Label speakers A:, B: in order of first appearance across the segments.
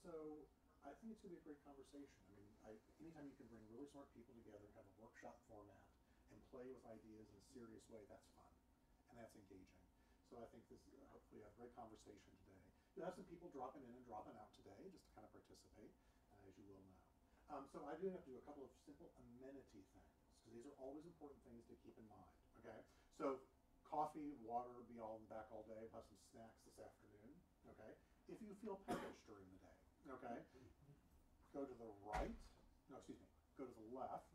A: so I think it's going to be a great conversation. I mean, anytime you can bring really smart people together, have a workshop format, and play with ideas in a serious way, that's fun and that's engaging. So I think this hopefully a great conversation today. You'll have some people dropping in and dropping out today just to kind of participate, as you will know. So I do have to do a couple of simple amenity things because these are always important things to keep in mind. Okay, so coffee, water, be all in the back all day. We'll have some snacks this afternoon. Okay, if you feel peckish during the day, okay, go to the right. No, excuse me. Go to the left.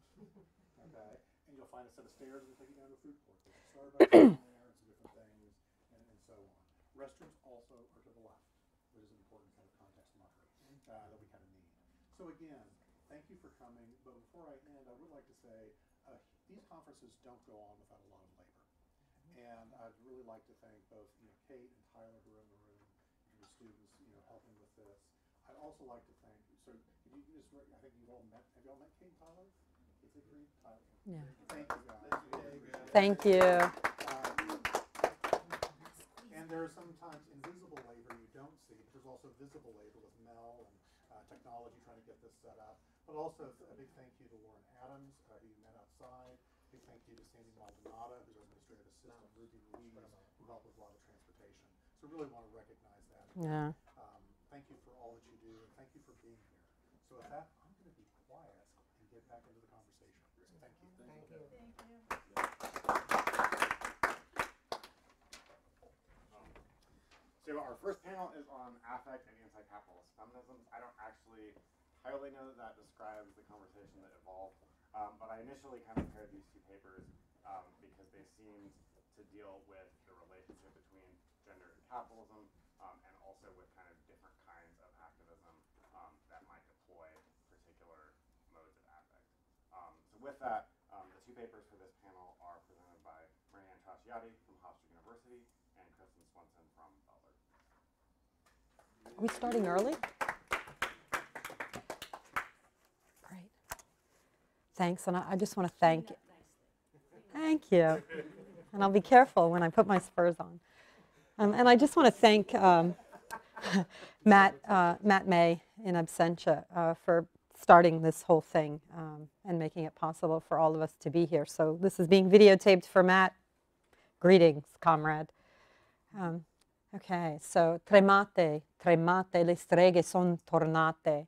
A: Okay, and you'll find a set of stairs that will take you down to a food court. There's a Starbucks down there and some different things, and so on. Restrooms also are to the left, which is an important kind of context marker that we kind of need. So again, thank you for coming. But before I end, I would like to say these conferences don't go on without a lot of labor. And I'd really like to thank both Kate and Tyler who are in the room, and the students helping with this. I'd also like to thank. So you just I think you've all met. Have you all met Kate and Tyler? Is it Green? Tyler.
B: Yeah.
A: Thank you guys.
B: Thank you.
A: And there are sometimes invisible labor you don't see, but there's also visible labor with Mel and technology trying to get this set up. But also a big thank you to Lauren Adams, who you met outside. Big thank you to Sandy Maldonado, who's our administrative assistant, Ruby Ruiz, who helped with a lot of transportation. So really want to recognize that.
B: Yeah.
A: Thank you for all that you do, and thank you for being here. So with that, I'm going to be quiet and get back into the conversation. So thank you.
C: Thank you.
D: So our first panel is on affect and anti-capitalist feminisms. I don't actually entirely know that describes the conversation that evolved, but I initially kind of paired these two papers because they seemed to deal with the relationship between gender and capitalism, and also with kind of different kinds of activism that might deploy particular modes of affect. So with that, the two papers for this panel are presented by Marianne Trasciatti from Hofstra University and Kristen Swenson from Butler.
B: Are we starting early? Great. Thanks, and I just want to thank you. Thank you. And I'll be careful when I put my spurs on. And I just want to thank Matt May in absentia for starting this whole thing and making it possible for all of us to be here. So this is being videotaped for Matt. Greetings, comrade. Okay, so tremate, tremate, le streghe son tornate.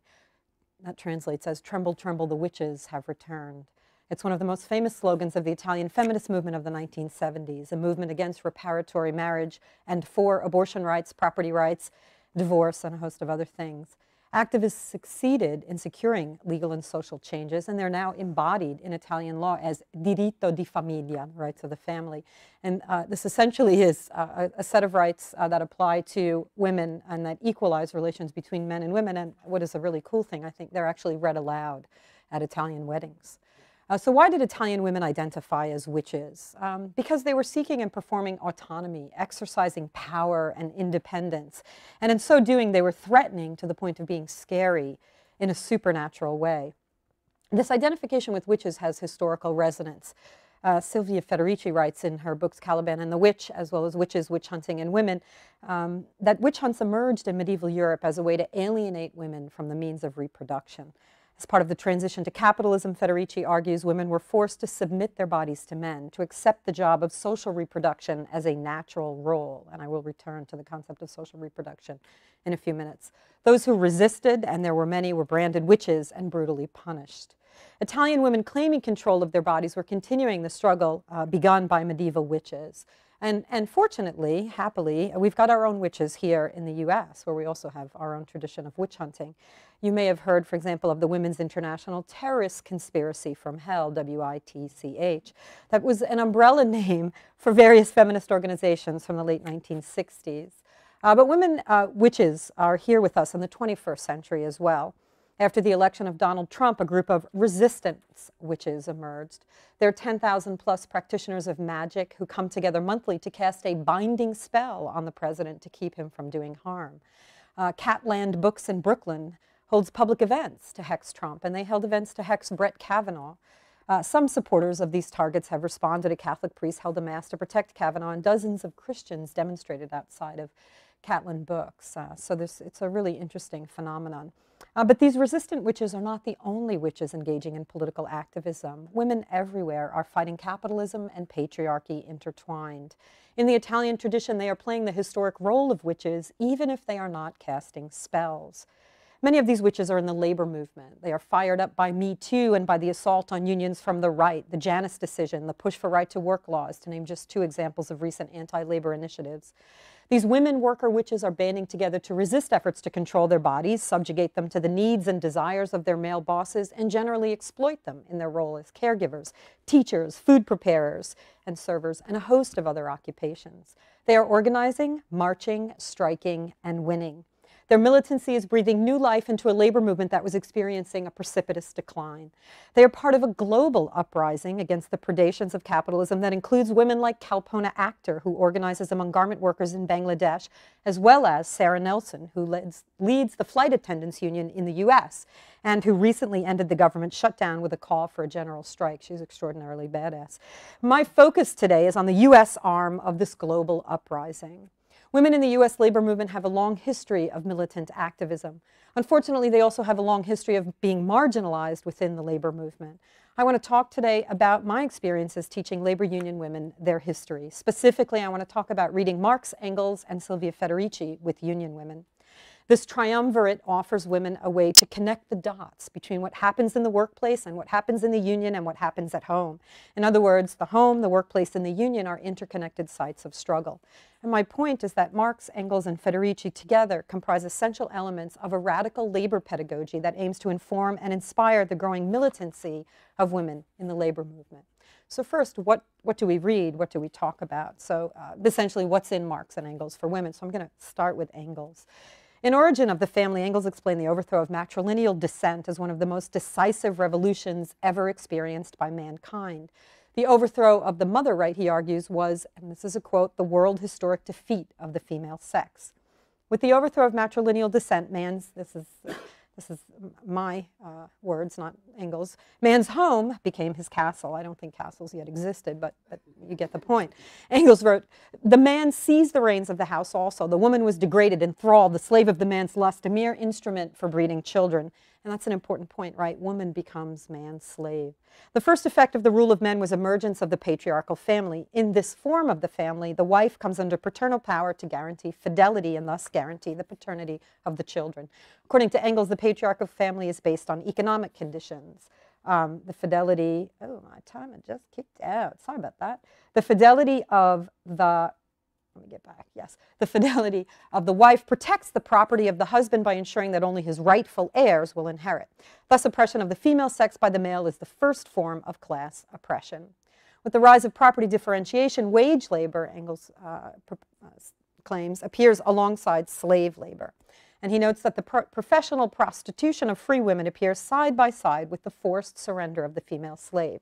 B: That translates as tremble, tremble, the witches have returned. It's one of the most famous slogans of the Italian feminist movement of the 1970s, a movement against reparatory marriage and for abortion rights, property rights, divorce, and a host of other things. Activists succeeded in securing legal and social changes, and they're now embodied in Italian law as diritto di famiglia, rights of the family. And this essentially is a set of rights that apply to women and that equalize relations between men and women. And what is a really cool thing, I think they're actually read aloud at Italian weddings. So why did Italian women identify as witches? Because they were seeking and performing autonomy, exercising power and independence. And in so doing, they were threatening to the point of being scary in a supernatural way. This identification with witches has historical resonance. Silvia Federici writes in her books Caliban and the Witch, as well as Witches, Witch Hunting, and Women, that witch hunts emerged in medieval Europe as a way to alienate women from the means of reproduction. As part of the transition to capitalism, Federici argues women were forced to submit their bodies to men, to accept the job of social reproduction as a natural role. And I will return to the concept of social reproduction in a few minutes. Those who resisted, and there were many, were branded witches and brutally punished. Italian women claiming control of their bodies were continuing the struggle begun by medieval witches. And fortunately, happily, we've got our own witches here in the US, where we also have our own tradition of witch hunting. You may have heard, for example, of the Women's International Terrorist Conspiracy from Hell, WITCH. That was an umbrella name for various feminist organizations from the late 1960s. But women witches are here with us in the 21st century as well. After the election of Donald Trump, a group of resistance witches emerged. They're 10,000 plus practitioners of magic who come together monthly to cast a binding spell on the president to keep him from doing harm. Catland Books in Brooklyn holds public events to hex Trump, and they held events to hex Brett Kavanaugh. Some supporters of these targets have responded. A Catholic priest held a mass to protect Kavanaugh, and dozens of Christians demonstrated outside of Catlin books. It's a really interesting phenomenon. But these resistant witches are not the only witches engaging in political activism. Women everywhere are fighting capitalism and patriarchy intertwined. In the Italian tradition, they are playing the historic role of witches, even if they are not casting spells. Many of these witches are in the labor movement. They are fired up by Me Too and by the assault on unions from the right, the Janus decision, the push for right-to-work laws, to name just two examples of recent anti-labor initiatives. These women worker witches are banding together to resist efforts to control their bodies, subjugate them to the needs and desires of their male bosses, and generally exploit them in their role as caregivers, teachers, food preparers, and servers, and a host of other occupations. They are organizing, marching, striking, and winning. Their militancy is breathing new life into a labor movement that was experiencing a precipitous decline. They are part of a global uprising against the predations of capitalism that includes women like Kalpona Akhter, who organizes among garment workers in Bangladesh, as well as Sarah Nelson, who leads the flight attendants union in the US, and who recently ended the government shutdown with a call for a general strike. She's extraordinarily badass. My focus today is on the US arm of this global uprising. Women in the U.S. labor movement have a long history of militant activism. Unfortunately, they also have a long history of being marginalized within the labor movement. I want to talk today about my experiences teaching labor union women their history. Specifically, I want to talk about reading Marx, Engels, and Silvia Federici with union women. This triumvirate offers women a way to connect the dots between what happens in the workplace and what happens in the union and what happens at home. In other words, the home, the workplace, and the union are interconnected sites of struggle. And my point is that Marx, Engels, and Federici together comprise essential elements of a radical labor pedagogy that aims to inform and inspire the growing militancy of women in the labor movement. So first, what do we read? What do we talk about? So essentially, what's in Marx and Engels for women? So I'm going to start with Engels. In Origin of the Family, Engels explained the overthrow of matrilineal descent as one of the most decisive revolutions ever experienced by mankind. The overthrow of the mother right, he argues, was, and this is a quote, the world historic defeat of the female sex. With the overthrow of matrilineal descent, this is my words, not Engels, man's home became his castle. I don't think castles yet existed, but you get the point. Engels wrote, the man seized the reins of the house also. The woman was degraded, enthralled, the slave of the man's lust, a mere instrument for breeding children. And that's an important point, right? Woman becomes man's slave. The first effect of the rule of men was emergence of the patriarchal family. In this form of the family, the wife comes under paternal power to guarantee fidelity and thus guarantee the paternity of the children. According to Engels, the patriarchal family is based on economic conditions. The fidelity, oh, my time had just kicked out. Sorry about that. The fidelity of the Let me get back. Yes. The fidelity of the wife protects the property of the husband by ensuring that only his rightful heirs will inherit. Thus, oppression of the female sex by the male is the first form of class oppression. With the rise of property differentiation, wage labor, Engels claims, appears alongside slave labor. And he notes that the professional prostitution of free women appears side by side with the forced surrender of the female slave.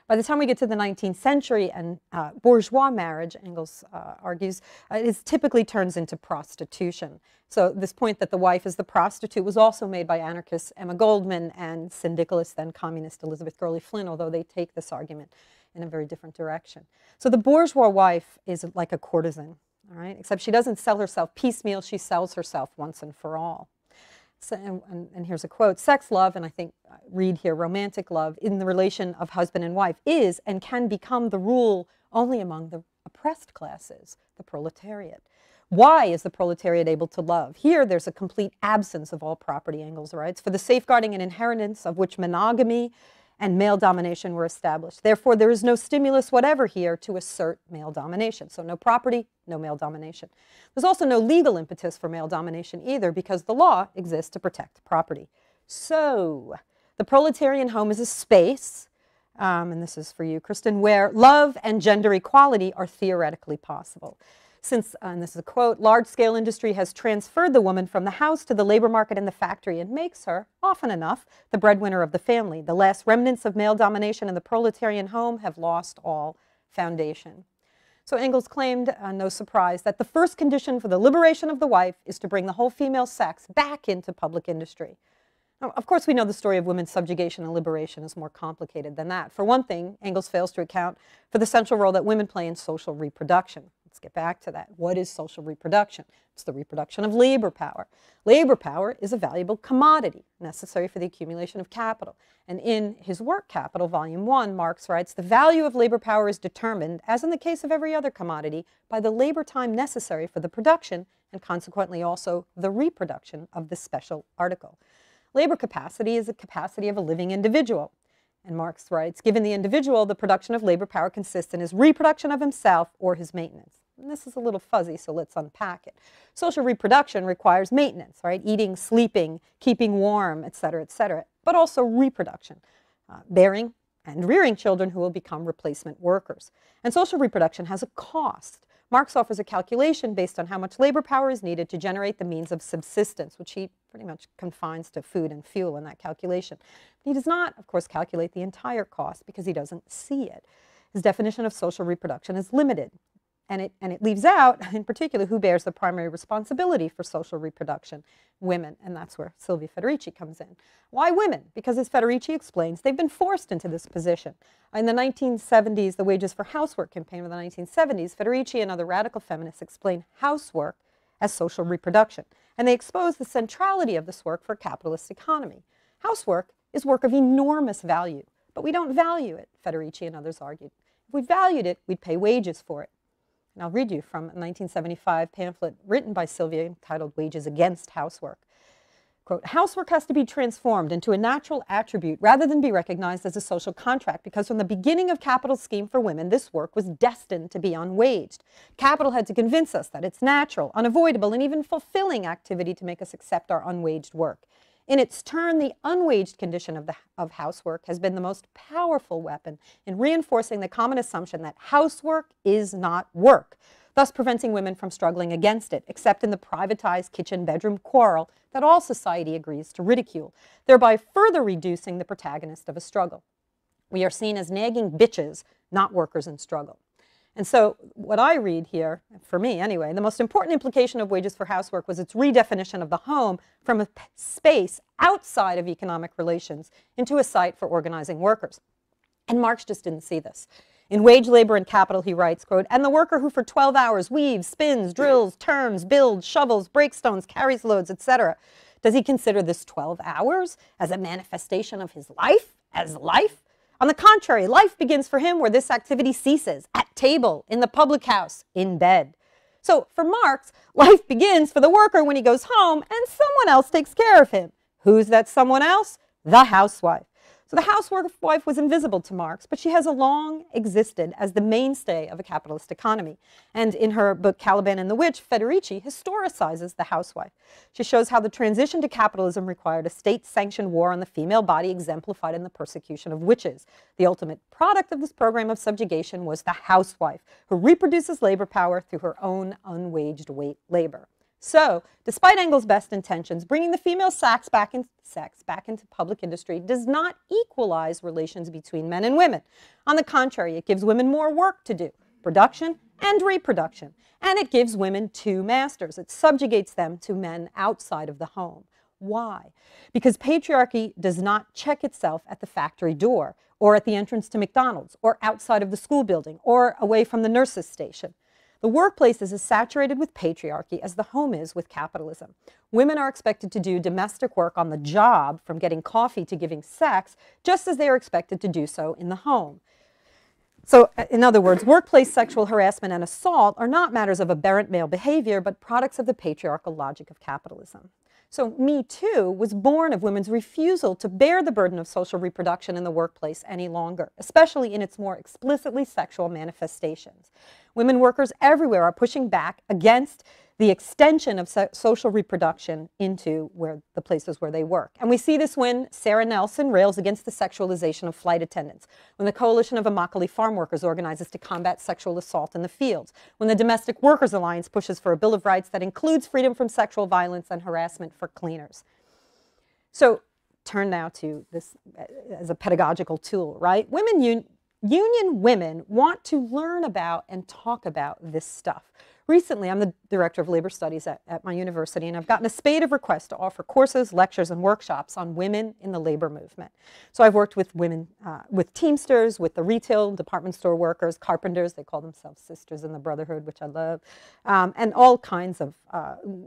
B: By the time we get to the 19th century and bourgeois marriage, Engels argues, it typically turns into prostitution. So this point that the wife is the prostitute was also made by anarchist Emma Goldman and syndicalist, then communist Elizabeth Gurley Flynn, although they take this argument in a very different direction. So the bourgeois wife is like a courtesan, all right? Except she doesn't sell herself piecemeal, she sells herself once and for all. So, and here's a quote, sex love, and I think read here, romantic love, in the relation of husband and wife is and can become the rule only among the oppressed classes, the proletariat. Why is the proletariat able to love? Here there's a complete absence of all property, Engels writes, for the safeguarding and inheritance of which monogamy and male domination were established. Therefore, there is no stimulus whatever here to assert male domination. So no property, no male domination. There's also no legal impetus for male domination either because the law exists to protect property. So the proletarian home is a space, and this is for you, Kristen, where love and gender equality are theoretically possible. Since, and this is a quote, large-scale industry has transferred the woman from the house to the labor market and the factory and makes her, often enough, the breadwinner of the family. The last remnants of male domination in the proletarian home have lost all foundation. So Engels claimed, no surprise, that the first condition for the liberation of the wife is to bring the whole female sex back into public industry. Now, of course, we know the story of women's subjugation and liberation is more complicated than that. For one thing, Engels fails to account for the central role that women play in social reproduction. Let's get back to that. What is social reproduction? It's the reproduction of labor power. Labor power is a valuable commodity necessary for the accumulation of capital. And in his work, Capital, Volume 1, Marx writes, the value of labor power is determined, as in the case of every other commodity, by the labor time necessary for the production and consequently also the reproduction of this special article. Labor capacity is the capacity of a living individual. And Marx writes, given the individual, the production of labor power consists in his reproduction of himself or his maintenance. And this is a little fuzzy, so let's unpack it. Social reproduction requires maintenance, right? Eating, sleeping, keeping warm, etc., but also reproduction, bearing and rearing children who will become replacement workers. And social reproduction has a cost. Marx offers a calculation based on how much labor power is needed to generate the means of subsistence, which he pretty much confines to food and fuel in that calculation. But he does not, of course, calculate the entire cost because he doesn't see it. His definition of social reproduction is limited. And it leaves out, in particular, who bears the primary responsibility for social reproduction: women. And that's where Silvia Federici comes in. Why women? Because, as Federici explains, they've been forced into this position. In the 1970s, the Wages for Housework campaign of the 1970s, Federici and other radical feminists explain housework as social reproduction. And they expose the centrality of this work for a capitalist economy. Housework is work of enormous value, but we don't value it, Federici and others argued. If we valued it, we'd pay wages for it. And I'll read you from a 1975 pamphlet written by Silvia entitled Wages Against Housework. Quote, housework has to be transformed into a natural attribute rather than be recognized as a social contract, because from the beginning of capital's scheme for women, this work was destined to be unwaged. Capital had to convince us that it's natural, unavoidable, and even fulfilling activity to make us accept our unwaged work. In its turn, the unwaged condition of housework has been the most powerful weapon in reinforcing the common assumption that housework is not work, thus preventing women from struggling against it, except in the privatized kitchen-bedroom quarrel that all society agrees to ridicule, thereby further reducing the protagonist of a struggle. We are seen as nagging bitches, not workers in struggle. And so what I read here, for me anyway, the most important implication of Wages for Housework was its redefinition of the home from a space outside of economic relations into a site for organizing workers. And Marx just didn't see this. In Wage, Labor, and Capital, he writes, quote, and the worker who for 12 hours weaves, spins, drills, turns, builds, shovels, breaks stones, carries loads, etc. Does he consider this 12 hours as a manifestation of his life, as life? On the contrary, life begins for him where this activity ceases, at table, in the public house, in bed. So for Marx, life begins for the worker when he goes home and someone else takes care of him. Who's that someone else? The housewife. So the housewife was invisible to Marx, but she has long existed as the mainstay of a capitalist economy. And in her book Caliban and the Witch, Federici historicizes the housewife. She shows how the transition to capitalism required a state-sanctioned war on the female body exemplified in the persecution of witches. The ultimate product of this program of subjugation was the housewife, who reproduces labor power through her own unwaged labor. So, despite Engels' best intentions, bringing the female sex back into public industry does not equalize relations between men and women. On the contrary, it gives women more work to do, production and reproduction. And it gives women two masters. It subjugates them to men outside of the home. Why? Because patriarchy does not check itself at the factory door, or at the entrance to McDonald's, or outside of the school building, or away from the nurse's station. The workplace is as saturated with patriarchy as the home is with capitalism. Women are expected to do domestic work on the job, from getting coffee to giving sex, just as they are expected to do so in the home. So, in other words, workplace sexual harassment and assault are not matters of aberrant male behavior, but products of the patriarchal logic of capitalism. So Me Too was born of women's refusal to bear the burden of social reproduction in the workplace any longer, especially in its more explicitly sexual manifestations. Women workers everywhere are pushing back against the extension of social reproduction into the places where they work. And we see this when Sarah Nelson rails against the sexualization of flight attendants, when the Coalition of Immokalee Farm Workers organizes to combat sexual assault in the fields, when the Domestic Workers Alliance pushes for a Bill of Rights that includes freedom from sexual violence and harassment for cleaners. So turn now to this as a pedagogical tool, right? Union women want to learn about and talk about this stuff. Recently, I'm the director of labor studies at my university, and I've gotten a spate of requests to offer courses, lectures, and workshops on women in the labor movement. So I've worked with women, with Teamsters, with the retail department store workers, carpenters, they call themselves sisters in the brotherhood, which I love, and all kinds of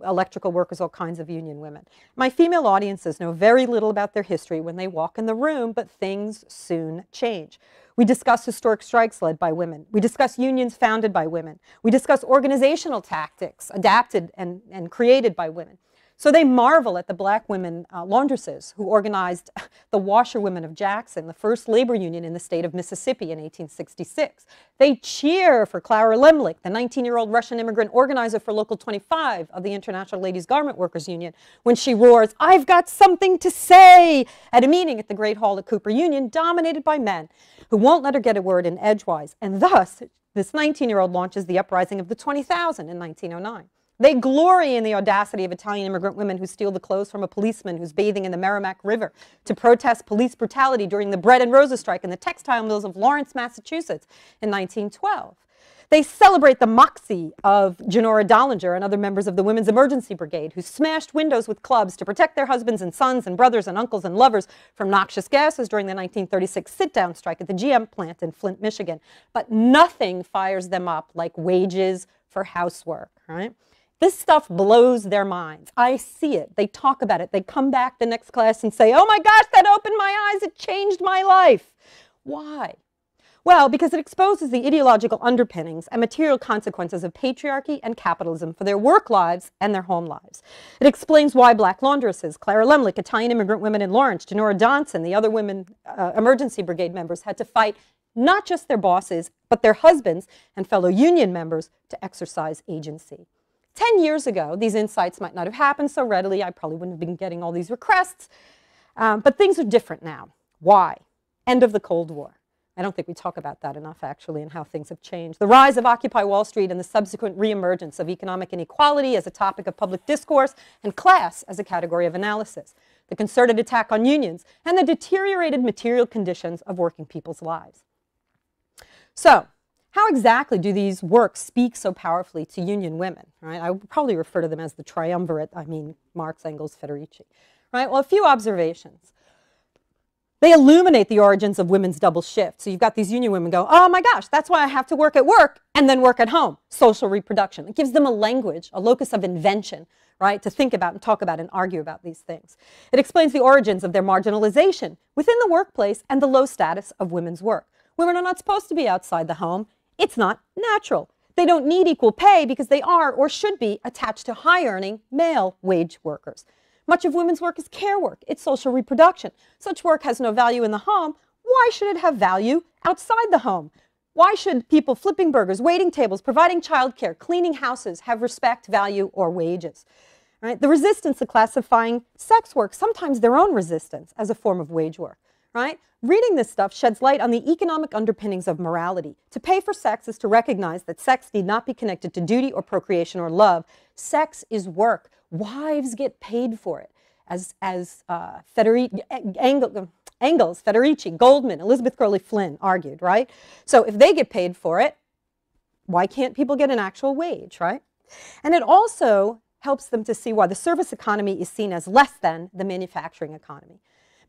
B: electrical workers, all kinds of union women. My female audiences know very little about their history when they walk in the room, but things soon change. We discuss historic strikes led by women. We discuss unions founded by women. We discuss organizational tactics adapted and created by women. So they marvel at the black women laundresses who organized the Washerwomen of Jackson, the first labor union in the state of Mississippi in 1866. They cheer for Clara Lemlich, the 19-year-old Russian immigrant organizer for Local 25 of the International Ladies Garment Workers Union, when she roars, "I've got something to say," at a meeting at the Great Hall at Cooper Union, dominated by men who won't let her get a word in edgewise. And thus, this 19-year-old launches the uprising of the 20,000 in 1909. They glory in the audacity of Italian immigrant women who steal the clothes from a policeman who's bathing in the Merrimack River to protest police brutality during the Bread and Roses strike in the textile mills of Lawrence, Massachusetts in 1912. They celebrate the moxie of Genora Dollinger and other members of the Women's Emergency Brigade who smashed windows with clubs to protect their husbands and sons and brothers and uncles and lovers from noxious gases during the 1936 sit-down strike at the GM plant in Flint, Michigan. But nothing fires them up like wages for housework, right? This stuff blows their minds. I see it. They talk about it. They come back the next class and say, "Oh my gosh, that opened my eyes. It changed my life." Why? Well, because it exposes the ideological underpinnings and material consequences of patriarchy and capitalism for their work lives and their home lives. It explains why black laundresses, Clara Lemlich, Italian immigrant women in Lawrence, Genora Johnson, the other women emergency brigade members had to fight not just their bosses, but their husbands and fellow union members to exercise agency. 10 years ago, these insights might not have happened so readily. I probably wouldn't have been getting all these requests. But things are different now. Why? End of the Cold War. I don't think we talk about that enough, actually, and how things have changed. The rise of Occupy Wall Street and the subsequent reemergence of economic inequality as a topic of public discourse and class as a category of analysis. The concerted attack on unions and the deteriorated material conditions of working people's lives. So, how exactly do these works speak so powerfully to union women? Right? I would probably refer to them as the triumvirate, Marx, Engels, Federici. Right? Well, a few observations. They illuminate the origins of women's double shift. So you've got these union women go, "Oh my gosh, that's why I have to work at work and then work at home." Social reproduction. It gives them a language, a locus of invention, right, to think about and talk about and argue about these things. It explains the origins of their marginalization within the workplace and the low status of women's work. Women are not supposed to be outside the home. It's not natural. They don't need equal pay because they are or should be attached to high-earning male wage workers. Much of women's work is care work. It's social reproduction. Such work has no value in the home. Why should it have value outside the home? Why should people flipping burgers, waiting tables, providing childcare, cleaning houses have respect, value, or wages? Right? The resistance to classifying sex work, sometimes their own resistance, as a form of wage work. Right? Reading this stuff sheds light on the economic underpinnings of morality. To pay for sex is to recognize that sex need not be connected to duty or procreation or love. Sex is work. Wives get paid for it. As Engels, Federici, Goldman, Elizabeth Gurley Flynn argued, right? So if they get paid for it, why can't people get an actual wage, right? And it also helps them to see why the service economy is seen as less than the manufacturing economy.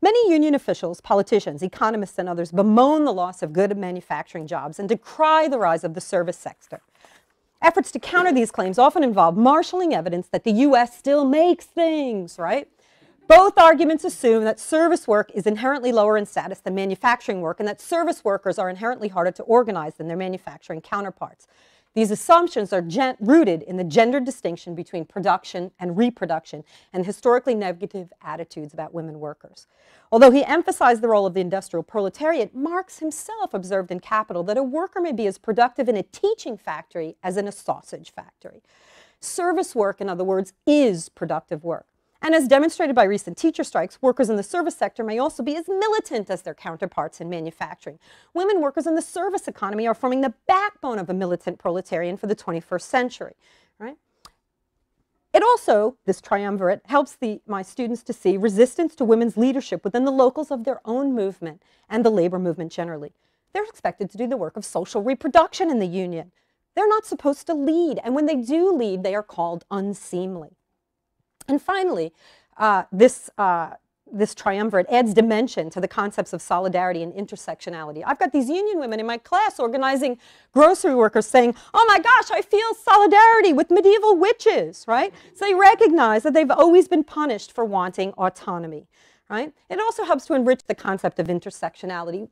B: Many union officials, politicians, economists, and others bemoan the loss of good manufacturing jobs and decry the rise of the service sector. Efforts to counter these claims often involve marshaling evidence that the U.S. still makes things, right? Both arguments assume that service work is inherently lower in status than manufacturing work and that service workers are inherently harder to organize than their manufacturing counterparts. These assumptions are rooted in the gender distinction between production and reproduction and historically negative attitudes about women workers. Although he emphasized the role of the industrial proletariat, Marx himself observed in Capital that a worker may be as productive in a teaching factory as in a sausage factory. Service work, in other words, is productive work. And as demonstrated by recent teacher strikes, workers in the service sector may also be as militant as their counterparts in manufacturing. Women workers in the service economy are forming the backbone of a militant proletarian for the 21st century, right? It also, this triumvirate, helps my students to see resistance to women's leadership within the locals of their own movement and the labor movement generally. They're expected to do the work of social reproduction in the union. They're not supposed to lead, and when they do lead, they are called unseemly. And finally, this triumvirate adds dimension to the concepts of solidarity and intersectionality. I've got these union women in my class organizing grocery workers saying, oh my gosh, I feel solidarity with medieval witches, right? So they recognize that they've always been punished for wanting autonomy. Right? It also helps to enrich the concept of intersectionality.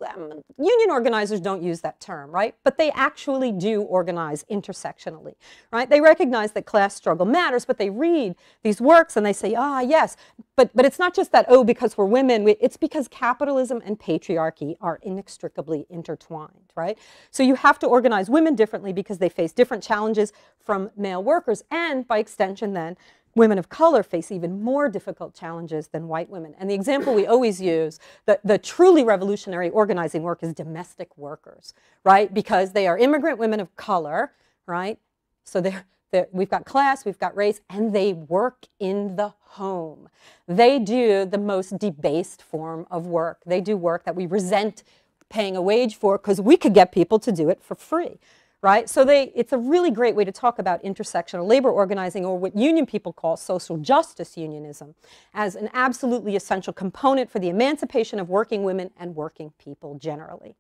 B: Union organizers don't use that term, right? But they actually do organize intersectionally, right? They recognize that class struggle matters, but they read these works and they say, ah, yes, but it's not just that, oh, because we're women, it's because capitalism and patriarchy are inextricably intertwined, right? So you have to organize women differently because they face different challenges from male workers, and by extension then, women of color face even more difficult challenges than white women. And the example we always use, the truly revolutionary organizing work is domestic workers, right? Because they are immigrant women of color, right? So we've got class, we've got race, and they work in the home. They do the most debased form of work. They do work that we resent paying a wage for because we could get people to do it for free. Right? So it's a really great way to talk about intersectional labor organizing, or what union people call social justice unionism, as an absolutely essential component for the emancipation of working women and working people generally.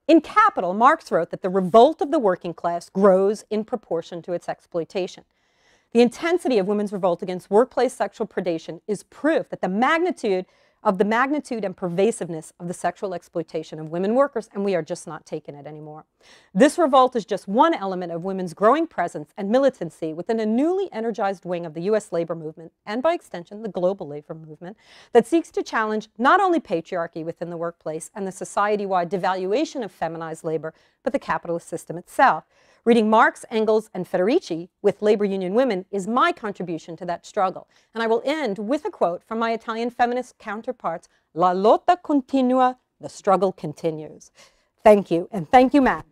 B: In Capital, Marx wrote that the revolt of the working class grows in proportion to its exploitation. The intensity of women's revolt against workplace sexual predation is proof that the magnitude and pervasiveness of the sexual exploitation of women workers, and we are just not taking it anymore. This revolt is just one element of women's growing presence and militancy within a newly energized wing of the US labor movement, and by extension, the global labor movement, that seeks to challenge not only patriarchy within the workplace and the society-wide devaluation of feminized labor, but the capitalist system itself. Reading Marx, Engels, and Federici with labor union women is my contribution to that struggle. And I will end with a quote from my Italian feminist counterparts, La lotta continua, the struggle continues. Thank you, and thank you, Matt.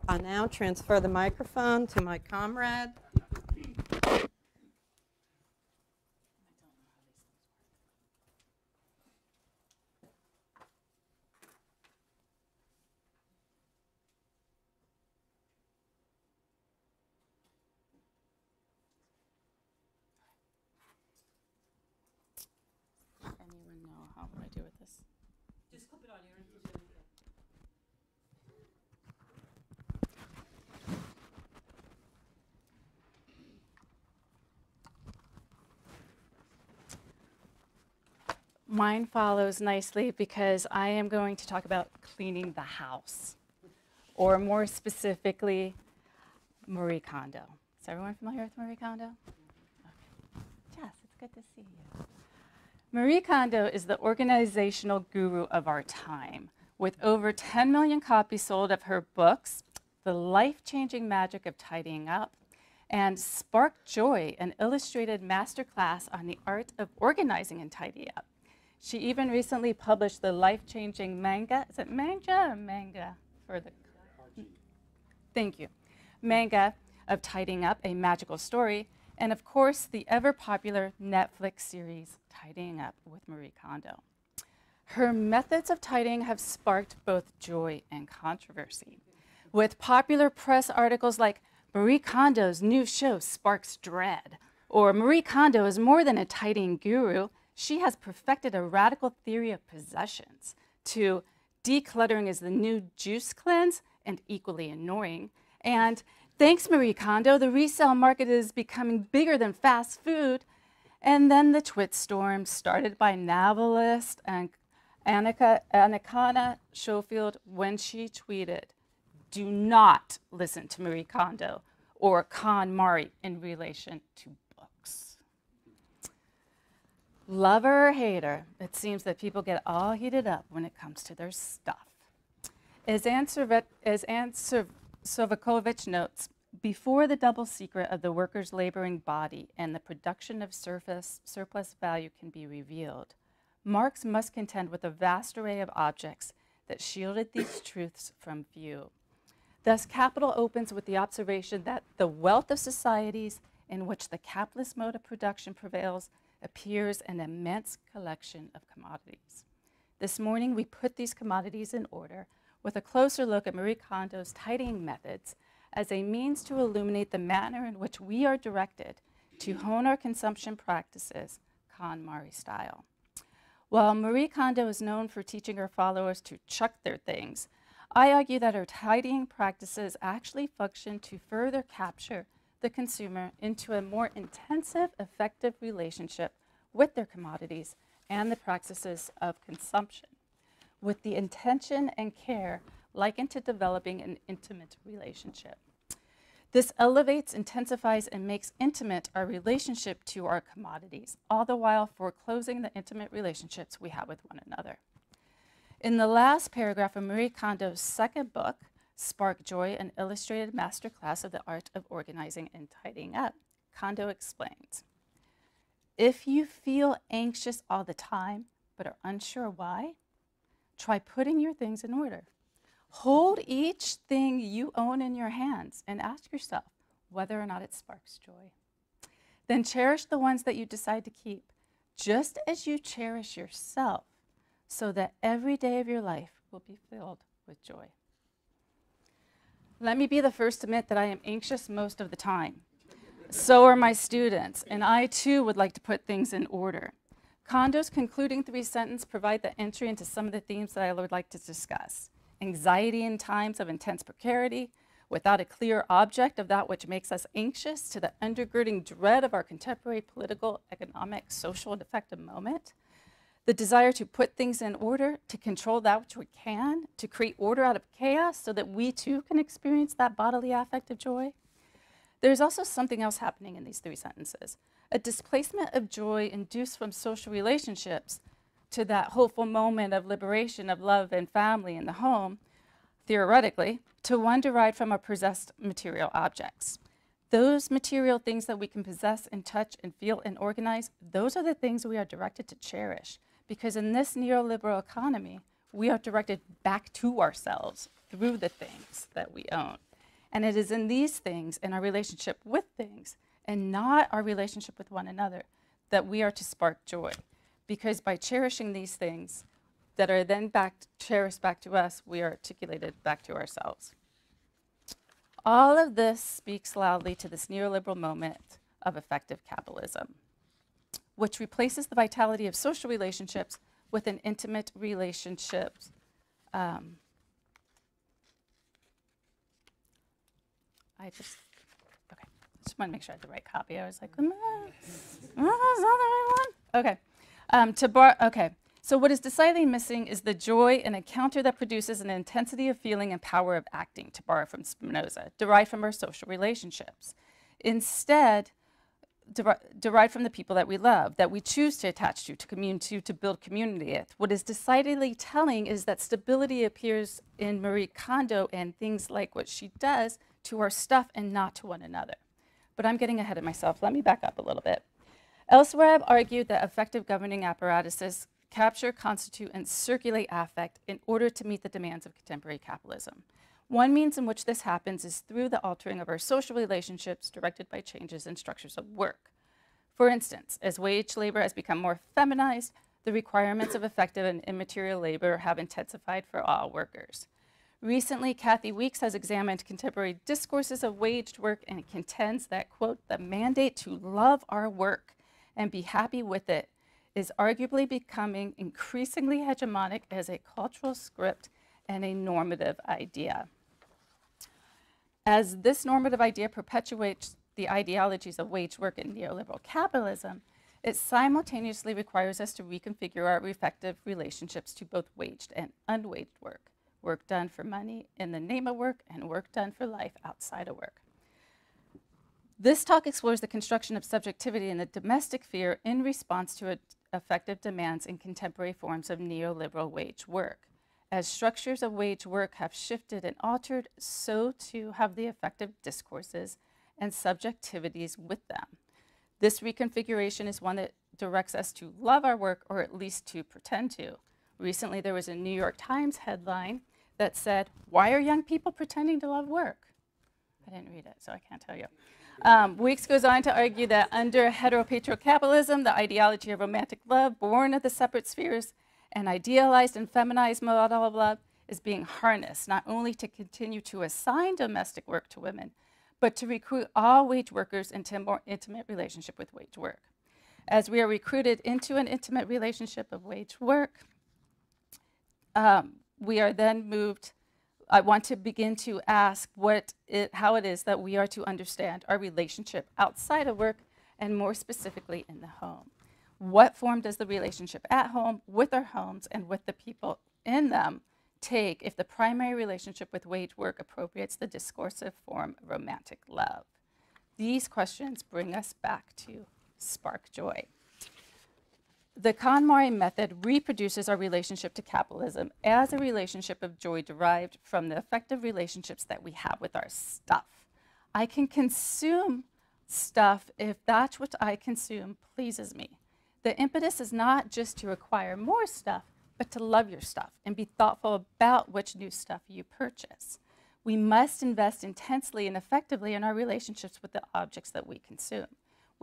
B: I'll now transfer the microphone to my comrade.
C: Anyone know how I do with this?
B: Just clip it on your
C: Mine follows nicely because I am going to talk about cleaning the house, or more specifically, Marie Kondo. Is everyone familiar with Marie Kondo? Okay. Jess, it's good to see you. Marie Kondo is the organizational guru of our time, with over 10 million copies sold of her books, The Life-Changing Magic of Tidying Up, and Spark Joy, an illustrated masterclass on the art of organizing and tidying up. She even recently published the life-changing manga. Is it manga or manga? For the Thank you. Manga of Tidying Up, a Magical Story, and of course, the ever-popular Netflix series, Tidying Up with Marie Kondo. Her methods of tidying have sparked both joy and controversy, with popular press articles like Marie Kondo's new show sparks dread, or Marie Kondo is more than a tidying guru, she has perfected a radical theory of possessions, to decluttering is the new juice cleanse and equally annoying, and thanks Marie Kondo, the resale market is becoming bigger than fast food. And then the twit storm started by novelist and Anakana Schofield when she tweeted, "Do not listen to Marie Kondo or KonMari in relation to books." Lover or hater, it seems that people get all heated up when it comes to their stuff. As Ann Sovakovich notes, before the double secret of the worker's laboring body and the production of surplus value can be revealed, Marx must contend with a vast array of objects that shielded these truths from view. Thus, Capital opens with the observation that the wealth of societies in which the capitalist mode of production prevails appears an immense collection of commodities. this morning we put these commodities in order with a closer look at Marie Kondo's tidying methods as a means to illuminate the manner in which we are directed to hone our consumption practices, KonMari style. While Marie Kondo is known for teaching her followers to chuck their things, I argue that her tidying practices actually function to further capture the consumer into a more intensive, effective relationship with their commodities and the practices of consumption, with the intention and care likened to developing an intimate relationship. This elevates, intensifies, and makes intimate our relationship to our commodities, all the while foreclosing the intimate relationships we have with one another. In the last paragraph of Marie Kondo's second book, Spark Joy, an illustrated masterclass of the art of organizing and tidying up, Kondo explains, if you feel anxious all the time but are unsure why, try putting your things in order. Hold each thing you own in your hands and ask yourself whether or not it sparks joy. Then cherish the ones that you decide to keep, just as you cherish yourself, so that every day of your life will be filled with joy. Let me be the first to admit that I am anxious most of the time. So are my students, and I too would like to put things in order. Kondo's concluding 3-sentence provide the entry into some of the themes that I would like to discuss. Anxiety in times of intense precarity, without a clear object of that which makes us anxious, to the undergirding dread of our contemporary political, economic, social, and affective moment. The desire to put things in order, to control that which we can, to create order out of chaos so that we too can experience that bodily affect of joy. There's also something else happening in these 3 sentences. A displacement of joy induced from social relationships to that hopeful moment of liberation of love and family in the home, theoretically, to one derived from our possessed material objects. Those material things that we can possess and touch and feel and organize, those are the things we are directed to cherish. Because in this neoliberal economy, we are directed back to ourselves through the things that we own. And it is in these things, in our relationship with things, and not our relationship with one another, that we are to spark joy. Because by cherishing these things that are then cherished back to us, we are articulated back to ourselves. All of this speaks loudly to this neoliberal moment of effective capitalism, which replaces the vitality of social relationships with an intimate relationships. I just want to make sure I had the right copy. I was like, is that the right one? Okay. So what is decidedly missing is the joy in a counter that produces an intensity of feeling and power of acting, to borrow from Spinoza, derived from our social relationships. Instead, derived from the people that we love, that we choose to attach to commune to build community with. What is decidedly telling is that stability appears in Marie Kondo and things like what she does to our stuff and not to one another. But I'm getting ahead of myself. Let me back up a little bit. Elsewhere, I've argued that effective governing apparatuses capture, constitute, and circulate affect in order to meet the demands of contemporary capitalism. One means in which this happens is through the altering of our social relationships directed by changes in structures of work. For instance, as wage labor has become more feminized, the requirements of effective and immaterial labor have intensified for all workers. Recently, Kathy Weeks has examined contemporary discourses of waged work and contends that, quote, the mandate to love our work and be happy with it is arguably becoming increasingly hegemonic as a cultural script and a normative idea. As this normative idea perpetuates the ideologies of wage work and neoliberal capitalism, it simultaneously requires us to reconfigure our effective relationships to both waged and unwaged work, work done for money in the name of work and work done for life outside of work. This talk explores the construction of subjectivity in the domestic sphere in response to effective demands in contemporary forms of neoliberal wage work. As structures of wage work have shifted and altered, so too have the effective discourses and subjectivities with them. This reconfiguration is one that directs us to love our work, or at least to pretend to. Recently, there was a New York Times headline that said, "Why are young people pretending to love work?" I didn't read it, so I can't tell you. Weeks goes on to argue that under heteropatriarchal capitalism, the ideology of romantic love, born of the separate spheres An idealized and feminized model of love is being harnessed not only to continue to assign domestic work to women, but to recruit all wage workers into a more intimate relationship with wage work. As we are recruited into an intimate relationship of wage work, we are then moved. I want to begin to ask how it is that we are to understand our relationship outside of work and more specifically in the home. What form does the relationship at home, with our homes, and with the people in them take if the primary relationship with wage work appropriates the discursive form of romantic love? These questions bring us back to spark joy. The KonMari method reproduces our relationship to capitalism as a relationship of joy derived from the effective relationships that we have with our stuff. I can consume stuff if that which I consume pleases me. The impetus is not just to acquire more stuff, but to love your stuff and be thoughtful about which new stuff you purchase. We must invest intensely and effectively in our relationships with the objects that we consume.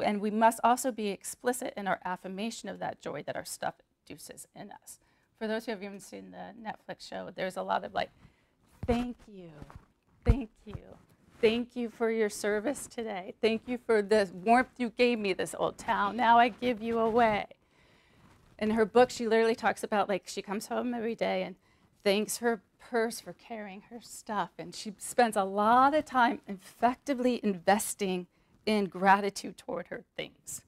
C: And we must also be explicit in our affirmation of that joy that our stuff induces in us. For those who have even seen the Netflix show, there's a lot of like, thank you, thank you, thank you for your service today. Thank you for the warmth you gave me, this old town. Now I give you away. In her book, she literally talks about like she comes home every day and thanks her purse for carrying her stuff. And she spends a lot of time effectively investing in gratitude toward her things.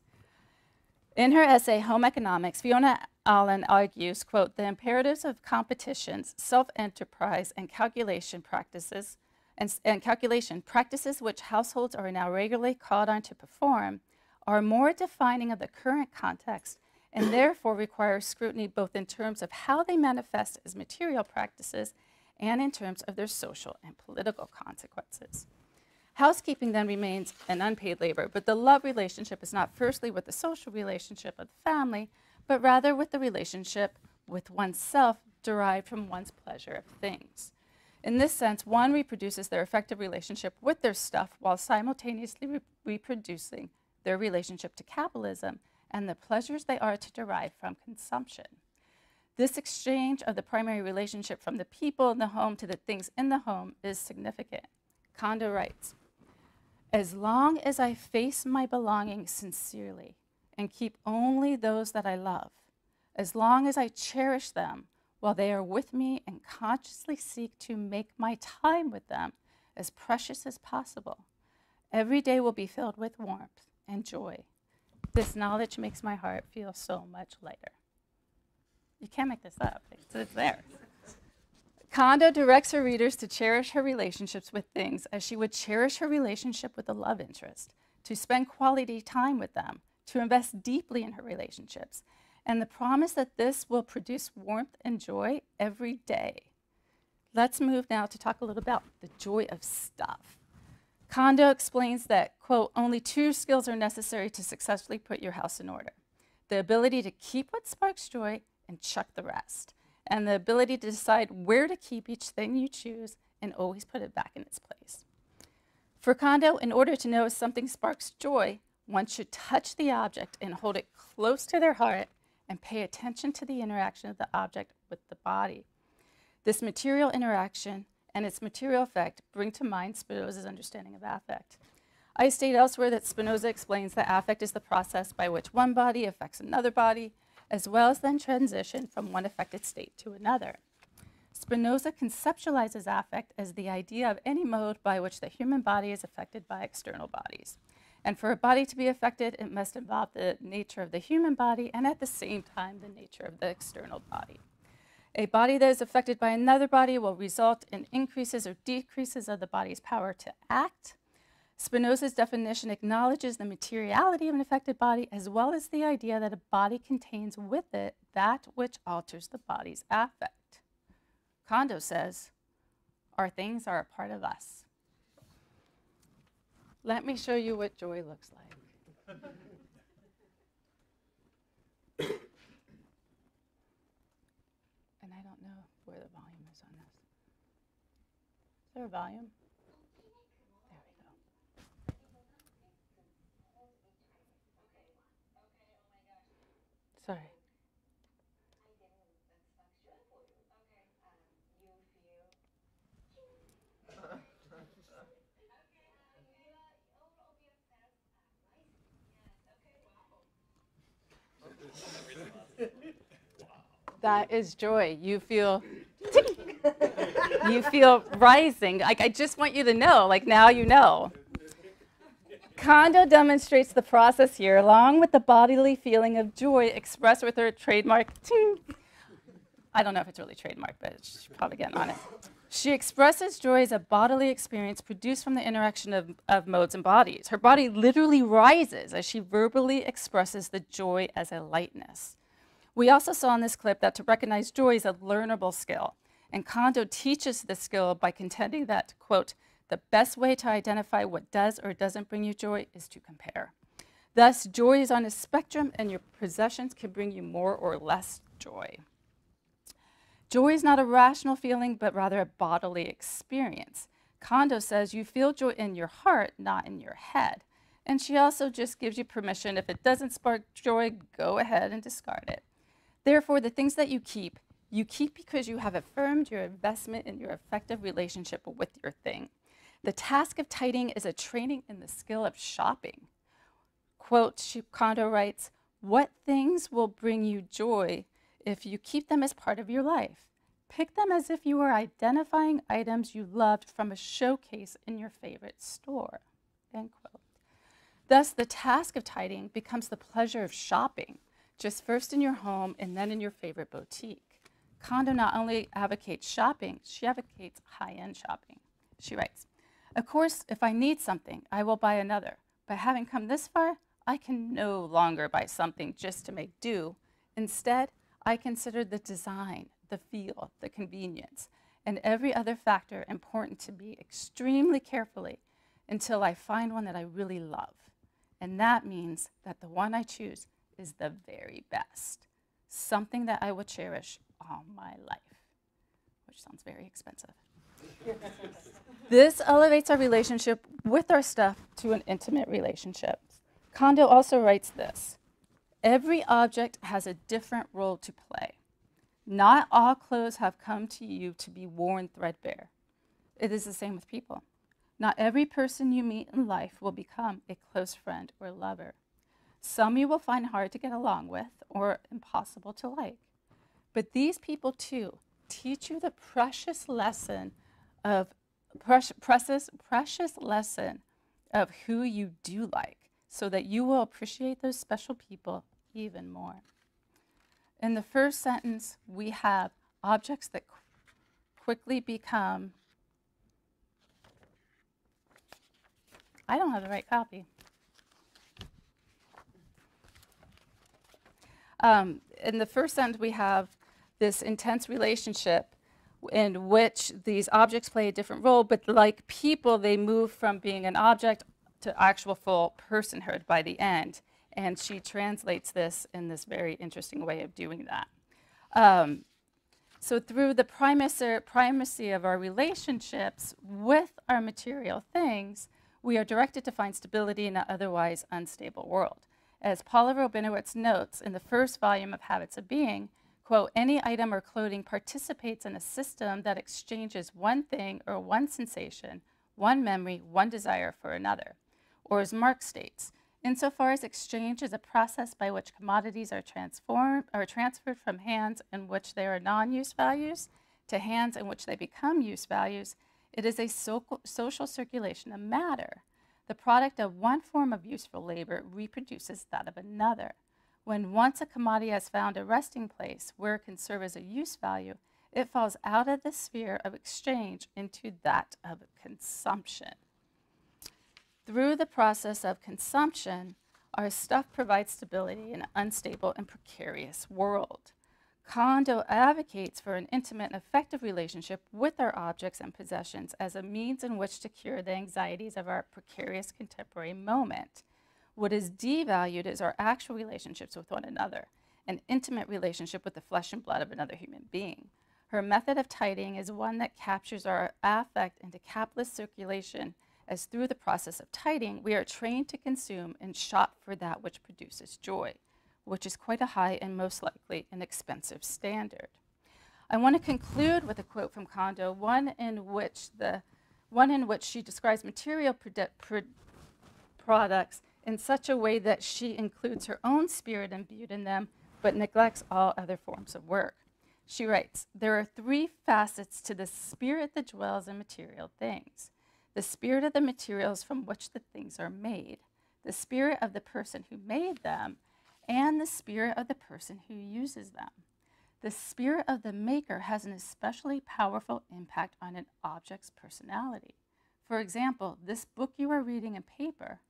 C: In her essay, Home Economics, Fiona Allen argues, quote, the imperatives of competitions, self-enterprise, and calculation practices, and calculation practices which households are now regularly called on to perform, are more defining of the current context and therefore require scrutiny both in terms of how they manifest as material practices and in terms of their social and political consequences. Housekeeping then remains an unpaid labor, but the love relationship is not firstly with the social relationship of the family, but rather with the relationship with oneself derived from one's pleasure of things. In this sense, one reproduces their effective relationship with their stuff while simultaneously reproducing their relationship to capitalism and the pleasures they are to derive from consumption. This exchange of the primary relationship from the people in the home to the things in the home is significant. Kondo writes, as long as I face my belongings sincerely and keep only those that I love, as long as I cherish them while they are with me and consciously seek to make my time with them as precious as possible, every day will be filled with warmth and joy. This knowledge makes my heart feel so much lighter. You can't make this up, it's there. Kondo directs her readers to cherish her relationships with things as she would cherish her relationship with a love interest, to spend quality time with them, to invest deeply in her relationships, and the promise that this will produce warmth and joy every day. Let's move now to talk a little about the joy of stuff. Kondo explains that, quote, only two skills are necessary to successfully put your house in order: the ability to keep what sparks joy and chuck the rest, and the ability to decide where to keep each thing you choose and always put it back in its place. For Kondo, in order to know if something sparks joy, one should touch the object and hold it close to their heart and pay attention to the interaction of the object with the body. This material interaction and its material effect bring to mind Spinoza's understanding of affect. I state elsewhere that Spinoza explains that affect is the process by which one body affects another body, as well as then transition from one affected state to another. Spinoza conceptualizes affect as the idea of any mode by which the human body is affected by external bodies. And for a body to be affected, it must involve the nature of the human body and at the same time the nature of the external body. A body that is affected by another body will result in increases or decreases of the body's power to act. Spinoza's definition acknowledges the materiality of an affected body as well as the idea that a body contains with it that which alters the body's affect. Kondo says, our things are a part of us. Let me show you what joy looks like. And I don't know where the volume is on this. Is there a volume? There we go. Sorry. That is joy. You feel, you feel rising. Like, I just want you to know, like, now you know. Kondo demonstrates the process here, along with the bodily feeling of joy expressed with her trademark ting. I don't know if it's really trademark, but she's probably getting on it. She expresses joy as a bodily experience produced from the interaction of modes and bodies. Her body literally rises as she verbally expresses the joy as a lightness. We also saw in this clip that to recognize joy is a learnable skill, and Kondo teaches this skill by contending that, quote, the best way to identify what does or doesn't bring you joy is to compare. Thus, joy is on a spectrum, and your possessions can bring you more or less joy. Joy is not a rational feeling, but rather a bodily experience. Kondo says you feel joy in your heart, not in your head. And she also just gives you permission, if it doesn't spark joy, go ahead and discard it. Therefore, the things that you keep because you have affirmed your investment in your effective relationship with your thing. The task of tidying is a training in the skill of shopping. Quote, Kondo writes, what things will bring you joy if you keep them as part of your life? Pick them as if you were identifying items you loved from a showcase in your favorite store, end quote. Thus, the task of tidying becomes the pleasure of shopping, just first in your home and then in your favorite boutique. Kondo not only advocates shopping, she advocates high-end shopping. She writes, of course, if I need something, I will buy another. But having come this far, I can no longer buy something just to make do. Instead, I consider the design, the feel, the convenience, and every other factor important to me extremely carefully until I find one that I really love. And that means that the one I choose is the very best, something that I will cherish all my life, which sounds very expensive. This elevates our relationship with our stuff to an intimate relationship. Kondo also writes this, every object has a different role to play. Not all clothes have come to you to be worn threadbare. It is the same with people. Not every person you meet in life will become a close friend or lover. Some you will find hard to get along with or impossible to like. But these people too teach you the precious lesson of who you do like, so that you will appreciate those special people even more. In the first sentence, we have objects that quickly become, I don't have the right copy. In the first sentence, we have this intense relationship in which these objects play a different role, but like people, they move from being an object to actual full personhood by the end. And she translates this in this very interesting way of doing that. So through the primacy of our relationships with our material things, we are directed to find stability in an otherwise unstable world. As Paula Rabinowitz notes in the first volume of Habits of Being, quote, any item or clothing participates in a system that exchanges one thing or one sensation, one memory, one desire for another. Or as Marx states, insofar as exchange is a process by which commodities are transferred from hands in which they are non-use values to hands in which they become use values, it is a social circulation of matter. The product of one form of useful labor reproduces that of another. When once a commodity has found a resting place where it can serve as a use value, it falls out of the sphere of exchange into that of consumption. Through the process of consumption, our stuff provides stability in an unstable and precarious world. Kondo advocates for an intimate and effective relationship with our objects and possessions as a means in which to cure the anxieties of our precarious contemporary moment. What is devalued is our actual relationships with one another, an intimate relationship with the flesh and blood of another human being. Her method of tidying is one that captures our affect into capitalist circulation, as through the process of tidying, we are trained to consume and shop for that which produces joy, which is quite a high and most likely an expensive standard. I want to conclude with a quote from Kondo, one in which she describes material products in such a way that she includes her own spirit imbued in them, but neglects all other forms of work. She writes, there are three facets to the spirit that dwells in material things. The spirit of the materials from which the things are made, the spirit of the person who made them, and the spirit of the person who uses them. The spirit of the maker has an especially powerful impact on an object's personality. For example, this book you are reading in paper,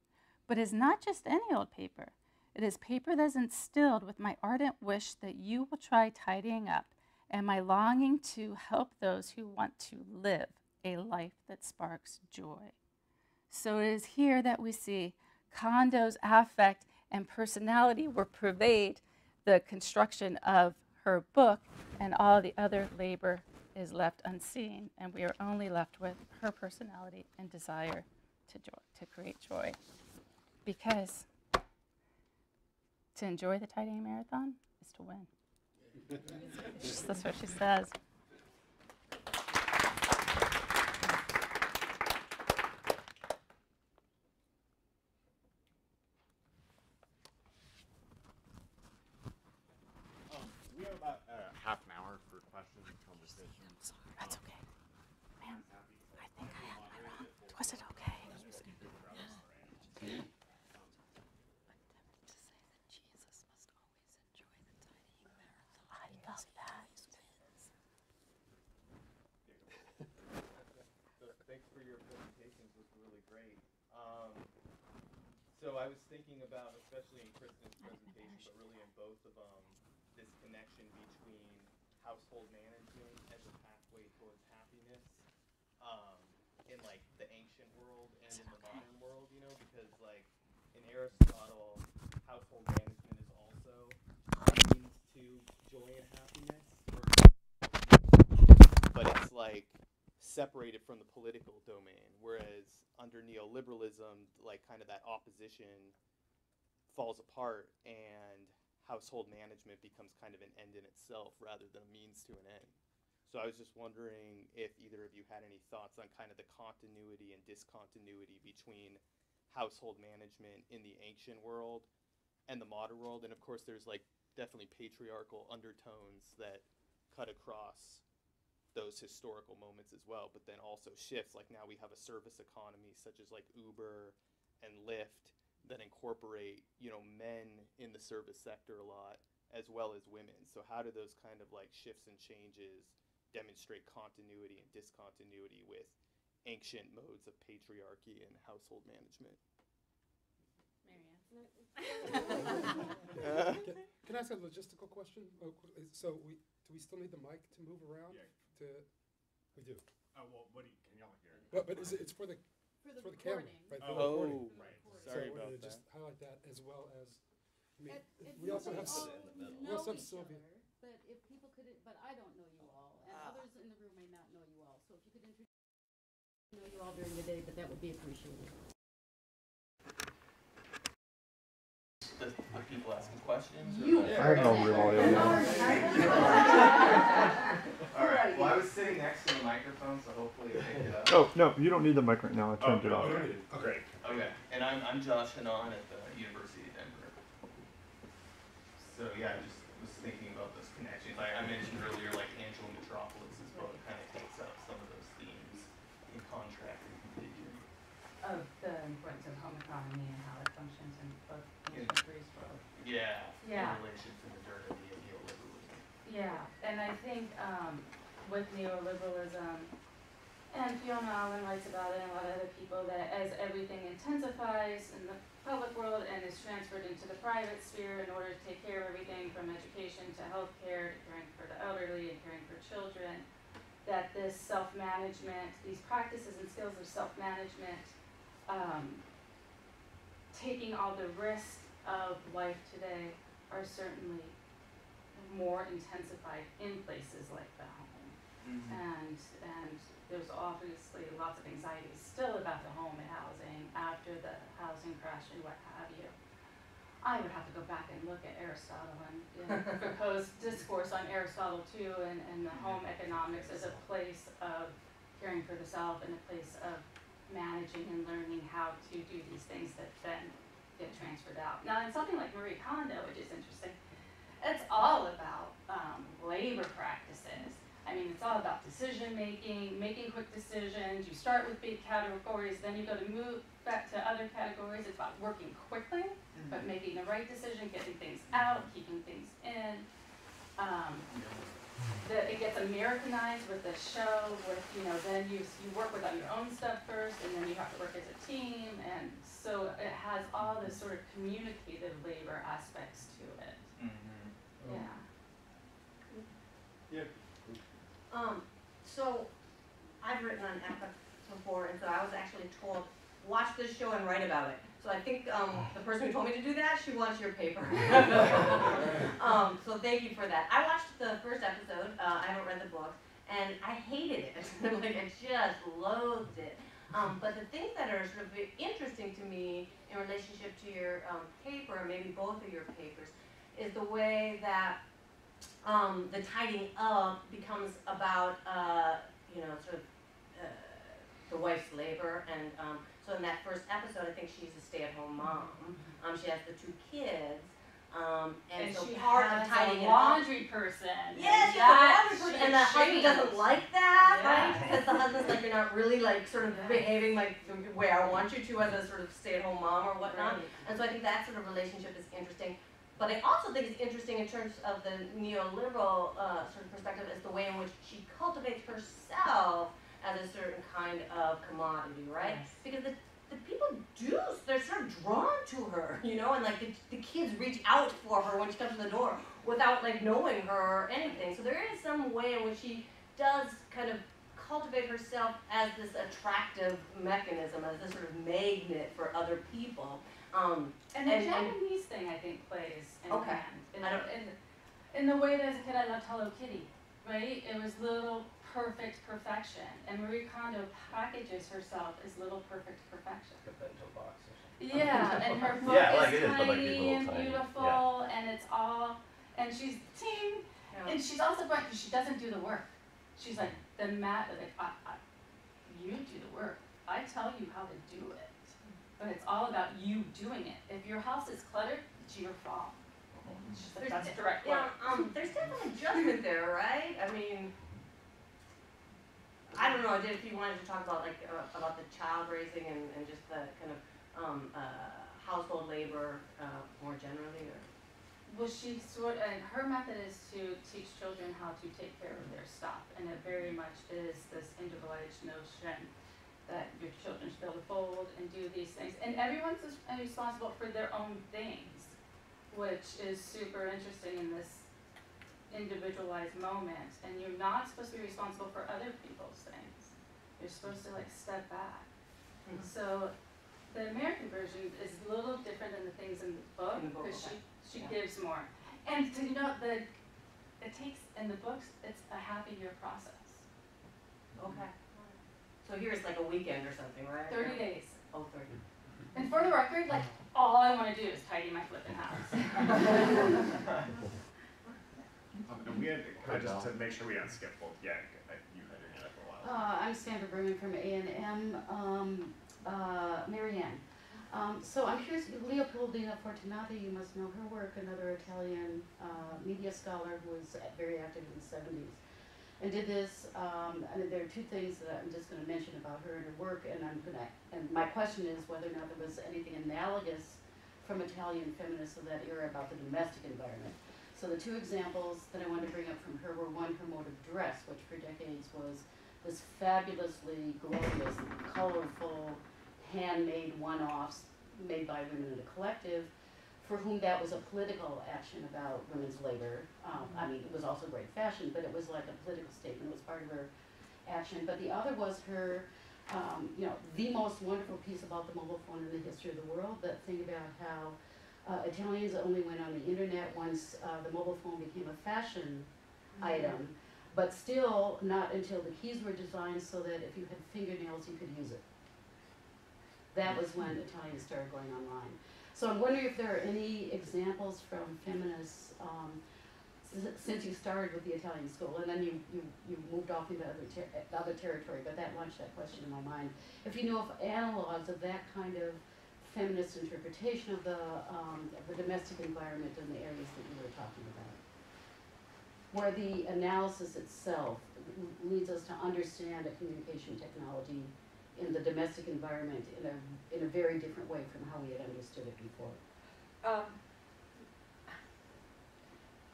C: but is not just any old paper. It is paper that is instilled with my ardent wish that you will try tidying up and my longing to help those who want to live a life that sparks joy. So it is here that we see Kondo's affect and personality will pervade the construction of her book, and all the other labor is left unseen, and we are only left with her personality and desire to create joy. Because to enjoy the tidying marathon is to win. That's what she says.
D: We have about half an hour for questions and conversation.
C: That's okay. Ma'am, I think I had my wrong. Was it okay? I love that.
E: So thanks for your presentations. It was really great. So I was thinking about, especially in Kristen's presentation, but really in both of them, this connection between household management as a pathway towards happiness in like the ancient world and in the modern world, you know, because like in Aristotle, household management is also a means to joy and happiness, but it's like separated from the political domain, whereas under neoliberalism, like kind of that opposition falls apart and household management becomes kind of an end in itself rather than a means to an end. So I was just wondering if either of you had any thoughts on kind of the continuity and discontinuity between household management in the ancient world and the modern world. And of course there's like definitely patriarchal undertones that cut across those historical moments as well, but then also shifts. Like now we have a service economy such as like Uber and Lyft that incorporate, you know, men in the service sector a lot as well as women. So how do those kind of like shifts and changes demonstrate continuity and discontinuity with ancient modes of patriarchy and household management?
F: Can I ask a logistical question? So do we still need the mic to move around?
D: Yeah.
F: We do.
D: Oh, well, what do you, can y'all hear?
F: But it's for the camera, right? For the
D: Oh,
F: recording.
D: right.
F: So
D: Sorry
F: we're
D: about
F: gonna
D: that.
F: just highlight that as well as, I mean,
G: If
F: we also
G: you
F: have,
G: all
F: we
G: know
F: also have
G: each
F: Sylvia.
G: other, but if people could, but I don't know you all, and others in the room may not know you all, so if you could introduce know you all during the day, but that would be appreciated.
E: Are people asking questions?
G: I have no real audio.
E: All right. Well, I was sitting next to the microphone, so hopefully it picked it up.
H: Oh, no, you don't need the mic right now. I turned it off.
E: Great. Okay. And I'm Josh Hanan at the University of Denver. So yeah, I just was thinking about those connections. I mentioned earlier, like Angela Metropolis' book kind of takes up some of those themes in contract and contagion.
C: Of the importance of home economy and how it functions in both ancient Greece world.
E: Yeah.
C: Yeah.
E: In relation to modernity and neoliberalism.
C: Yeah, and I think with neoliberalism, and Fiona Allen writes about it and a lot of other people, that as everything intensifies in the public world and is transferred into the private sphere in order to take care of everything from education to healthcare, to caring for the elderly and caring for children, that this self-management, these practices and skills of self-management, taking all the risks of life today are certainly more intensified in places like the home. And there's obviously lots of anxiety still about the home and housing after the housing crash and what have you. I would have to go back and look at Aristotle and propose discourse on Aristotle too, and the home economics as a place of caring for the self and a place of managing and learning how to do these things that then get transferred out. Now in something like Marie Kondo, which is interesting, it's all about labor practices. I mean, it's all about decision making, making quick decisions. You start with big categories, then you go to move back to other categories. It's about working quickly, but making the right decision, getting things out, keeping things in. It gets Americanized with the show, with, you know, then you work with on your own stuff first, and then you have to work as a team, and so it has all this sort of communicative labor aspects to it. Yeah.
I: So I've written on ethics before, and so I was actually told, watch this show and write about it. So I think the person who told me to do that, she wants your paper. So thank you for that. I watched the first episode. I haven't read the book, and I hated it. Like, I just loathed it. But the things that are sort of interesting to me in relationship to your paper, or maybe both of your papers, is the way that the tidying up becomes about, you know, sort of the wife's labor. And so in that first episode, I think she's a stay-at-home mom. She has the 2 kids. And so
C: she
I: part
C: has
I: of tidying
C: a
I: it up.
C: laundry person.
I: Yes, she's a laundry person, and the husband doesn't like that, right? Because the husband's like, you're not really like sort of behaving like the way I want you to as a sort of stay-at-home mom or whatnot.
C: Right.
I: And so I think that sort of relationship is interesting. But I also think it's interesting in terms of the neoliberal sort of perspective as the way in which she cultivates herself as a certain kind of commodity, right?
C: Yes.
I: Because the people they're sort of drawn to her, you know, and like the kids reach out for her when she comes to the door without like knowing her or anything. So there is some way in which she does kind of cultivate herself as this attractive mechanism, as this sort of magnet for other people.
C: And the Japanese thing, I think, plays in
I: Okay.
C: hand. In the way that as a kid I loved Hello Kitty, right? It was little perfect perfection. And Marie Kondo packages herself as little perfect perfection.
J: Put that into a box or something.
C: Yeah, and her book
J: Yeah, like
C: is
J: it is, but like these
C: tiny
J: little
C: and
J: tiny,
C: beautiful, and it's all, and she's ting, and she's also bright because she doesn't do the work. She's like, you do the work. I tell you how to do it. But it's all about you doing it. If your house is cluttered, it's your fault. She's like, that's direct work.
I: Yeah, there's definitely judgment there, right? I mean, I don't know if you wanted to talk about like about the child raising and just the kind of household labor more generally, or.
C: Well, her method is to teach children how to take care of their stuff, and it very much is this individualized notion that your children should be able to fold and do these things, and everyone's responsible for their own things, which is super interesting in this individualized moment. And you're not supposed to be responsible for other people's things. You're supposed to like step back. So the American version is a little different than the things in the book because she gives more. And you know, it takes in the books, it's a half a year process.
I: Okay. So here's like a weekend or something, right?
C: 30 days.
I: Oh, 30.
C: And for the record, like all I want to do is tidy my flipping house.
D: And we had, just to make sure we don't skip both, you had your hand up for a while.
G: I'm Sandra Berman from A&M, Marianne. So I'm curious, Leopoldina Fortunati, you must know her work, another Italian media scholar who was very active in the 70s. And did this, and there are 2 things that I'm just going to mention about her and her work, and my question is whether or not there was anything analogous from Italian feminists of that era about the domestic environment. So the 2 examples that I wanted to bring up from her were, one, her mode of dress, which for decades was this fabulously glorious, colorful, handmade one-offs made by women in a collective, for whom that was a political action about women's labor. I mean, it was also great fashion, but it was like a political statement. It was part of her action. But the other was her, you know, the most wonderful piece about the mobile phone in the history of the world, that thing about how Italians only went on the internet once the mobile phone became a fashion item, but still not until the keys were designed so that if you had fingernails, you could use it. That was when Italians started going online. So I'm wondering if there are any examples from feminists, since you started with the Italian school, and then you moved off into other territory, but that launched that question in my mind. If you know of analogs of that kind of feminist interpretation of the domestic environment in the areas that you were talking about. where the analysis itself leads us to understand a communication technology in the domestic environment in a very different way from how we had understood it before.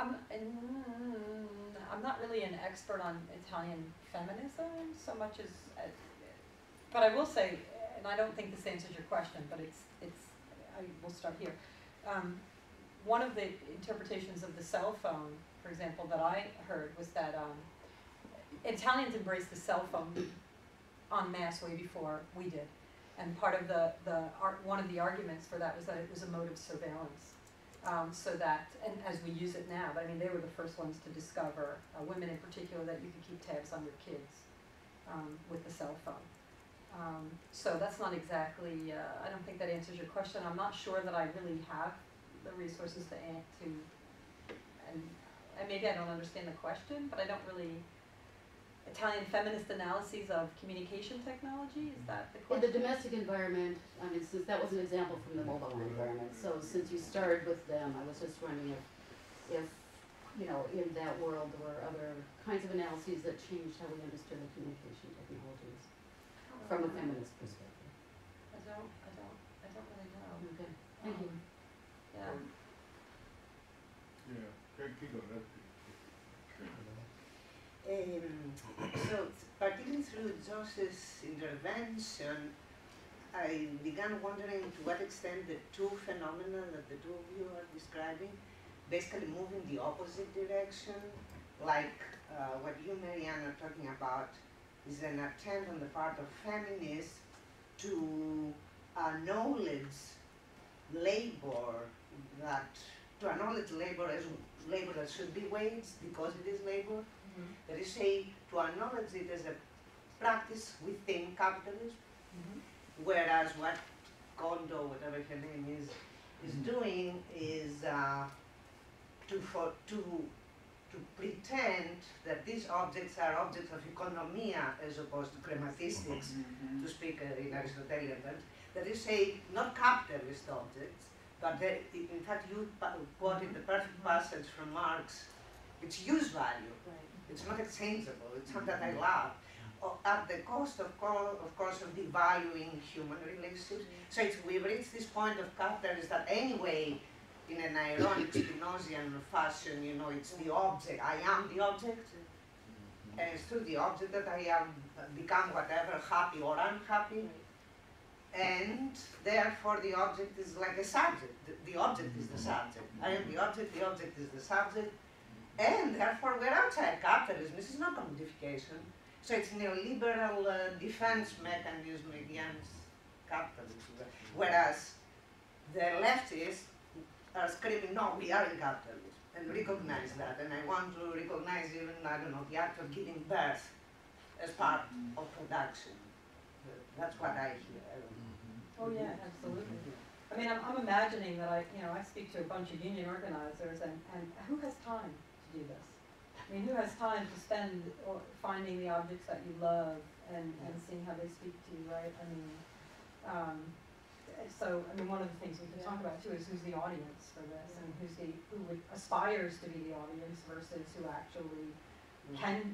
B: I'm not really an expert on Italian feminism so much as, but I will say, and I don't think this answers your question, but I will start here. One of the interpretations of the cell phone, for example, that I heard was that Italians embraced the cell phone en masse way before we did, and part of one of the arguments for that was that it was a mode of surveillance. So that, and as we use it now, but I mean, they were the first ones to discover, women in particular, that you could keep tabs on your kids with the cell phone. So that's not exactly, I don't think that answers your question. I'm not sure that I really have the resources and maybe I don't understand the question, but I don't really, Italian feminist analyses of communication technology, is that the
G: In
B: question?
G: the domestic environment, I mean, since that was an example from the mobile environment, so since you started with them, I was just wondering if you know, in that world there were other kinds of analyses that changed how we understood the communication technologies from a feminist perspective.
B: I don't really know.
G: Okay, thank you.
B: Yeah.
J: So, particularly through Josh's intervention, I began wondering to what extent the two phenomena that the two of you are describing basically move in the opposite direction, like what you, Marianne, are talking about is an attempt on the part of feminists to acknowledge labor to acknowledge labor as labor that should be waged because it is labor. That is, say, to acknowledge it as a practice within capitalism, whereas what Kondo, whatever her name is doing is to pretend that these objects are objects of economia as opposed to chrematistics, to speak in Aristotelian terms. That is, say, not capitalist objects, but in fact you quoted the perfect passage from Marx, which use value. It's not exchangeable, it's something that I love, at the cost, of course, of devaluing human relationships. So we've reached this point of capitalism that anyway, in an ironic Spinozian fashion, you know, it's the object, I am the object, and it's through the object that I am become whatever, happy or unhappy, and therefore the object is like a subject, the object is the subject. I am the object is the subject, and therefore we're outside capitalism. This is not commodification. So it's neoliberal defense mechanism against capitalism. Whereas the leftists are screaming, no, we are in capitalism, and recognize that. And I want to recognize even, I don't know, the act of giving birth as part of production. That's what I hear.
B: Oh yeah, absolutely. I mean, I'm imagining that I speak to a bunch of union organizers, and who has time to do this? I mean, who has time to spend finding the objects that you love and seeing how they speak to you, right? I mean, so I mean, one of the things we can talk about too is who's the audience for this, and who aspires to be the audience versus who actually can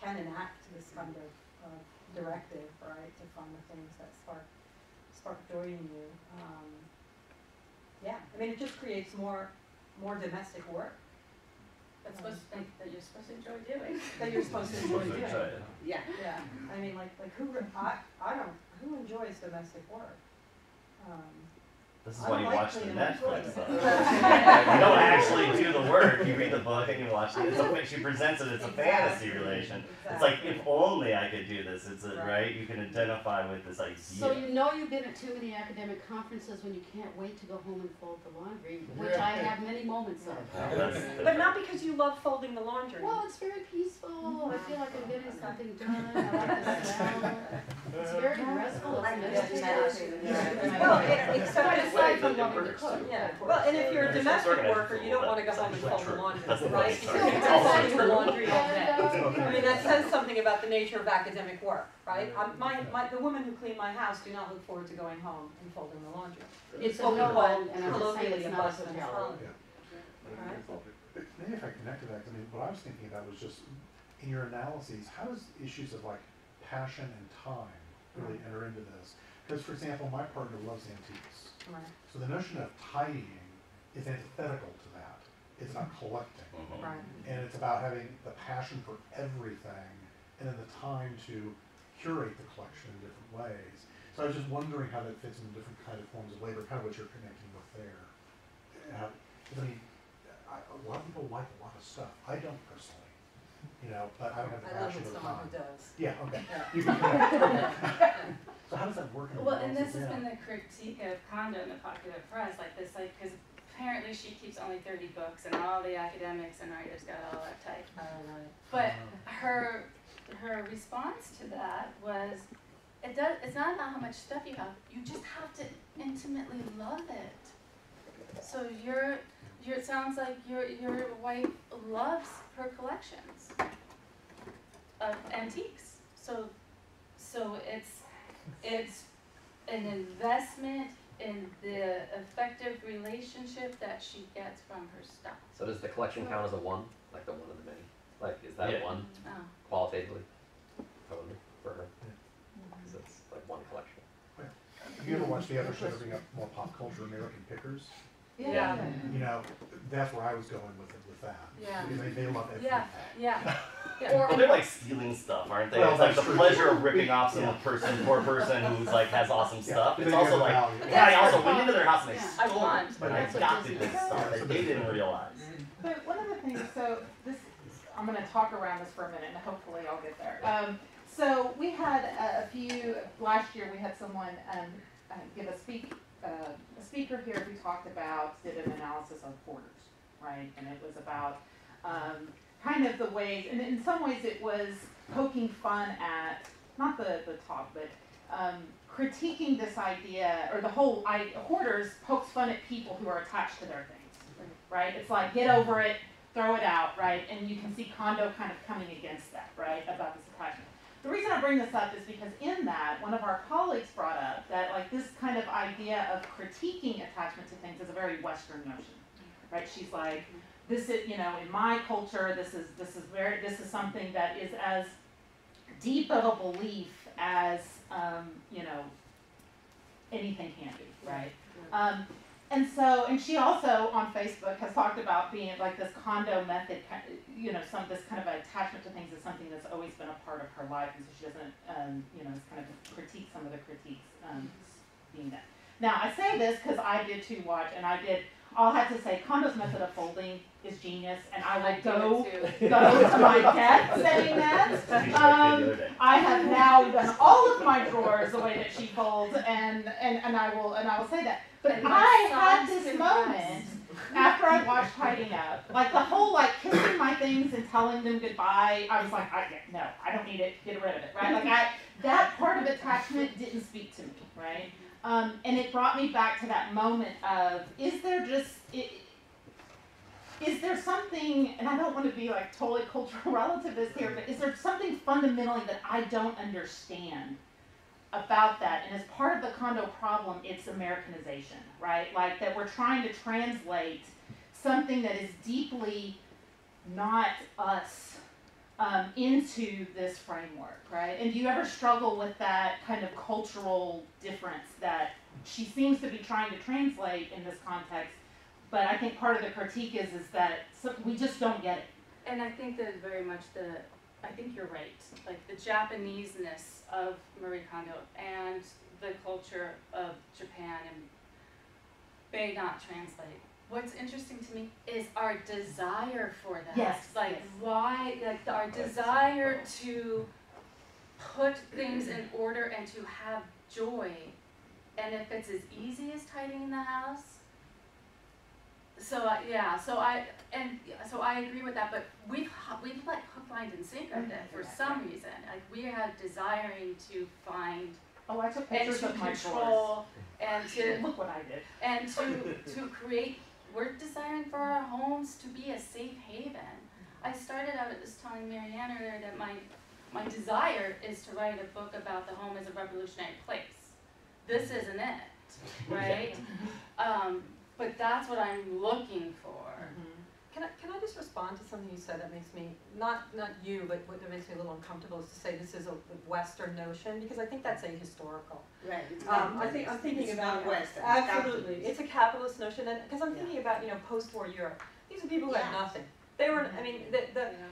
B: enact this kind of directive, right? To find the things that spark joy in you. Yeah, I mean, it just creates more domestic work.
G: That you're supposed to enjoy doing.
B: That you're supposed to enjoy doing.
J: Yeah.
B: Yeah. I mean, like who enjoys domestic work?
K: This is
B: I
K: why you
B: don't like
K: watch the
B: cleaning my
K: Netflix.
B: toilets.
K: You don't actually do the work. You read the book and you watch it. She presents it as a fantasy relation. It's like, if only I could do this. It's right. You can identify with this idea.
G: So you know you've been at too many academic conferences when you can't wait to go home and fold the laundry, which I have many moments of.
B: But not because you love folding the laundry.
G: Well, it's very peaceful. I feel like I'm getting something done. I like the smell. It's very restful. It's meditative.
B: Well, except
G: aside from loving to cook.
B: Yeah. Well, and if you're a domestic worker, you don't want to go home and fold the laundry, right?
K: True.
B: Because you're folding the laundry all day. I mean, that says something about the nature of academic work, right? The women who clean my house do not look forward to going home and folding the laundry. It's what we call colloquially a busman's holiday.
A: Maybe if I connect to that, 'cause I mean, what I was thinking about was just, in your analyses, how does issues of like passion and time really enter into this? Because, for example, my partner loves antiques.
B: Right.
A: So the notion of tidying is antithetical to that. It's not collecting.
B: Right.
A: And it's about having the passion for everything and then the time to curate the collection in different ways. So I was just wondering how that fits into different kind of forms of labor, kind of what you're connecting with there. 'Cause I mean, a lot of people like a lot of stuff. I don't personally, you know, but I don't have the passion for the time.
B: does.
A: Yeah, okay. You can connect. Okay. So how does that work in a
C: Well, and this
A: analysis?
C: has
A: Yeah.
C: been the critique of Kondo in the popular press, like this, like, because apparently she keeps only 30 books and all the academics and writers got all that type. But her response to that was, it's not about how much stuff you have, you just have to intimately love it. So it sounds like your wife loves her collections of antiques. So it's an investment in the effective relationship that she gets from her stuff.
L: So does the collection count as a one? Like the one of the many? Like, is that
K: Yeah.
L: a one
C: Oh.
L: qualitatively? I wonder, for her. Because it's like one collection.
A: Have you ever watched the other show that bring up more pop culture, American Pickers?
C: Yeah.
A: You know, that's where I was going with it, with that.
C: Yeah.
A: Because they love everything.
C: Yeah.
K: Well, they're like stealing stuff, aren't they?
A: Well,
K: It's like the
A: that's true.
K: pleasure of ripping off some
A: Yeah.
K: poor person who's like has awesome stuff.
A: Yeah.
K: It's
A: They
K: also
A: have
K: like,
A: value.
K: yeah, I also went into their house and I
C: Yeah.
K: stole
C: I
K: it,
C: want.
K: but I
C: That's what
K: got
C: Disney
K: this
C: does.
K: stuff that they didn't realize.
M: But one of the things, so this, I'm going to talk around this for a minute, and hopefully I'll get there. So we had last year we had someone give a speaker here who did an analysis of hoarders, right? And it was about kind of the ways, and in some ways it was poking fun at, not the talk, but critiquing this idea, or the whole hoarders pokes fun at people who are attached to their things, right? It's like, get over it, throw it out, right? And you can see Kondo kind of coming against that, right, about this attachment. The reason I bring this up is because in that, one of our colleagues brought up that like this kind of idea of critiquing attachment to things is a very Western notion, right? She's like, this is, in my culture, this is something that is as deep of a belief as, anything can be, right? And she also on Facebook has talked about being like this Kondo method, this kind of attachment to things is something that's always been a part of her life, and so she doesn't, kind of critique some of the critiques being that. Now I say this because I did too watch, and I'll have to say Kondo's method of folding is genius, and I will go to my death saying that. I have now done all of my drawers the way that she folds, and I will say that. But I had this moment after I watched Tidying Up, like the whole like kissing my things and telling them goodbye. I was like, no, I don't need it. Get rid of it, right? Like that part of attachment didn't speak to me, right? And it brought me back to that moment of, is there something, and I don't want to be like totally cultural relativist here, but is there something fundamentally that I don't understand about that? And as part of the Kondo problem, it's Americanization, right? Like that we're trying to translate something that is deeply not us into this framework, right? And do you ever struggle with that kind of cultural difference that she seems to be trying to translate in this context? But I think part of the critique is that we just don't get it.
C: And I think that very much I think you're right. Like the Japanese-ness of Marie Kondo and the culture of Japan may not translate. What's interesting to me is our desire for that.
M: Yes.
C: Why, our desire to put things in order and to have joy. And if it's as easy as tidying the house, so I agree with that, but we've like hook, line, and sinker that for some reason. Like we are desiring to find
M: I took
C: and
M: pictures
C: to
M: of my drawers.
C: control and to
M: Look what I did.
C: and to create. We're desiring for our homes to be a safe haven. I started out at this telling Marianne earlier that my desire is to write a book about the home as a revolutionary place. This isn't it, right? But that's what I'm looking for.
B: Can I just respond to something you said that makes me, not you, but what that makes me a little uncomfortable is to say this is a Western notion, because I think that's ahistorical.
J: Right. It's
B: I'm thinking
J: it's
B: about,
J: not Western.
B: absolutely, it's a capitalist notion, and because I'm thinking about, post-war Europe, these are people who had nothing. They were, I mean,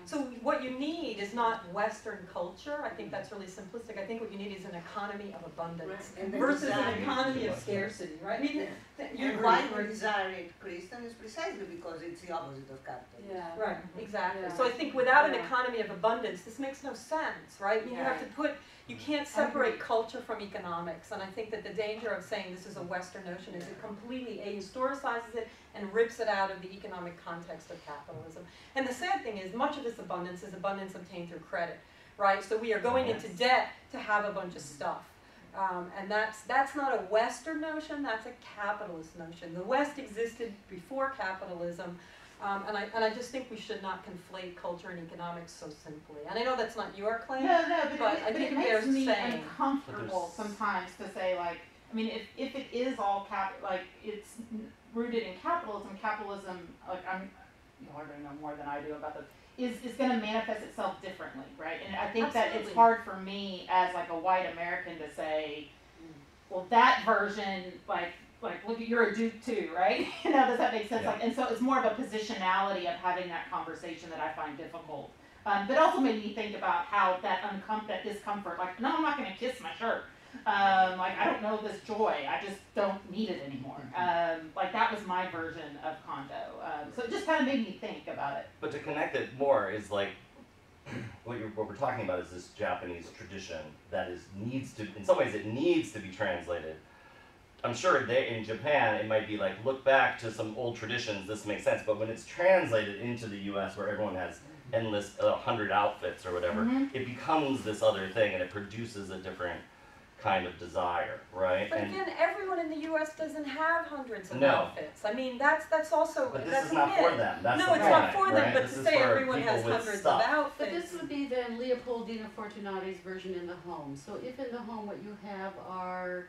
B: so what you need is not Western culture. I think that's really simplistic. I think what you need is an economy of abundance versus an economy of scarcity, right? I mean,
J: and why we desire it Christian is precisely because it's the opposite of capitalism.
B: Yeah. Right, exactly. So I think without an economy of abundance, this makes no sense, right? I mean, you have to put, you can't separate culture from economics, and I think that the danger of saying this is a Western notion is it completely ahistoricizes it and rips it out of the economic context of capitalism. And the sad thing is, much of this abundance is abundance obtained through credit, right? So we are going into debt to have a bunch of stuff. And that's not a Western notion, that's a capitalist notion. The West existed before capitalism, and I just think we should not conflate culture and economics so simply. And I know that's not your claim,
M: No,
B: but I think
M: it
B: it
M: makes
B: bears
M: me
B: saying.
M: uncomfortable sometimes to say, like, I mean, if it is all it's rooted in capitalism, like you already know more than I do about this, is going to manifest itself differently, right? And I think that it's hard for me as like a white American to say, well, that version, like look, you're a Duke too, right? Does that make sense?
K: Yeah.
M: Like, and so it's more of a positionality of having that conversation that I find difficult. But also made me think about how that discomfort, like, no, I'm not going to kiss my shirt. Like, I don't know this joy. I just don't need it anymore. Like, that was my version of condo. So it just kind of made me think about it.
K: But to connect it more is like, what we're talking about is this Japanese tradition that needs to, in some ways it needs to be translated. I'm sure in Japan it might be like, look back to some old traditions, this makes sense, but when it's translated into the US where everyone has endless 100 outfits or whatever, it becomes this other thing and it produces a different kind of desire, right?
B: But again, everyone in the U.S. doesn't have hundreds of
K: No.
B: outfits. I mean, that's also,
K: But this
B: that's
K: is
B: a
K: not
B: myth.
K: for them. That's
B: no,
K: the
B: it's not
K: point,
B: for them,
K: right?
B: but
K: This
B: to
K: is
B: say
K: for
B: everyone has
K: people with
B: hundreds
K: stuff.
B: of outfits.
G: But this would be then Leopoldina Fortunati's version in the home. So if in the home what you have are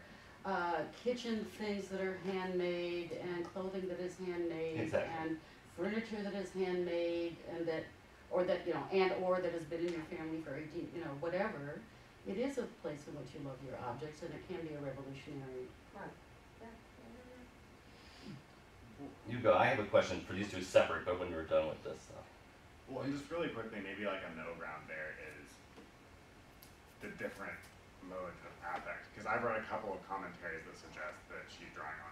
G: kitchen things that are handmade and clothing that is handmade
K: Exactly.
G: and furniture that is handmade and that or that has been in your family for 18, whatever, it is a place in which you love your objects and it can be a revolutionary.
B: Right.
K: You go. I have a question for these two separate, but when we're done with this stuff.
D: Well, and just really quickly, maybe like a middle ground there is the different modes of affect. Because I've read a couple of commentaries that suggest that she's drawing on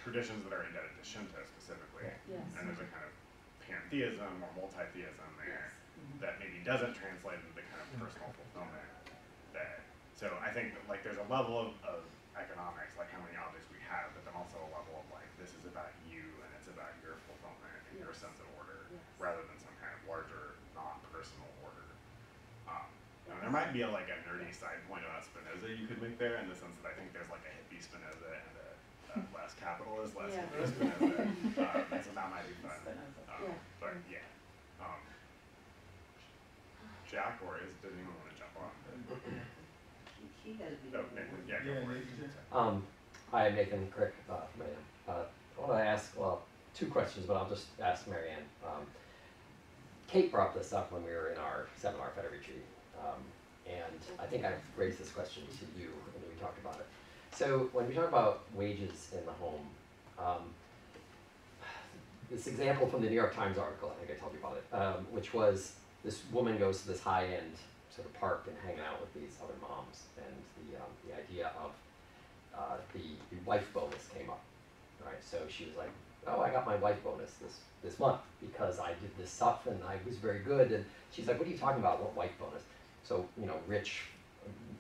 D: traditions that are indebted to Shinto specifically.
G: Yes.
D: And there's a kind of pantheism or multi-theism there that maybe doesn't translate into the kind of personal fulfillment there. So I think that like there's a level of economics, like how many objects we have, but then also a level of like this is about you and it's about your fulfillment and your sense of order rather than some kind of larger non-personal order. And there might be a nerdy side point about Spinoza you could make there in the sense that I think there's like a hippie Spinoza and a less capitalist, less hippie Spinoza. So that might be fun. But yeah. Jack or did anyone want to jump on?
J: He has been.
D: Oh, Nathan, yeah, go for it.
L: Hi, I'm Nathan Crick from Marianne. I want to ask, two questions, but I'll just ask Marianne. Kate brought this up when we were in our seminar, Federal Retreat, and I think I've raised this question to you when we talked about it. So when we talk about wages in the home, this example from the New York Times article, I think I told you about it, which was this woman goes to this high-end sort of park and hanging out with these other moms, and the idea of the wife bonus came up, right? So she was like, oh, I got my wife bonus this month because I did this stuff and I was very good. And she's like, what are you talking about? What wife bonus? So, rich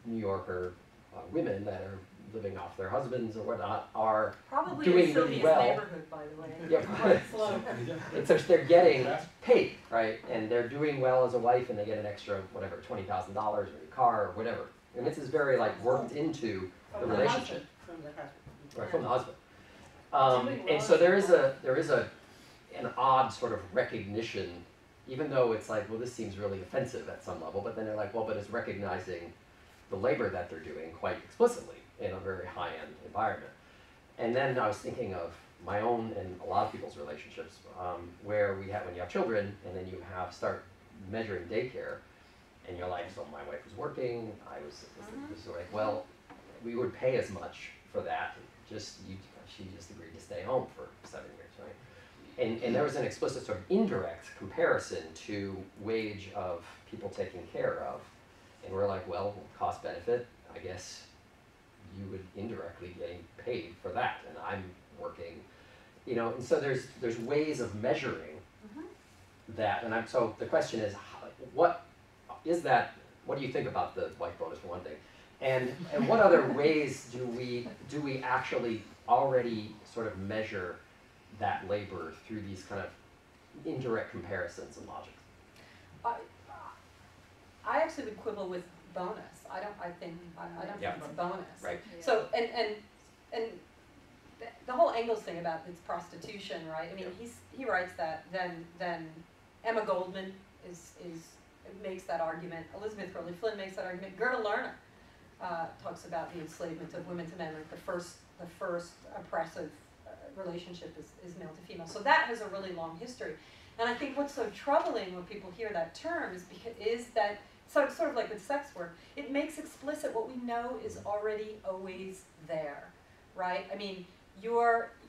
L: New Yorker women that are living off their husbands or whatnot are
B: Probably
L: doing
B: in
L: really
B: Sylvia's
L: well.
B: neighborhood, by the way.
L: Yeah,
B: Quite slow.
L: and so they're getting paid, right? And they're doing well as a wife, and they get an extra, whatever, $20,000 or a new car or whatever. And this is very worked into the relationship.
J: From the husband.
L: Right, from the husband. And so there is an odd sort of recognition, even though it's like, well, this seems really offensive at some level, but then they're like, well, but it's recognizing the labor that they're doing quite explicitly in a very high-end environment. And then I was thinking of my own and a lot of people's relationships, where we have, when you have children and then you start measuring daycare, and you're like, so my wife was working, this was like, well, we would pay as much for that, she just agreed to stay home for 7 years, right? And there was an explicit sort of indirect comparison to wage of people taking care of, and we're like, well, cost benefit, I guess you would indirectly getting paid for that, and I'm working, and so there's ways of measuring that, and so the question is, what is that? What do you think about the wife bonus for one thing, and what other ways do we actually already sort of measure that labor through these kind of indirect comparisons and logic?
B: I actually would quibble with bonus. I don't think it's a bonus.
L: Right.
B: So and the whole Engels thing about it's prostitution, right? I mean, he writes that. Then Emma Goldman makes that argument. Elizabeth Hurley Flynn makes that argument. Gerda Lerner talks about the enslavement of women to men, like the first oppressive relationship is male to female. So that has a really long history. And I think what's so troubling when people hear that term is that, so it's sort of like with sex work, it makes explicit what we know is already always there, right? I mean,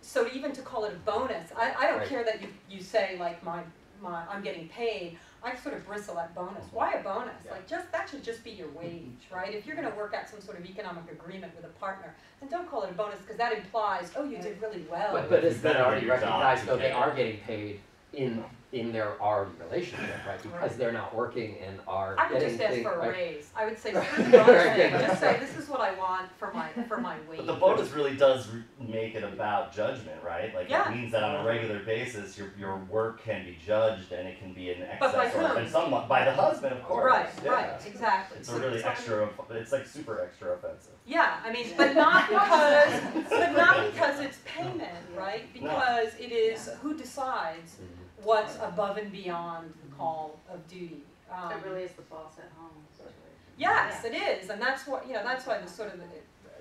B: so even to call it a bonus, I don't care that you say like I'm getting paid. I sort of bristle at bonus. Why a bonus?
L: Yeah.
B: Like that should just be your wage, right? If you're going to work out some sort of economic agreement with a partner, then don't call it a bonus because that implies, oh, you did really well.
L: But is that already
K: your job
L: recognized,
K: to
L: though, they
K: pay.
L: are getting paid in their already relationship, right? Because they're not working and are
B: I would
L: getting
B: just ask
L: paid,
B: for a
L: right?
B: raise. I would say, screw the bonus thing. Just say, this is what I want for my wage.
K: But the bonus really does make it about judgment, right? Like
B: Yeah.
K: it means that on a regular basis, your work can be judged and it can be in
B: But by
K: excess or
B: whom?
K: in some by the husband, of course.
B: Right,
K: Yeah.
B: right, exactly.
K: It's a really extra. It's like super extra offensive.
B: Yeah, I mean, but not because it's payment, right? Because it is who decides what's above and beyond the call of duty.
G: It really is the boss at home situation.
B: Yes, it is, and that's what that's why the sort of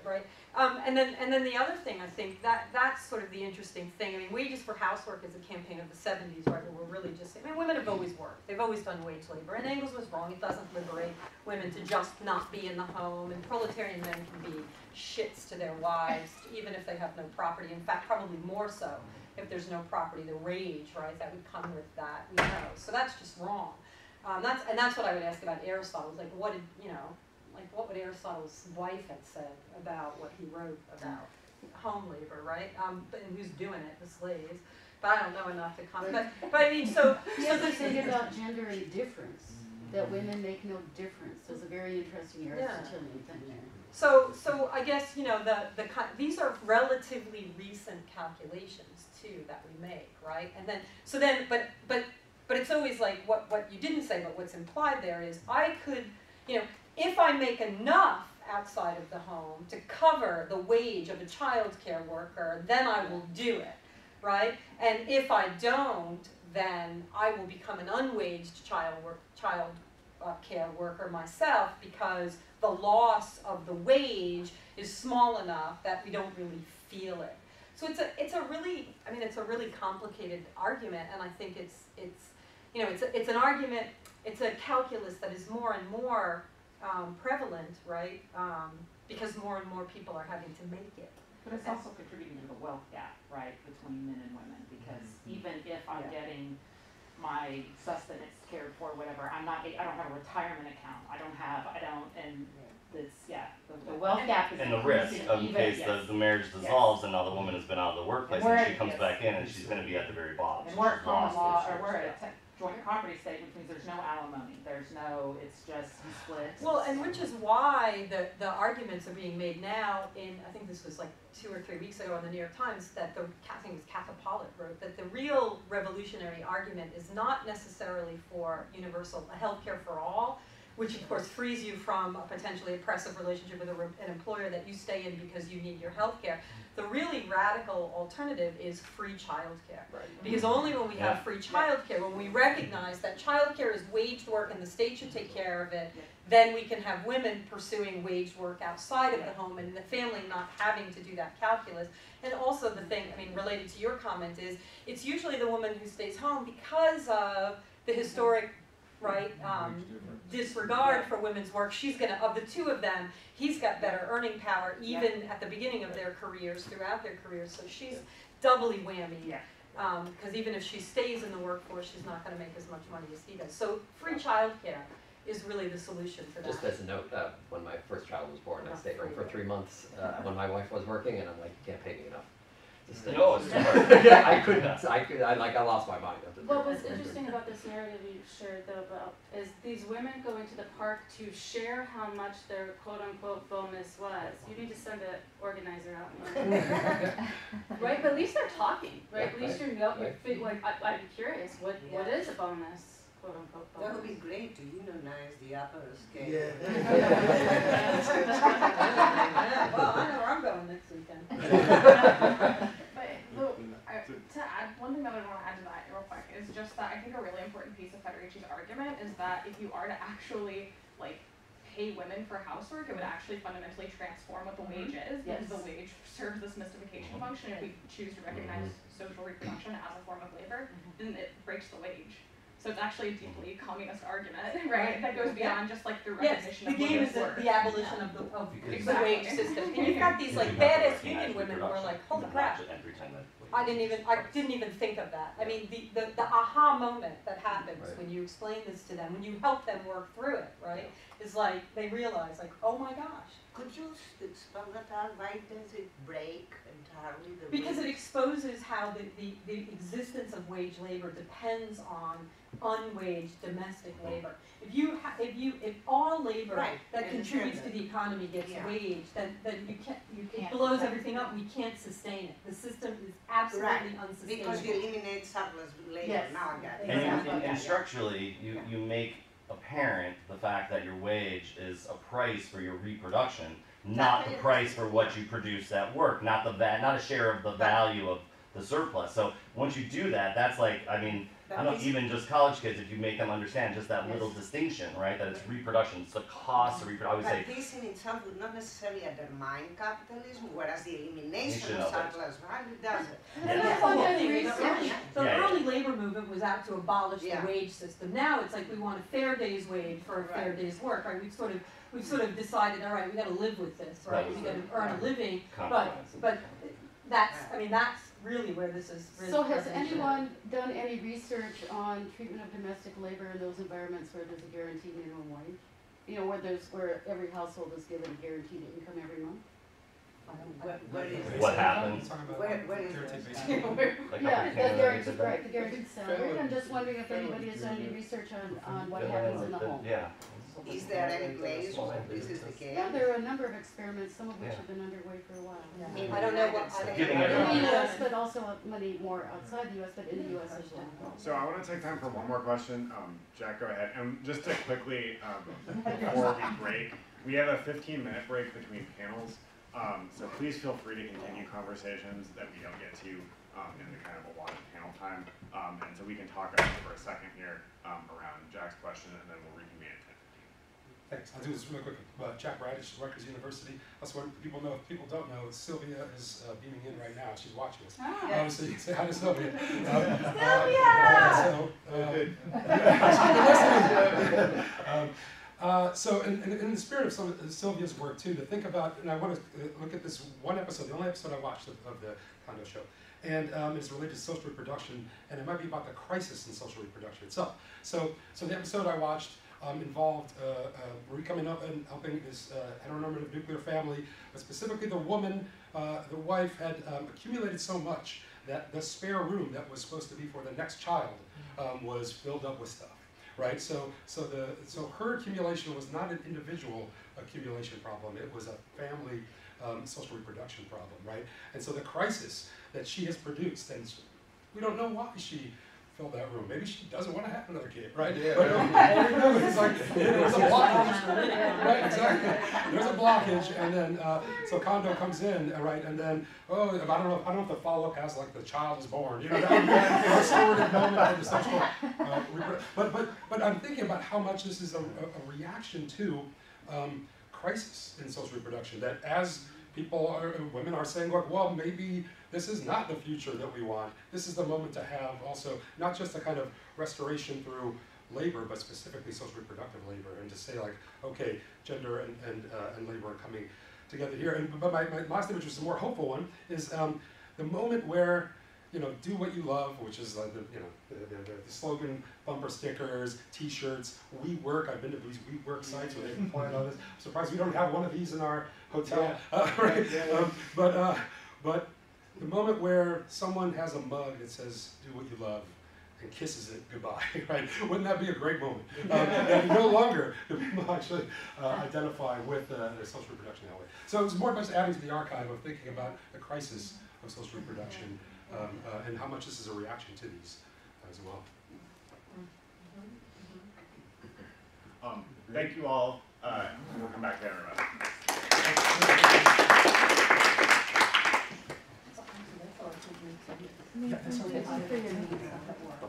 B: right. And then the other thing I think that's sort of the interesting thing. I mean, Wages for Housework is a campaign of the 70s, right? Where we're really just women have always worked. They've always done wage labor, and Engels was wrong. It doesn't liberate women to just not be in the home, and proletarian men can be shits to their wives, even if they have no property. In fact, probably more so if there's no property. The rage, right, that would come with that, we know. So that's just wrong. That's what I would ask about Aristotle. Like, what would Aristotle's wife have said about what he wrote about home labor, right? And who's doing it? The slaves. But I don't know enough to comment. But I mean, so
G: The thing about gender indifference, that women make no difference. There's a very interesting Aristotelian thing there.
B: So I guess these are relatively recent calculations too that we make, right? And then but it's always like what you didn't say, but what's implied there is I could, if I make enough outside of the home to cover the wage of a child care worker, then I will do it, right? And if I don't, then I will become an unwaged child care worker myself because the loss of the wage is small enough that we don't really feel it. So it's a really complicated argument, and I think it's an argument. It's a calculus that is more and more prevalent, right? Because more and more people are having to make it.
M: But it's also contributing to the wealth gap, right, between men and women, because even if I'm getting my sustenance cared for, whatever, I don't have a retirement account. And the wealth gap is
K: And the risk
M: increasing
K: of in
M: even,
K: case
M: yes.
K: the marriage dissolves and now the woman has been out of the workplace
M: And
K: and
M: we're
K: she
M: at-
K: comes
M: yes.
K: back in and she's going to be at the very bottom.
M: And
K: So
M: we're
K: she's
M: at common
K: lost
M: law,
K: issues.
M: or we're at a joint property state, which means there's no alimony. It's just you split.
B: Well, and which is why the arguments are being made now I think this was like 2 or 3 weeks ago in the New York Times, that I think it was Katha Pollitt wrote, that the real revolutionary argument is not necessarily for universal health care for all, which of course frees you from a potentially oppressive relationship with an employer that you stay in because you need your health care. The really radical alternative is free childcare.
L: Right.
B: Because only when we have free childcare, when we recognize that childcare is waged work and the state should take care of it, then we can have women pursuing waged work outside of the home and the family not having to do that calculus. And also the thing, I mean, related to your comment is, it's usually the woman who stays home because of the historic, right, disregard for women's work. She's gonna, of the two of them, he's got better earning power even at the beginning of their careers, throughout their careers. So she's doubly whammy. Because even if she stays in the workforce, she's not gonna make as much money as he does. So free childcare is really the solution for that.
L: Just as a note, when my first child was born, I stayed home for 3 months when my wife was working, and I'm like, you can't pay me enough.
K: No, it's
L: I lost my mind.
G: What was interesting about this narrative you shared, though, about is these women going to the park to share how much their quote-unquote bonus was. You need to send an organizer out. Right? But at least they're talking, right? At least you're like, I'm curious, what is a bonus? Quote-unquote bonus.
J: That would be great to unionize the upper scale.
B: Yeah. Well, I know where I'm going next weekend.
M: But to add, one thing that I want to add to that real quick is just that I think a really important piece of Federici's argument is that if you are to actually like pay women for housework, it would actually fundamentally transform what the wage is, because the wage serves this mystification function. If we choose to recognize social reproduction as a form of labor, then it breaks the wage. So it's actually a deeply communist argument, right? That goes beyond just like the recognition of
B: game is
M: women's work.
B: the abolition of the wage system. And you've got these like badass union women who are like, holy crap, I didn't even think of that. I mean, the aha moment that happens when you explain this to them, when you help them work through it, right, is like they realize like, oh my gosh.
J: Could you explain that out? Why does it break entirely the
B: Because it exposes how the existence of wage labor depends on unwaged domestic labor. If all labor that contributes to the economy gets waged, then it blows everything up. We can't sustain it. The system is absolutely unsustainable.
J: Because you eliminate surplus labor. Now I got it.
K: And structurally, you make apparent the fact that your wage is a price for your reproduction, not the price for what you produce at work, not a share of the value of the surplus. So once you do that, that's like, I mean, I don't know, even just college kids, if you make them understand just that little distinction, right? That it's reproduction, it's the cost of reproduction. I would say
J: this in itself would not necessarily undermine capitalism, whereas the elimination of surplus value does it.
B: And that's one of the research. The early labor movement was out to abolish the wage system. Now it's like we want a fair day's wage for a fair day's work, right? We've sort of decided, all right, we got to live with this, right? We got to earn a living, but that's really where this is. Really
G: so has anyone done any research on treatment of domestic labor in those environments where there's a guaranteed minimum wage? You know, where every household is given guaranteed income every month?
K: What happens?
J: Where is it?
G: The guaranteed salary. I'm just wondering if anybody has done any research on what happens in the home.
J: Is there any place where this is the case?
G: Yeah, there are a number of experiments, some of which have been underway for a while.
B: I don't know what.
G: In the U.S., but also many more outside the U.S., but in the U.S. as well.
D: So I want to take time for one more question. Jack, go ahead. And just to quickly, before we break, we have a 15-minute break between panels. So please feel free to continue conversations that we don't get to in the kind of allotted panel time. And so we can talk about it for a second here around Jack's question, and then we'll reconvene at 10:15.
F: Thanks. I'll do this really quick. Jack Radish, Rutgers University. That's what people know. If people don't know, Sylvia is beaming in right now. She's watching us. So you can say hi to Sylvia. So in the spirit of some of Sylvia's work too, to think about, and I want to look at this one episode, the only episode I watched of the Kondo show, and it's related to social reproduction, and it might be about the crisis in social reproduction itself. So the episode I watched involved Marie coming up and helping this heteronormative nuclear family, but specifically the woman, the wife had accumulated so much that the spare room that was supposed to be for the next child was filled up with stuff. Right, so her accumulation was not an individual accumulation problem; it was a family social reproduction problem, right? And so the crisis that she has produced, and we don't know why she fill that room. Maybe she doesn't want to have another kid, right?
A: Yeah.
F: But it's like there's a blockage, right? Exactly. There's a blockage, and then so Kondo comes in, right? And then I don't know if the follow-up has like the child is born, you know, that would be a restorative moment for the sexual. But I'm thinking about how much this is a reaction to crisis in social reproduction. That as women are saying, look, well, maybe this is not the future that we want. This is the moment to have also not just a kind of restoration through labor, but specifically social reproductive labor, and to say like, okay, gender and labor are coming together here. But my last image, which is a more hopeful one, is the moment where, you know, do what you love, which is like the slogan, bumper stickers, T-shirts, We Work. I've been to these We Work sites where they can find all this. I'm surprised we don't have one of these in our hotel, right? But the moment where someone has a mug that says "Do what you love" and kisses it goodbye, right? Wouldn't that be a great moment? And no longer do people actually identify with their social reproduction that way. So it was more about adding to the archive of thinking about the crisis of social reproduction. And how much this is a reaction to these as well.
D: Thank you all. We'll come back to everybody.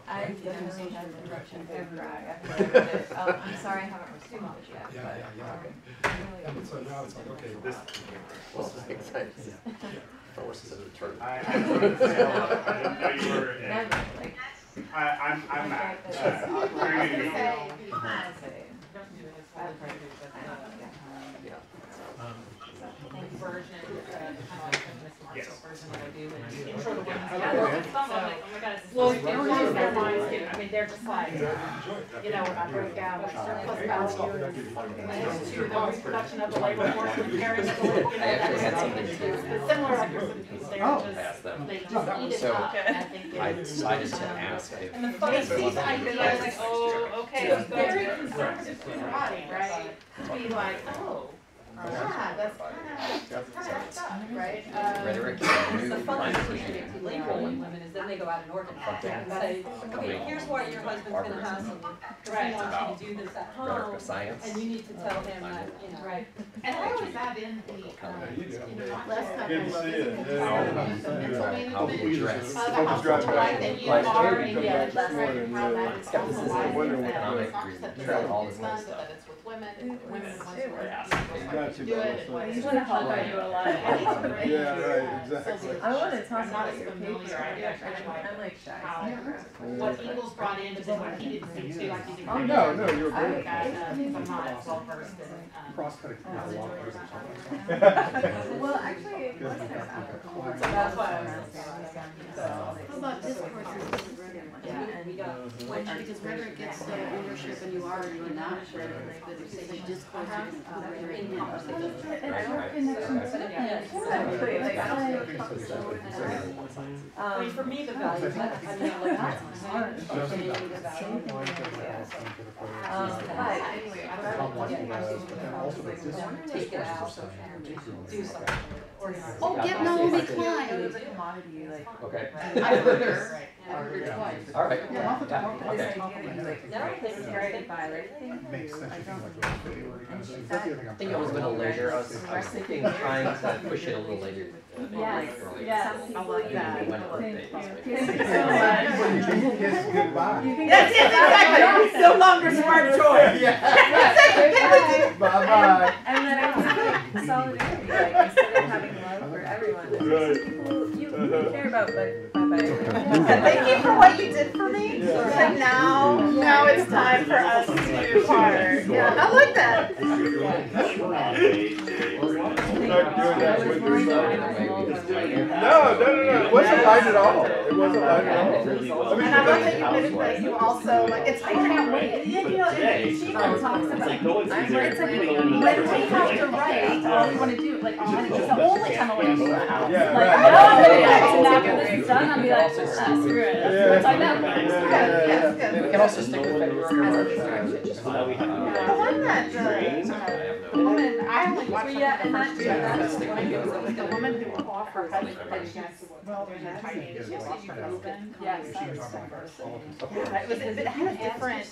N: I definitely had an interruption ever. I'm sorry I haven't responded yet.
F: Yeah. So now it's like, okay, this.
L: Well, it's exciting. Forces of the turn.
D: I didn't know you were in. I'm Matt.
M: Version, kind of like the
D: Yes.
M: version that I do, and intro to women's
N: Yeah.
M: well, everyone's in their minds too. I mean, they're just like, you know, when I break down like surplus value to the reproduction of the labor force and parents, you know, it's similar like they're just, they just eat it up. And I think
L: I decided to ask if
M: and the funny these ideas, like, oh, okay, it's very conservative body, right? To be like, oh. Yeah, that's kind of stuff, right?
L: rhetoric
B: The fun thing to women is then they go out and organize and say, okay, here's why your husband's going to have some, because he wants you to do this at home, and you need to tell him that, you know.
M: Right. And I always add in the last couple
H: Good to see you.
L: how we dress.
M: the household life that you are, and yet that's right, how that is also why
L: economic,
M: it's not just that
L: travel, all
M: it's
L: this
M: done,
L: kind of
M: but
L: stuff.
M: that it's with women, and women and
H: Got you,
M: do
H: brother.
M: it.
N: I just want to help out you a lot.
H: Yeah, right, exactly.
N: I want to talk
M: I'm not
N: about
M: as
N: your
M: familiar,
N: paper.
M: I'm
N: like shy.
M: what Eagles brought in, but then what he didn't see too, like he didn't.
H: Oh, no, no, you're
M: I
H: great.
M: got, because I'm not well versed in,
A: Cross-cutting.
N: Well, actually,
B: That's why I was
G: How about discourses? Because rhetoric gets ownership and you are or you're not rhetoric, but if you say discourses of rhetoric in
B: I mean, for me, the values, I mean, like, that's hard. Take it out, do something.
G: Oh, get Naomi Klein.
N: It was a commodity, like.
L: Okay.
G: I heard her. I heard her twice.
L: All right.
N: Yeah.
L: Okay.
N: This idea you like,
B: No,
N: this is right by like,
A: Makes sense.
N: I don't.
A: And
N: she
L: I think it was a little later. I was thinking trying to push it a little later.
N: Yes,
L: earlier.
N: yes, I like that.
L: When
N: Thank
L: birthdays,
N: you.
L: maybe.
N: Thank you so much.
H: You can kiss goodbye.
N: That's it, exactly. No longer smart choice.
H: Yeah. Bye-bye.
N: And then I think solidarity, like instead of having love for everyone, it's just people you care about, but bye-bye.
M: Thank you for what you did for me. And now it's time for us to part. Yeah, I like that.
H: Start doing that with your son. No. It wasn't light at all. It wasn't light at all. I mean,
M: And I love that you admitted that you also, like, it's, I can't wait. You know, and she even talks about, it's like, when we have to write, all we want to do, like, it's the only time I want to do that.
H: Yeah,
N: Like,
H: right.
N: now I'm gonna get to after this is done, I'll be like, screw it.
H: Yeah.
N: That's what I know.
L: We can also stick with February or March.
M: I like that. the woman, I only watched
N: Well, yeah,
M: the
N: and
M: first
N: that-
M: two
N: yeah, that's
M: episodes.
N: what it was.
M: The woman who off her husband against, well, there's a tiny, she lost her husband.
N: Yes.
M: It was, it had a different,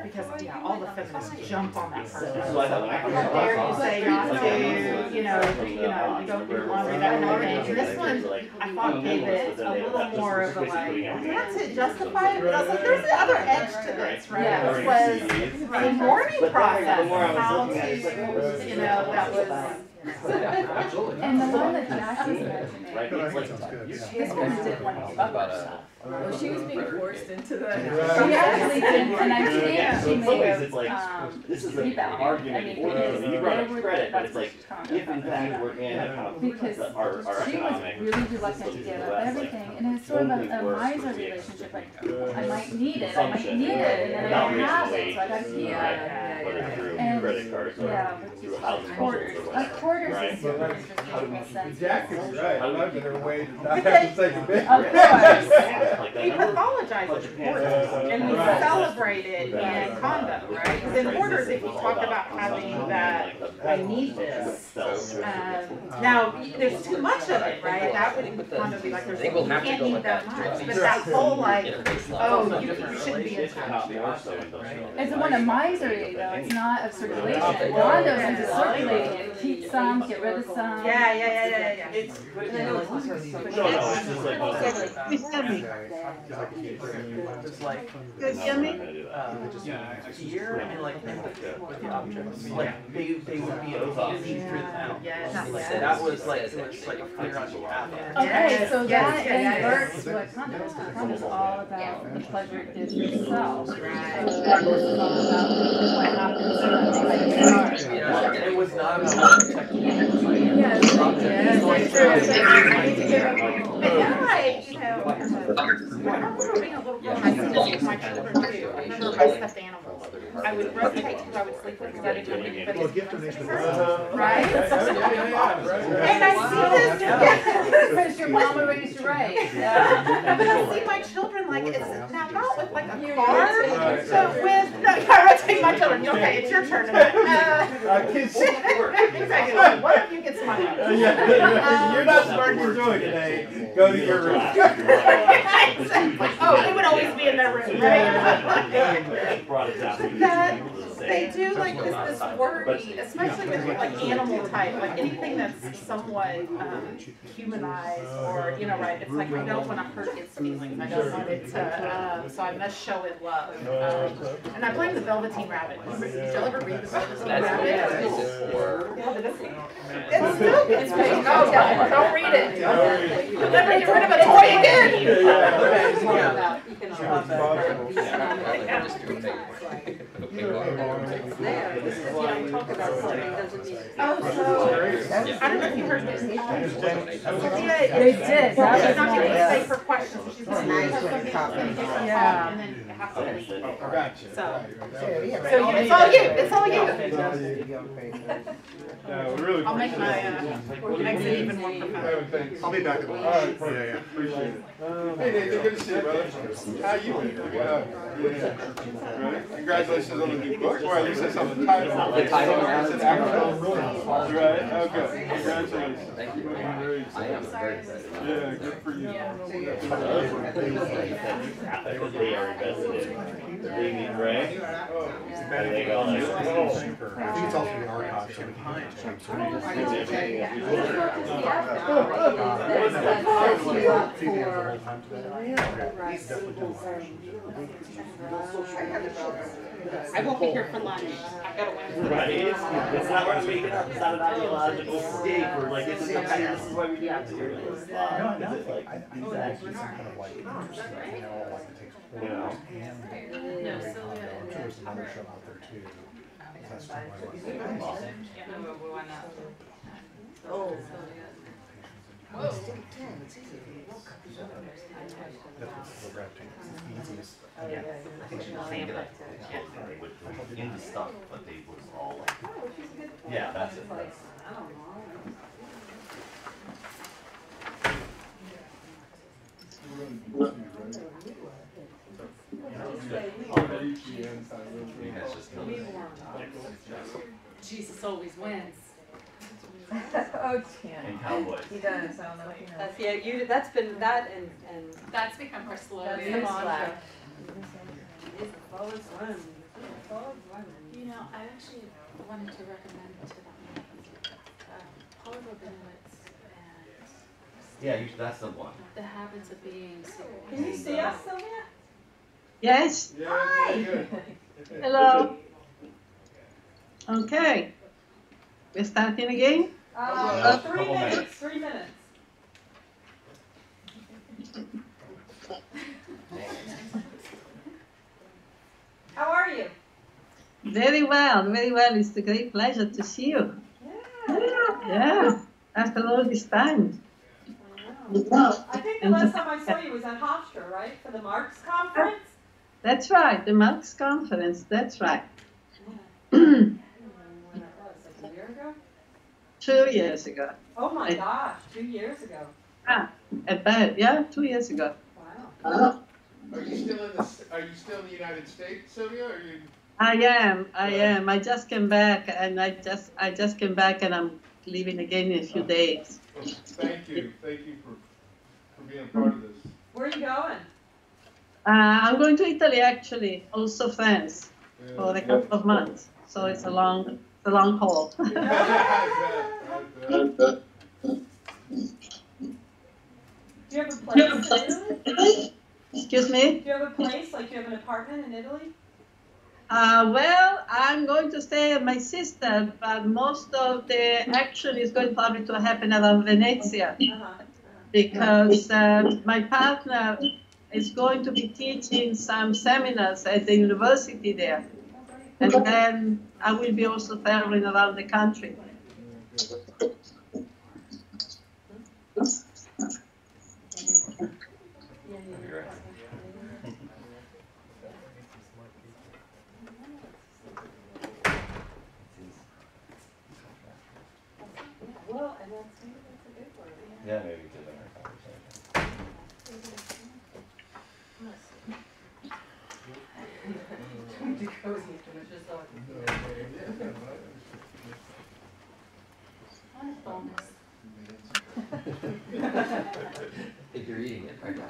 M: because, yeah, all the feminists jump on that person. How dare you say not to, you don't do laundry, that kind of thing. And this one, I thought gave it a little more of a like, not to justify it, but I was like, there's the other edge to this, right?
N: Yeah.
M: It was a mourning process, how to, that was.
N: And the one that Jack was mentioning,
K: Right, it's like,
N: this woman didn't want to give up herself. Well, she was being forced into the.
M: She actually did,
N: and I think she
K: in some ways
N: may
K: it's like,
N: have,
K: this is an
N: rebounded.
K: argument
N: I mean,
K: for
N: because
K: you brought up
N: there were-
K: credit, but
N: that's
K: it's like,
N: what she's
K: if in fact we're in a kind of
N: because
K: our
N: she was
K: economic
N: really reluctant to give up everything, and it's sort of a miser relationship, like, I might need it, and then I don't have it, so I gotta keep it.
K: whether through
N: And,
K: credit cards or
N: yeah,
K: through housing
N: quarters,
K: bubbles or
N: like
K: whatever.
N: quarters
K: Right?
N: is super interesting in the sense.
H: Jack is right.
K: How do we
H: I've
K: keep
H: been
K: it?
H: away to not have to take a bit.
M: Of course.
K: Like that
M: We
K: number?
M: pathologize it, hoarders, and we celebrate it in condo, right? Because in hoarders, if you talk about having that, I need this. Now, there's too much of it, right? That would kind of be like, there's, you can't need that much. But that whole like, oh, you shouldn't be attached.
N: It's one of misery though, it's not of circulation. Condos is circulating, keep some, get rid of some.
M: Yeah.
K: It's, no, it's just like,
O: here and like with the objects, like they would be easy through the town. That was like it was like a clear on behalf of.
N: Okay, so that inverts what condos is all about, the pleasure it gives yourself. Right. So that is all about what happens when they are.
O: And it was not about protecting you.
N: Yes,
M: I need to give up. And then like, when I was being a little girl, I used to see my children too. I remember my stuffed animals. I would rotate who I would sleep with because I didn't want anybody's right? And I see this,
N: Because your mama raised you right.
M: but I see my children like, it's now not with like a car, but with, no, I rotate my children. Okay, it's your turn tonight. Exactly. What if you get smart?
H: You're not smart to do it today. Go to your room.
M: Oh, it would always be in their room, right? That they do like this worry, especially with like animal type, like anything that's somewhat humanized or right. It's like I don't want to hurt its feelings. I don't want it to, so I must show it love. And I blame the Velveteen Rabbit. Did y'all ever read the Velveteen Rabbit? It's stupid. It's crazy. Oh yeah, don't read it. You'll never get rid of a toy again. Oh, so I don't know if you heard this.
N: They did.
M: She's not going to stay for questions. She's going to give you
N: Yeah.
M: and then you have to leave.
H: Gotcha.
M: It's all you. It's all you.
H: No, we really
M: I'll make my exit even more profound.
A: I'll be back.
H: All right, yeah. Appreciate it. Hey, Nathan, good to see you, brother. How you doing? Right. Congratulations on the new book, or at least it's on the title.
L: The title.
H: It's an actual right? Okay. Congratulations.
L: Thank you. I am very excited.
H: Yeah, good for you.
K: They are invested in being right? And they go like,
A: I think it's also the archive, so
M: I won't be here for lunch. I've got to win.
K: right? It's not like making up, it's not an ideological stake or like it's some kind of, this is why we do materials.
A: It's actually some kind of like interesting, like it takes
K: Yeah.
A: there's another show out there too. That's
N: Oh.
K: In the stuff, but they was all like, yeah, that's it. That's, you guys just know this.
C: Jesus always wins.
N: Oh, Tim.
K: And cowboys.
N: He does, I don't know if he knows.
B: That's been that and
C: That's become our slogan.
N: That's the mantra.
C: You know, I actually wanted to recommend to them Paul Rabinowitz and
K: Yeah, that's the one.
C: The Habits of Being.
B: Can you see us, Sylvia?
P: Yes.
H: Hi.
P: Hello. Okay. We're starting again?
B: 3 minutes. 3 minutes. How are you?
P: Very well, very well. It's a great pleasure to see you. Yeah. After all this time.
B: I think the last time I saw you was at Hofstra, right? For the Marx conference?
P: That's right, the Marx conference. That's right.
B: When it was, like a year ago?
P: 2 years ago.
B: Oh my gosh, 2 years ago.
P: About 2 years ago.
B: Wow.
H: Are you still in the United States, Sylvia? Or are you?
P: I am. I just came back, and I just came back, and I'm leaving again in a few days.
H: Well, thank you for being a part of this.
B: Where are you going?
P: I'm going to Italy, actually, also France, for a couple of months. So it's a long haul.
B: Do you have a place in Italy?
P: Excuse me?
B: Do you have a place, like you have an apartment in Italy?
P: Well, I'm going to stay at my sister, but most of the action is going probably to happen around Venezia, because my partner is going to be teaching some seminars at the university there, and then I will be also traveling around the country.
B: Well, and that's a good word.
K: Yeah, maybe we could have our conversation.
L: If you're eating it right now.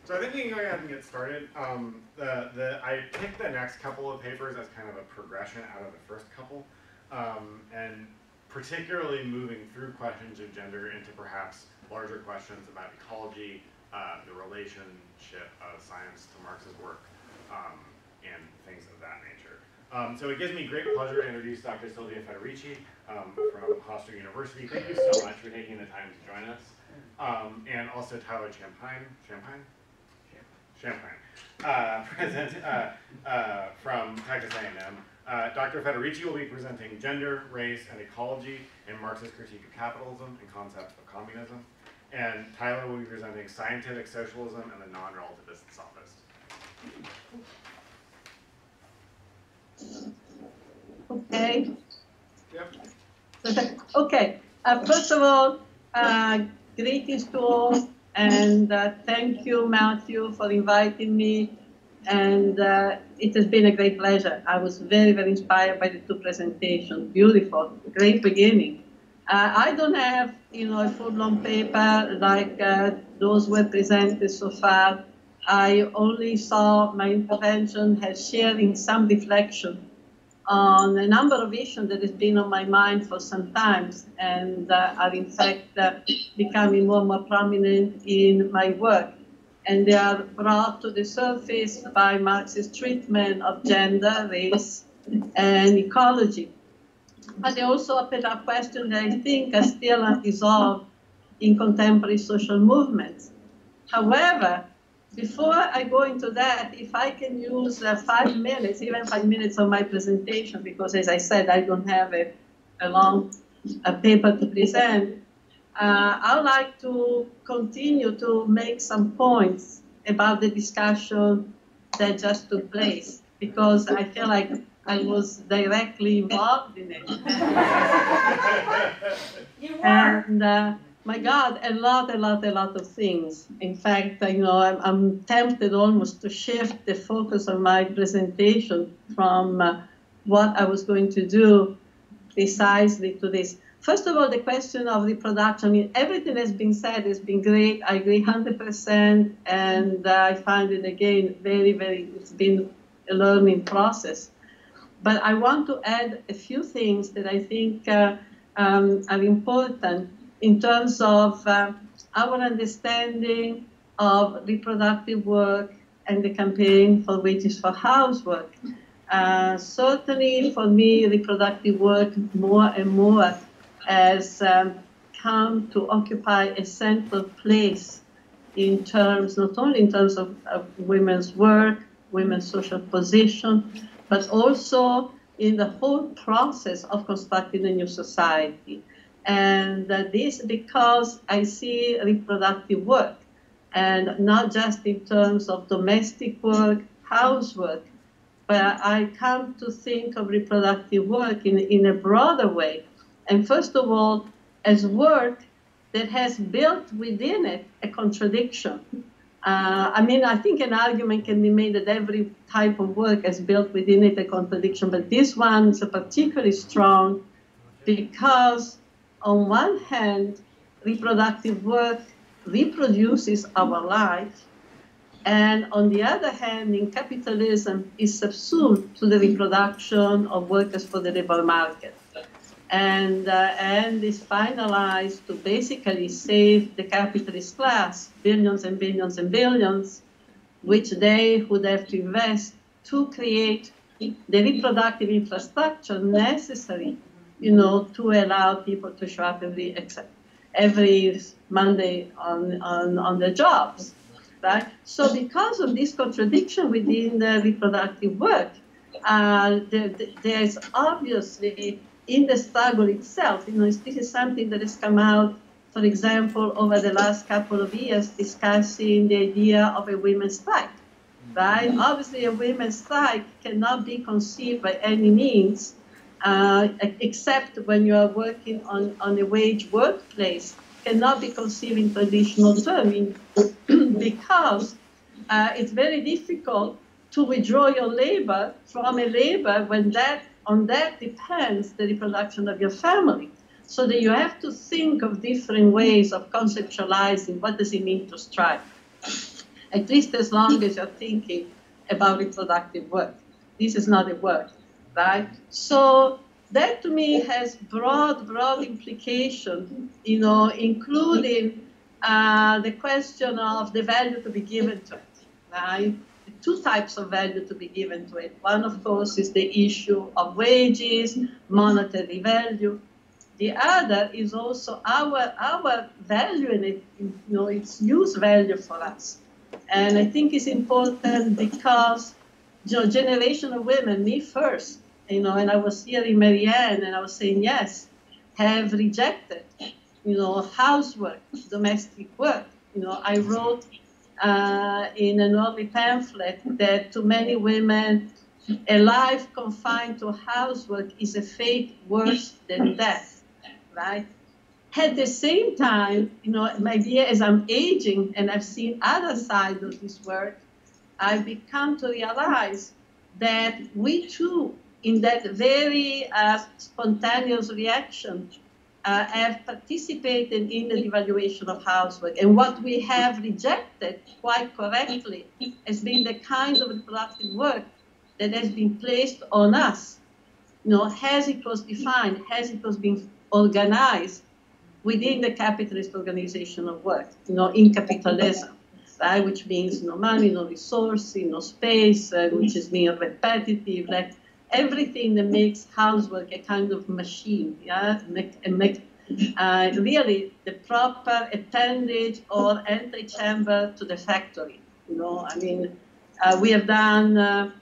D: So I think we can go ahead and get started. I picked the next couple of papers as kind of a progression out of the first couple, and particularly moving through questions of gender into perhaps larger questions about ecology, the relationship of science to Marx's work, and things of that nature. So it gives me great pleasure to introduce Dr. Silvia Federici from Hofstra University. Thank you so much for taking the time to join us. And also Tyler Champagne, present from Texas A&M. Dr. Federici will be presenting Gender, Race, and Ecology in Marxist Critique of Capitalism and Concept of Communism. And Tyler will be presenting Scientific Socialism and the Non-Relativist Sophist.
P: Okay.
H: Yep.
P: Okay. First of all, greetings to all, and thank you, Matthew, for inviting me. And it has been a great pleasure. I was very, very inspired by the two presentations. Beautiful, great beginning. I don't have, a full-blown paper like those were presented so far. I only saw my intervention as sharing some reflection on a number of issues that has been on my mind for some time, and are in fact becoming more and more prominent in my work. And they are brought to the surface by Marx's treatment of gender, race, and ecology. But they also open up questions that I think are still unresolved in contemporary social movements. However, before I go into that, if I can use 5 minutes, even 5 minutes of my presentation, because as I said, I don't have a long paper to present, I would like to continue to make some points about the discussion that just took place, because I feel like I was directly involved in it.
B: You were.
P: And my God, a lot of things. In fact, I'm tempted almost to shift the focus of my presentation from what I was going to do precisely to this. First of all, the question of reproduction. I mean, everything has been said has been great. I agree 100%, and I find it, again, it's been a learning process. But I want to add a few things that I think are important in terms of our understanding of reproductive work and the campaign for wages for housework. Certainly for me, reproductive work more and more has come to occupy a central place in terms, not only in terms of women's work, women's social position, but also in the whole process of constructing a new society. And this because I see reproductive work, and not just in terms of domestic work, housework, but I come to think of reproductive work in a broader way. And first of all, as work that has built within it a contradiction. I think an argument can be made that every type of work has built within it a contradiction, but this one is particularly strong because on one hand, reproductive work reproduces our life, and on the other hand, in capitalism, is subsumed to the reproduction of workers for the labor market. And is finalized to basically save the capitalist class billions and billions and billions, which they would have to invest to create the reproductive infrastructure necessary, to allow people to show up every Monday on their jobs, right? So because of this contradiction within the reproductive work, there's obviously in the struggle itself, this is something that has come out, for example, over the last couple of years, discussing the idea of a women's strike, right? Obviously, a women's strike cannot be conceived by any means, except when you are working on a wage workplace, cannot be conceived in traditional terms, because it's very difficult to withdraw your labor from a labor when on that depends the reproduction of your family. So that you have to think of different ways of conceptualizing what does it mean to strike, at least as long as you're thinking about reproductive work. This is not a work, right? So that to me has broad implications, including the question of the value to be given to it, right? Two types of value to be given to it. One, of course, is the issue of wages, monetary value. The other is also our value in it, its use value for us. And I think it's important because, generation of women, me first, and I was hearing Marianne, and I was saying, yes, have rejected, housework, domestic work. I wrote in an early pamphlet that to many women, a life confined to housework is a fate worse than death, right? At the same time, maybe as I'm aging and I've seen other sides of this work, I've become to realize that we too, in that very spontaneous reaction, have participated in the devaluation of housework. And what we have rejected, quite correctly, has been the kind of reproductive work that has been placed on us, as it was defined, as it was being organized within the capitalist organization of work, in capitalism, right? Which means no money, no resources, no space, which is being repetitive, like everything that makes housework a kind of machine, yeah, really the proper appendage or antechamber to the factory. We have done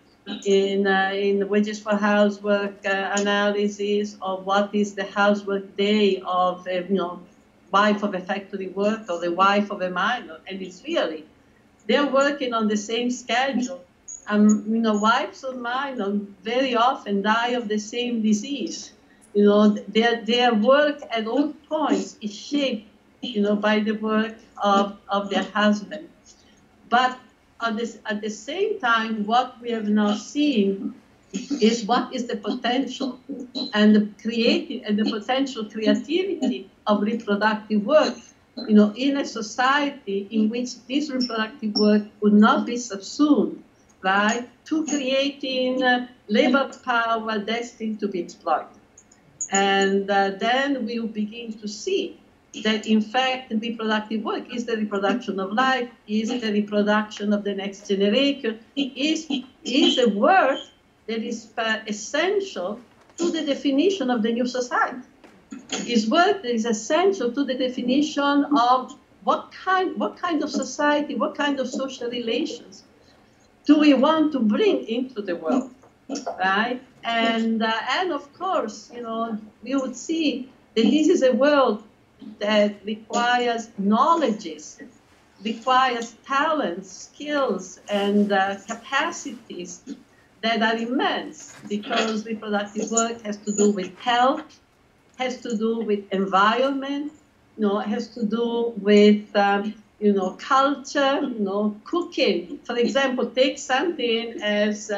P: in Wages for Housework analysis of what is the housework day of a wife of a factory worker or the wife of a miner, and it's really they're working on the same schedule. Wives of mine very often die of the same disease. Their work at all points is shaped by the work of their husband. But at the same time, what we have now seen is what is the potential and the potential creativity of reproductive work, in a society in which this reproductive work would not be subsumed, right, to creating labor power destined to be exploited. And then we will begin to see that, in fact, reproductive work is the reproduction of life, is the reproduction of the next generation, is a work that is essential to the definition of the new society. Is work that is essential to the definition of what kind of society, what kind of social relations do we want to bring into the world, right? And of course, we would see that this is a world that requires knowledges, requires talents, skills, and capacities that are immense, because reproductive work has to do with health, has to do with environment, has to do with culture, cooking. For example, take something as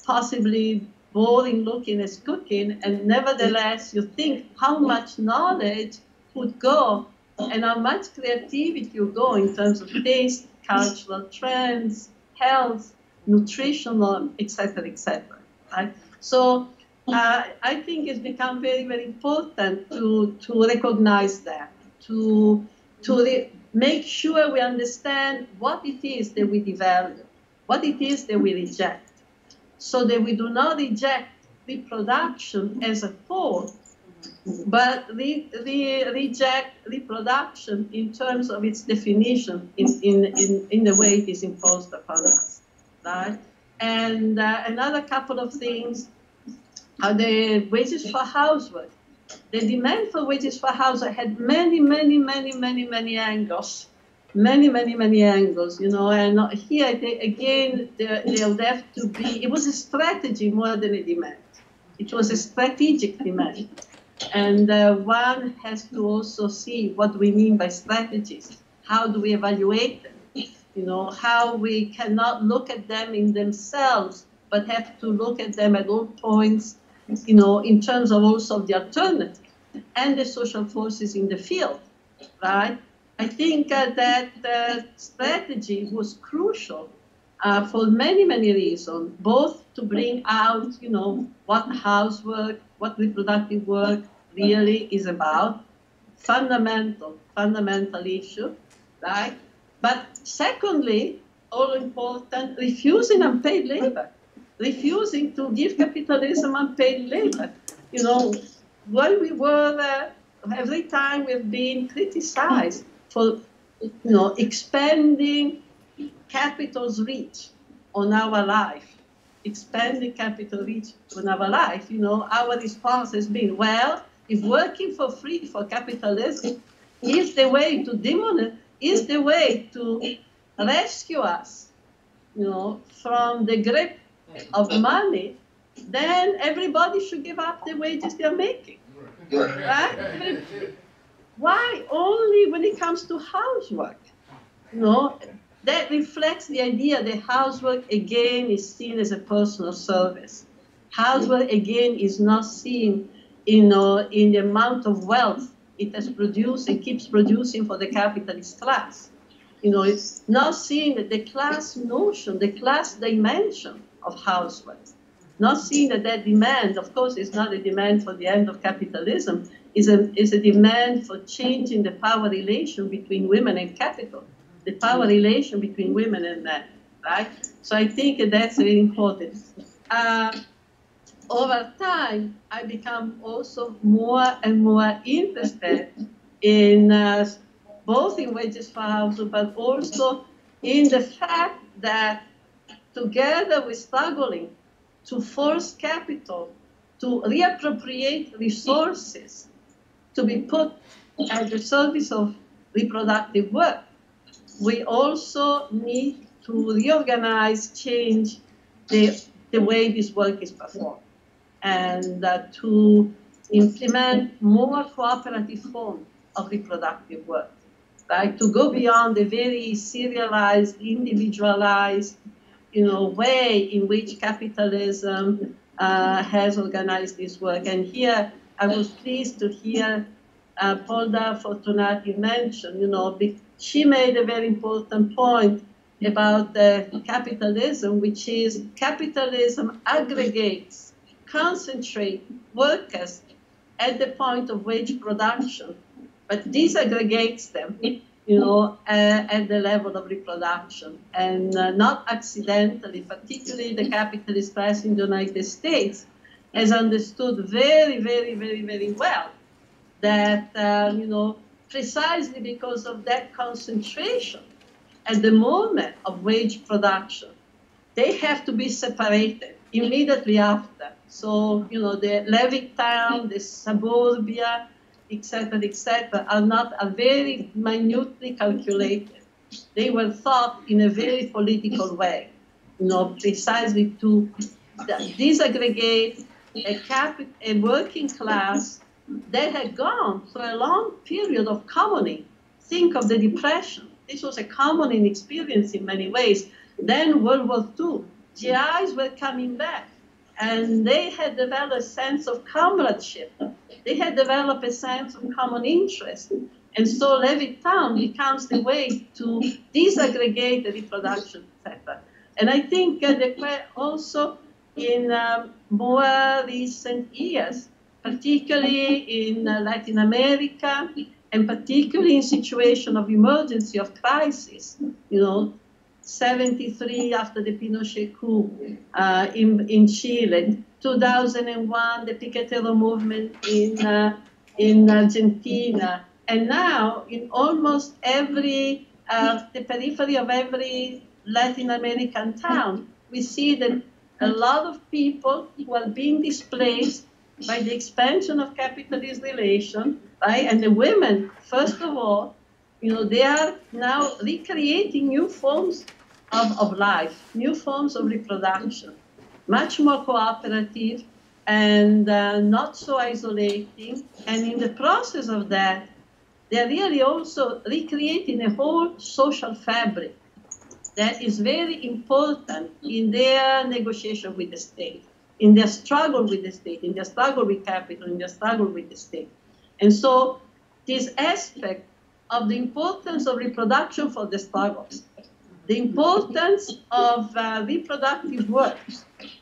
P: possibly boring looking as cooking, and nevertheless you think how much knowledge would go and how much creativity would go in terms of taste, cultural trends, health, nutritional, etc., etc. Right? So I think it's become very, very important to recognize that, to make sure we understand what it is that we devalue, what it is that we reject, so that we do not reject reproduction as a whole, but reject reproduction in terms of its definition in the way it is imposed upon us, right? And another couple of things are the wages for housework. The demand for wages for housework had many angles. Many angles, and here again, there would have to be, it was a strategy more than a demand. It was a strategic demand. And one has to also see what we mean by strategies. How do we evaluate them? How we cannot look at them in themselves, but have to look at them at all points, in terms of also the alternative and the social forces in the field, right? I think that strategy was crucial for many reasons, both to bring out, what housework, what reproductive work really is about, fundamental issue, right? But secondly, all important, refusing unpaid labor, refusing to give capitalism unpaid labor. When we were, every time we've been criticized for, expanding capital's reach on our life, expanding capital reach on our life, our response has been, well, if working for free for capitalism is the way to demonize, is the way to rescue us, from the grip of money, then everybody should give up the wages they're making, right? Why only when it comes to housework? That reflects the idea that housework, again, is seen as a personal service. Housework, again, is not seen, in the amount of wealth it has produced and keeps producing for the capitalist class. It's not seen that the class notion, the class dimension of housework, not seeing that demand, of course, is not a demand for the end of capitalism, is a demand for changing the power relation between women and capital, the power relation between women and men, right? So I think that's very important. Over time, I become also more and more interested in both in wages for housework, but also in the fact that together we're struggling to force capital to reappropriate resources to be put at the service of reproductive work. We also need to reorganize, change the way this work is performed, and to implement more cooperative forms of reproductive work, right? To go beyond the very serialized, individualized, way in which capitalism has organized this work. And here, I was pleased to hear Polda Fortunati mention, she made a very important point about capitalism, which is capitalism aggregates, concentrates workers at the point of wage production, but disaggregates them, at the level of reproduction. And not accidentally, particularly the capitalist class in the United States has understood very, very, very, very well that, precisely because of that concentration at the moment of wage production, they have to be separated immediately after. So, the Levittown, the suburbia, etc., are very minutely calculated. They were thought in a very political way, precisely to disaggregate a working class that had gone through a long period of commoning. Think of the Depression. This was a commoning experience in many ways. Then World War II, GIs were coming back, and they had developed a sense of comradeship. They had developed a sense of common interest. And so Levittown becomes the way to disaggregate the reproduction, etc. And I think also in more recent years, particularly in Latin America, and particularly in situation of emergency, of crisis, 73 after the Pinochet coup in Chile, 2001, the Piquetero movement in Argentina, and now in almost every, the periphery of every Latin American town, we see that a lot of people who are being displaced by the expansion of capitalist relations, right? And the women, first of all, they are now recreating new forms of life, new forms of reproduction, much more cooperative and not so isolating. And in the process of that, they're really also recreating a whole social fabric that is very important in their negotiation with the state, in their struggle with the state, in their struggle with capital, in their struggle with the state. And so this aspect of the importance of reproduction for the struggles, the importance of reproductive work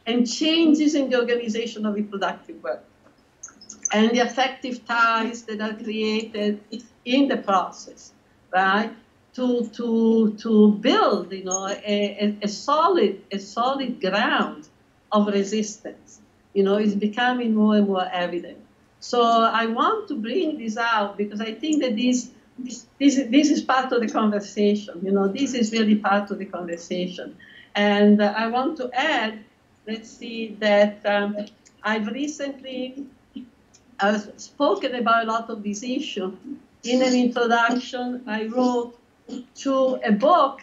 P: and changes in the organization of reproductive work, and the effective ties that are created in the process, right? To build, a solid ground of resistance, is becoming more and more evident. So I want to bring this out because I think that this is part of the conversation. This is really part of the conversation. And I want to add, let's see, that I've recently spoken about a lot of these issues. In an introduction, I wrote to a book,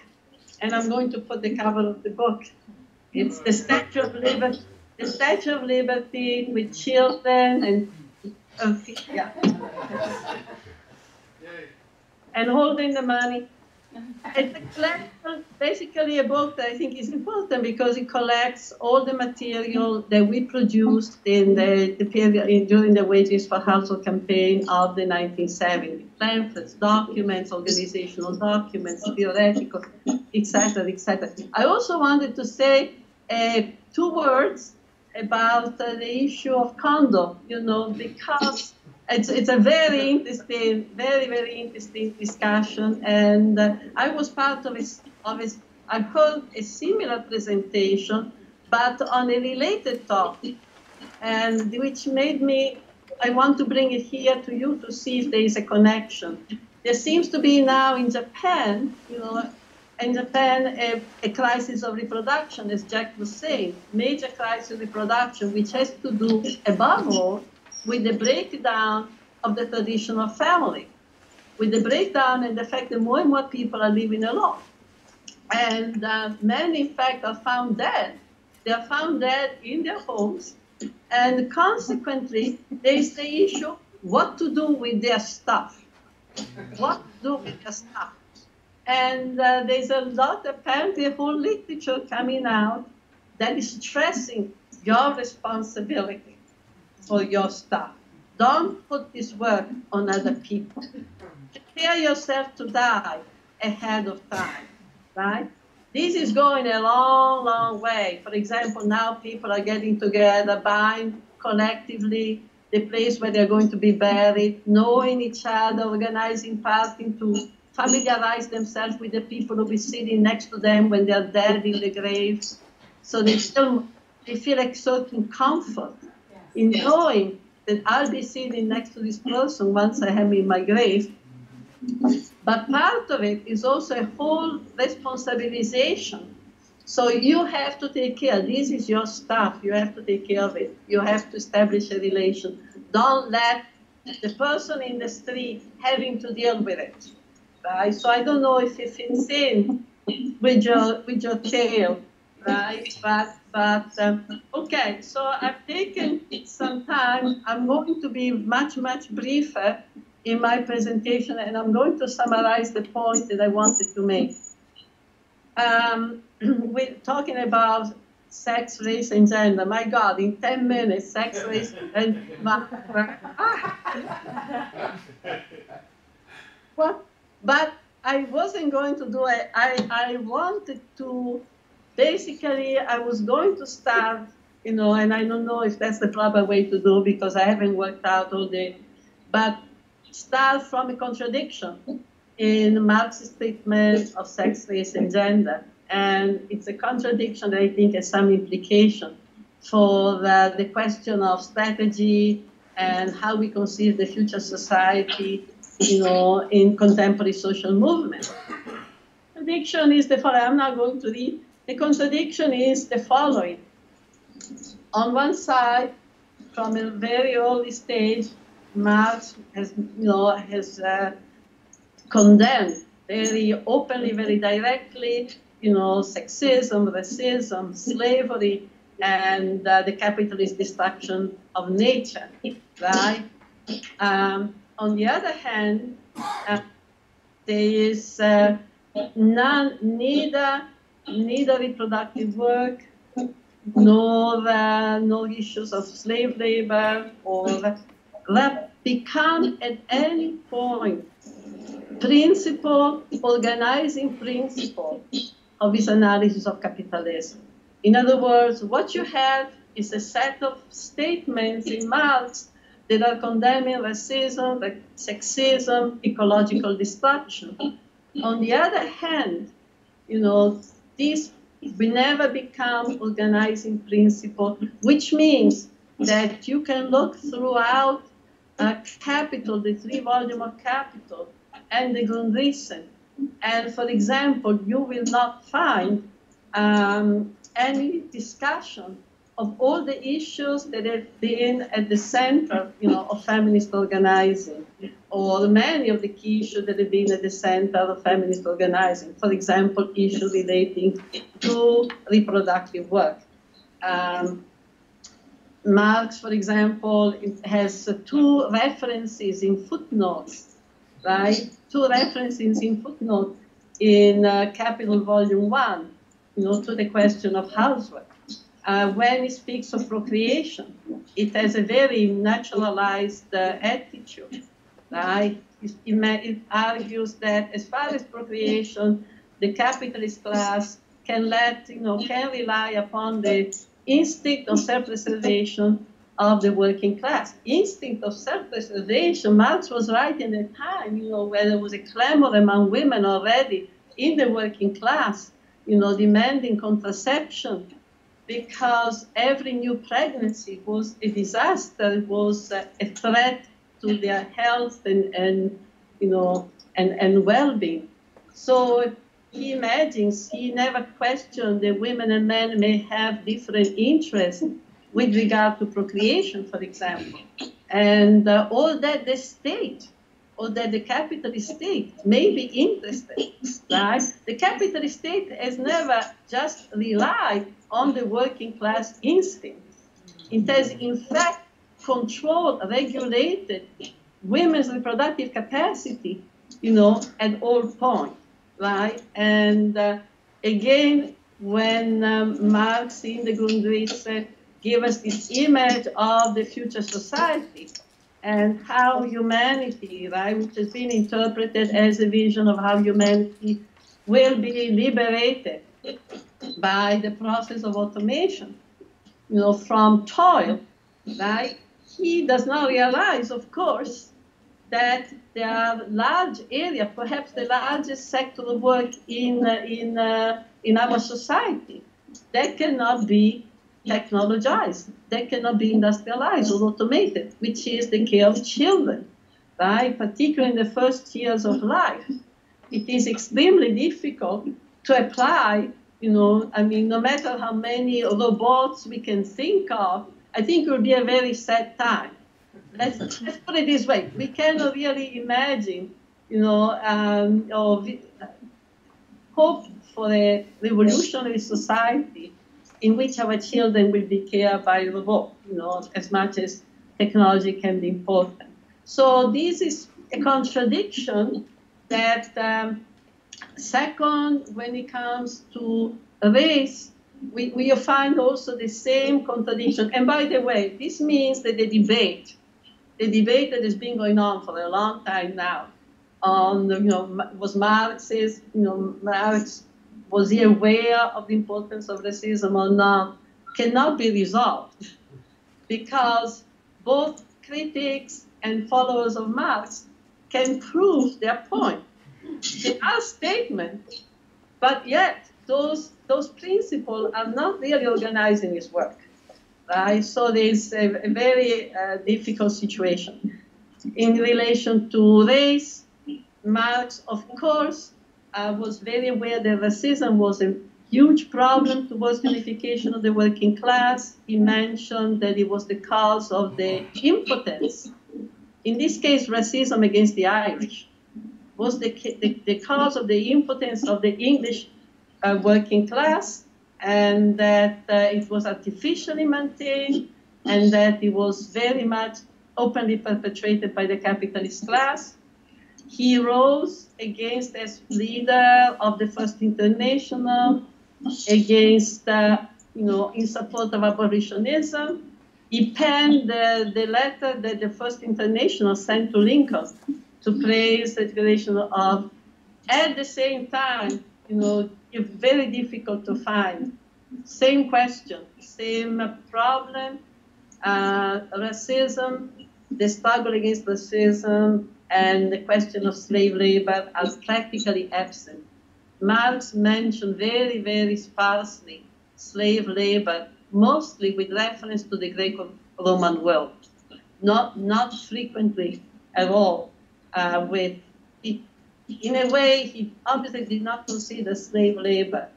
P: and I'm going to put the cover of the book. It's the Statue of Liberty, with children and and holding the money. It's a collection, basically a book that I think is important because it collects all the material that we produced in the period during the Wages for Household campaign of the 1970s. Pamphlets, documents, organizational documents, theoretical, etc., etc. I also wanted to say 2 words about the issue of condo, because it's a very interesting, very interesting discussion, and I was part of I heard a similar presentation, but on a related topic, and which made me, I want to bring it here to you to see if there is a connection. There seems to be now in Japan, a crisis of reproduction, as Jack was saying, major crisis of reproduction, which has to do, above all, with the breakdown of the traditional family, with the breakdown and the fact that more and more people are living alone. And many, in fact, are found dead. They are found dead in their homes. And consequently, there is the issue what to do with their stuff. what to do with your stuff. And there's a lot, apparently, a whole literature coming out that is stressing your responsibility for your stuff. Don't put this work on other people. Prepare yourself to die ahead of time, right? This is going a long, long way. For example, now people are getting together, buying collectively the place where they're going to be buried, knowing each other, organizing parties to familiarize themselves with the people who will be sitting next to them when they're dead in the grave. So they feel a certain comfort in knowing that I'll be sitting next to this person once I have him in my grave. But part of it is also a whole responsibilization. So you have to take care. This is your stuff. You have to take care of it. You have to establish a relation. Don't let the person in the street having to deal with it. Right? So I don't know if it fits in with your tale, right? But okay. So I've taken some time. I'm going to be much briefer in my presentation, and I'm going to summarize the point that I wanted to make. We're talking about sex, race, and gender. My God, in 10 minutes, sex, race, and well, but I wasn't going to do it. I wanted to, basically, I was going to start, and I don't know if that's the proper way to do because I haven't worked out all the, but start from a contradiction in Marx's treatment of sex, race, and gender. And it's a contradiction that I think has some implication for the question of strategy and how we conceive the future society, in contemporary social movement. Contradiction is the following. I'm not going to read. The contradiction is the following. On one side, from a very early stage, Marx has condemned very openly, very directly, sexism, racism, slavery, and the capitalist destruction of nature, right? On the other hand, there is neither reproductive work, nor issues of slave labor, or that become at any point organizing principle of his analysis of capitalism. In other words, what you have is a set of statements in Marx that are condemning racism, sexism, ecological destruction. On the other hand, this will never become organizing principle, which means that you can look throughout Capital, the 3-volume of Capital, and the Grundrisse. And for example, you will not find any discussion of all the issues that have been at the center, of feminist organizing, or many of the key issues that have been at the center of feminist organizing. For example, issues relating to reproductive work. Marx, for example, has 2 references in footnotes, right? 2 references in footnote in Capital Volume 1, to the question of housework. When he speaks of procreation, it has a very naturalized attitude, right? It argues that as far as procreation, the capitalist class can rely upon the instinct of self-preservation of the working class. Instinct of self-preservation, Marx was right in a time, where there was a clamor among women already in the working class, demanding contraception, because every new pregnancy was a disaster, was a threat to their health and well-being. So he imagines, he never questioned that women and men may have different interests with regard to procreation, for example. And all that the state, or that the capitalist state may be interested, right? The capitalist state has never just relied on the working class instinct. It has, in fact, controlled, regulated women's reproductive capacity, you know, at all points, right? And again, when Marx in the Grundrisse gave us this image of the future society and how humanity, right, which has been interpreted as a vision of how humanity will be liberated by the process of automation, you know, from toil, right? He does not realize, of course, that there are large areas, perhaps the largest sector of work in our society, that cannot be technologized, that cannot be industrialized or automated, which is the care of children, right? Particularly in the first years of life. It is extremely difficult to apply, you know, I mean, no matter how many robots we can think of, I think it will be a very sad time. Let's put it this way. We cannot really imagine, you know, or hope for a revolutionary society in which our children will be cared by a robot, you know, as much as technology can be important. So this is a contradiction that, second, when it comes to race, we find also the same contradiction. And by the way, this means that the debate that has been going on for a long time now on, you know, was Marx's, you know, Marx, was he aware of the importance of racism or not, cannot be resolved because both critics and followers of Marx can prove their point. They are statements, but yet those principles are not really organizing his work. Right? So there's a very difficult situation. In relation to race, Marx, of course, was very aware that racism was a huge problem towards unification of the working class. He mentioned that it was the cause of the impotence. In this case, racism against the Irish was the cause of the impotence of the English working class, and that it was artificially maintained, and that it was very much openly perpetrated by the capitalist class. He rose against, as leader of the First International, against, you know, in support of abolitionism. He penned the letter that the First International sent to Lincoln to praise the declaration of. At the same time, you know, it's very difficult to find. Same question, same problem, racism, the struggle against racism, and the question of slave labor are practically absent. Marx mentioned very, very sparsely slave labor, mostly with reference to the Greco-Roman world, not frequently at all. In a way, he obviously did not consider slave labor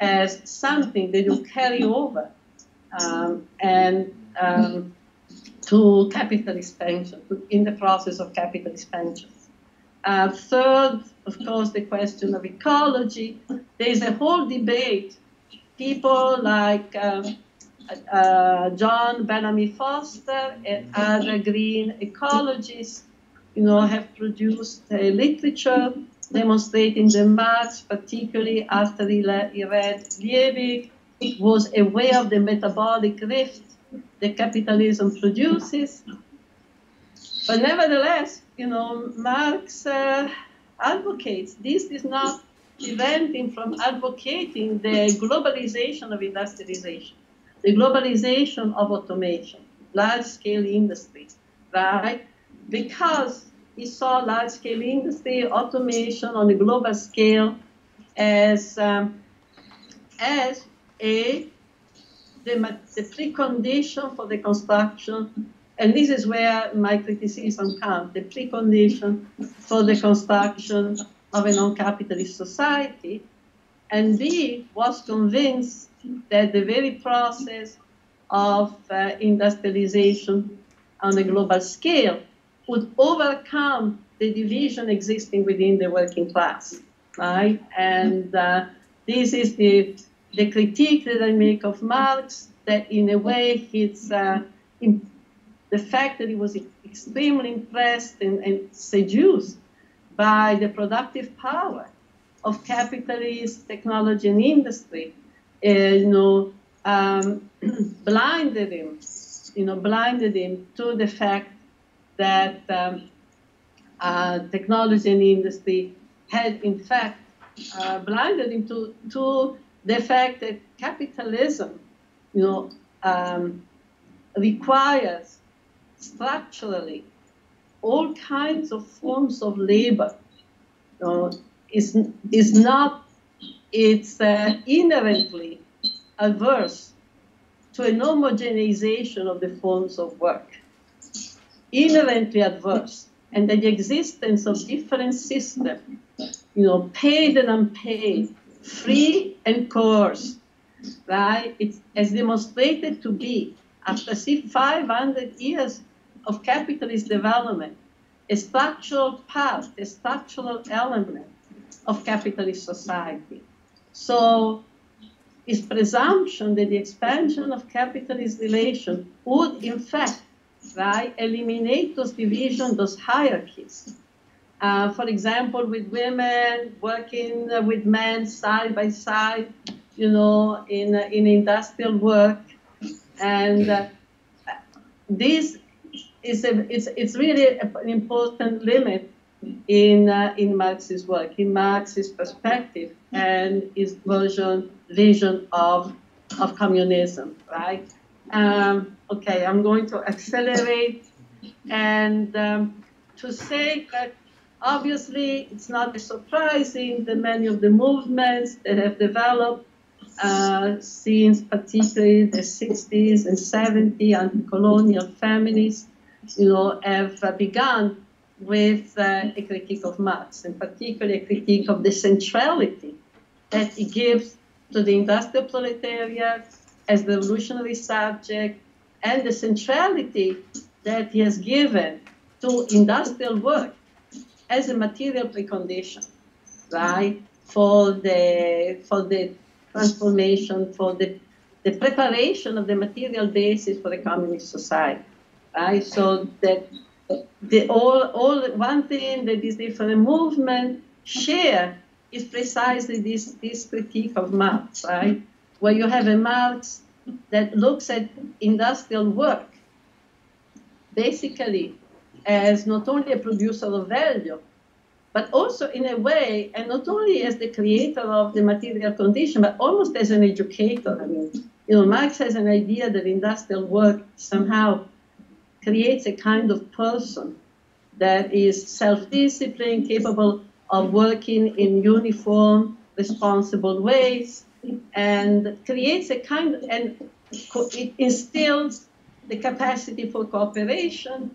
P: as something that will carry over to capital expansion, in the process of capital expansion. Third, of course, the question of ecology. There's a whole debate. People like John Bellamy Foster and other green ecologists, you know, have produced a literature demonstrating that Marx, particularly after he read Liebig, was aware of the metabolic rift that capitalism produces. But nevertheless, you know, Marx advocates. This is not prevent him from advocating the globalization of industrialization, the globalization of automation, large-scale industry, right? Because he saw large-scale industry, automation on a global scale as the precondition for the construction, and this is where my criticism comes, the precondition for the construction of a non-capitalist society. And B was convinced that the very process of industrialization on a global scale would overcome the division existing within the working class, right? And this is the critique that I make of Marx, that in a way it's the the fact that he was extremely impressed and seduced by the productive power of capitalist technology and industry, blinded him to the fact that technology and industry had, in fact, blinded him to the fact that capitalism, requires structurally all kinds of forms of labor. It's inherently adverse to an homogenization of the forms of work. Inherently adverse. And that the existence of different systems, paid and unpaid, free and coerced, right? It's as demonstrated to be, after 500 years of capitalist development, a structural part, a structural element of capitalist society. So it's presumption that the expansion of capitalist relations would, in fact, right, eliminate those divisions, those hierarchies. For example, with women working with men side by side, in industrial work, and this is it's really an important limit in Marx's work, in Marx's perspective and his vision of communism, right? Okay, I'm going to accelerate and to say that obviously it's not surprising that many of the movements that have developed since particularly the 60s and 70s, anti-colonial feminists, have begun with a critique of Marx, and particularly a critique of the centrality that he gives to the industrial proletariat as the revolutionary subject, and the centrality that he has given to industrial work as a material precondition, right, for the transformation, for the preparation of the material basis for the communist society, right? So that one thing that these different movements share is precisely this critique of Marx, right? Where you have a Marx that looks at industrial work basically as not only a producer of value, but also in a way, and not only as the creator of the material condition, but almost as an educator. I mean, Marx has an idea that industrial work somehow creates a kind of person that is self-disciplined, capable of working in uniform, responsible ways, and creates a kind of, and it instills the capacity for cooperation,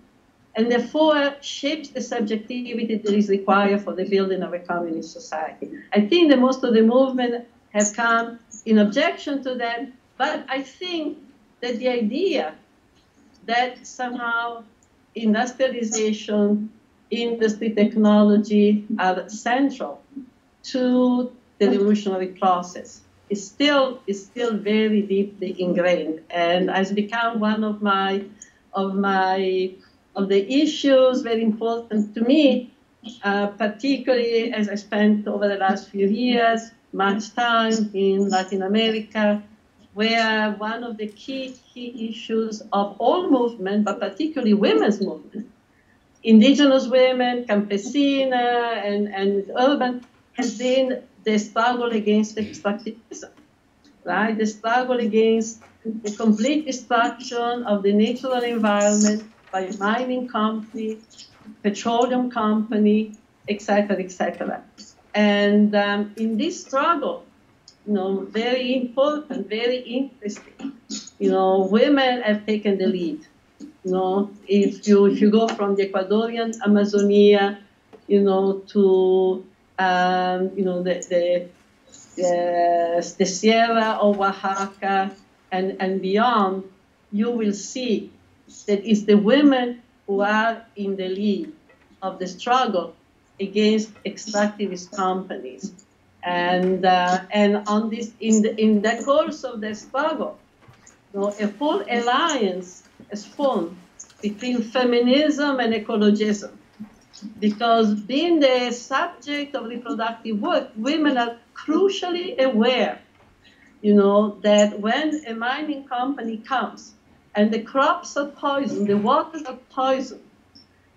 P: and therefore shapes the subjectivity that is required for the building of a communist society. I think that most of the movement have come in objection to that, but I think that the idea that somehow industrialization, industry, technology are central to the revolutionary process is still very deeply ingrained, and has become one of the issues very important to me, particularly as I spent over the last few years much time in Latin America, where one of the key issues of all movement, but particularly women's movement, indigenous women, campesina, and urban, has been the struggle against extractivism, right? The struggle against the complete destruction of the natural environment by a mining company, petroleum company, etc., etc. And in this struggle, very important, very interesting, women have taken the lead. If you go from the Ecuadorian Amazonia, to the Sierra of Oaxaca and beyond, you will see that it's the women who are in the lead of the struggle against extractivist companies. And on this, in the course of the struggle, a full alliance is formed between feminism and ecologism. Because being the subject of reproductive work, women are crucially aware, that when a mining company comes and the crops are poisoned, the waters are poisoned,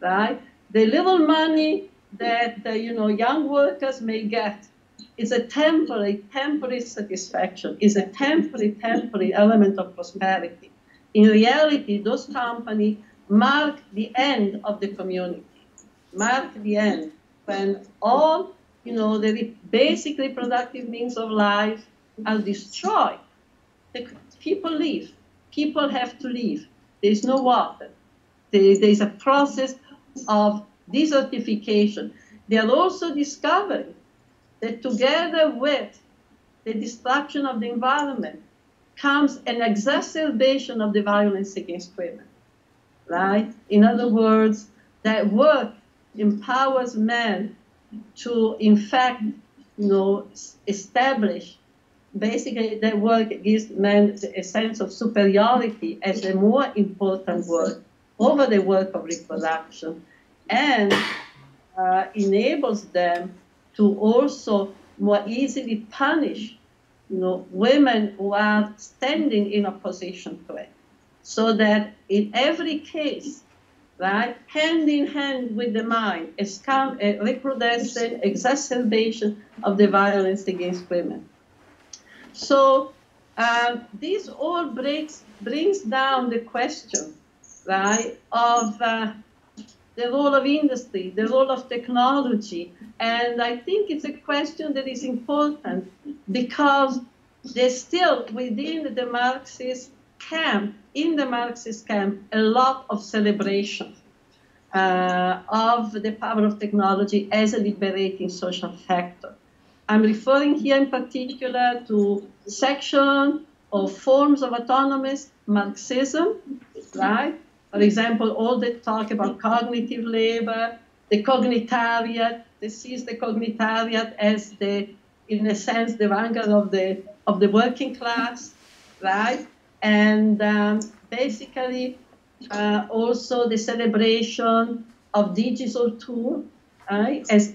P: right? The little money that, young workers may get is a temporary satisfaction, is a temporary element of prosperity. In reality, those companies mark the end of the community, mark the end when all, the basic reproductive means of life are destroyed. People leave. People have to leave. There's no water. There's a process of desertification. They are also discovering that together with the destruction of the environment comes an exacerbation of the violence against women, right? In other words, that work empowers men to, in fact, establish, basically that work gives men a sense of superiority as a more important work over the work of reproduction, and enables them to also more easily punish, women who are standing in opposition to it. So that in every case, right, hand in hand with the mind, a recrudescent exacerbation of the violence against women. So this all brings down the question, right, of the role of industry, the role of technology. And I think it's a question that is important because there's still within the Marxist camp, a lot of celebration of the power of technology as a liberating social factor. I'm referring here in particular to section or forms of autonomous Marxism, right? For example, all the talk about cognitive labor, the cognitariat. They sees the cognitariat as in a sense, the vanguard of the working class, right? And basically, also the celebration of digital tools, right? As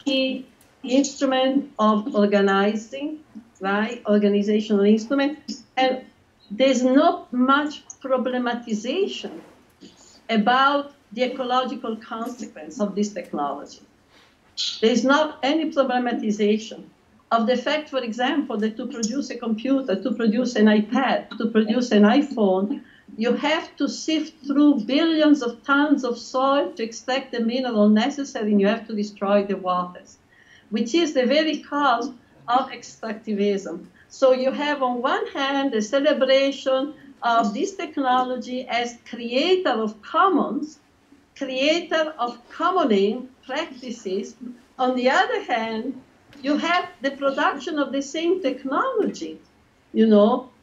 P: key instrument of organizing, right? Organizational instrument. And there's not much problematization about the ecological consequence of this technology. There's not any problematization of the fact, for example, that to produce a computer, to produce an iPad, to produce an iPhone, you have to sift through billions of tons of soil to extract the mineral necessary, and you have to destroy the waters, which is the very cause of extractivism. So you have on one hand the celebration of this technology as creator of commons, creator of commoning practices. On the other hand, you have the production of the same technology,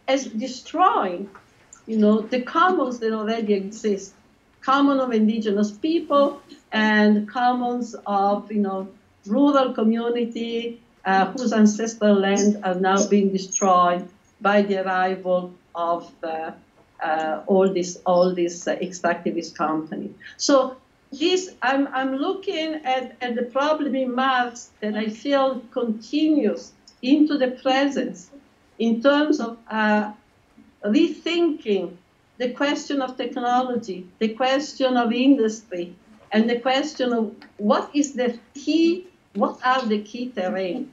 P: as destroying, the commons that already exist, common of indigenous people and commons of, rural community whose ancestral land are now being destroyed by the arrival of all these extractivist companies. So I'm looking at the problem in Marx that I feel continues into the present in terms of rethinking the question of technology, the question of industry, and the question of what are the key terrain?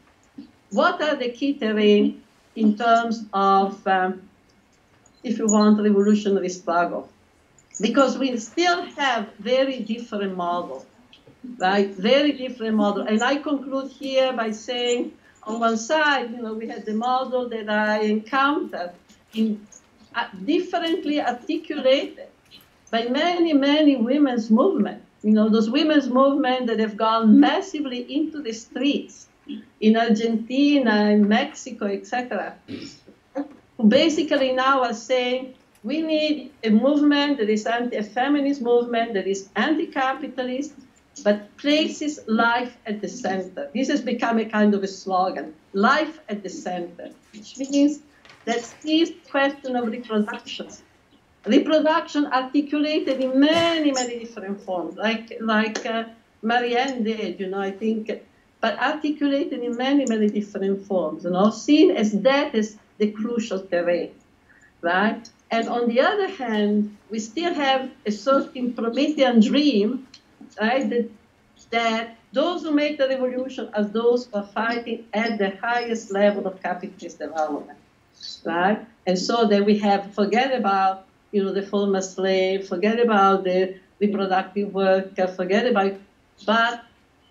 P: What are the key terrain in terms of, if you want, revolutionary struggle? Because we still have very different models, right? Very different model. And I conclude here by saying, on one side, we had the model that I encountered differently articulated by many, many women's movements. Those women's movements that have gone massively into the streets in Argentina, in Mexico, etc., who basically now are saying, we need a movement that is a feminist movement that is anti-capitalist, but places life at the center. This has become a kind of a slogan, life at the center, which means that this question of reproduction, reproduction articulated in many, many different forms, like Marianne did, I think, but articulated in many, many different forms, seen as that is the crucial terrain, right? And on the other hand, we still have a certain Promethean dream, right, that those who make the revolution are those who are fighting at the highest level of capitalist development, right? And so that we have, forget about, the former slave, forget about the reproductive worker, forget about, but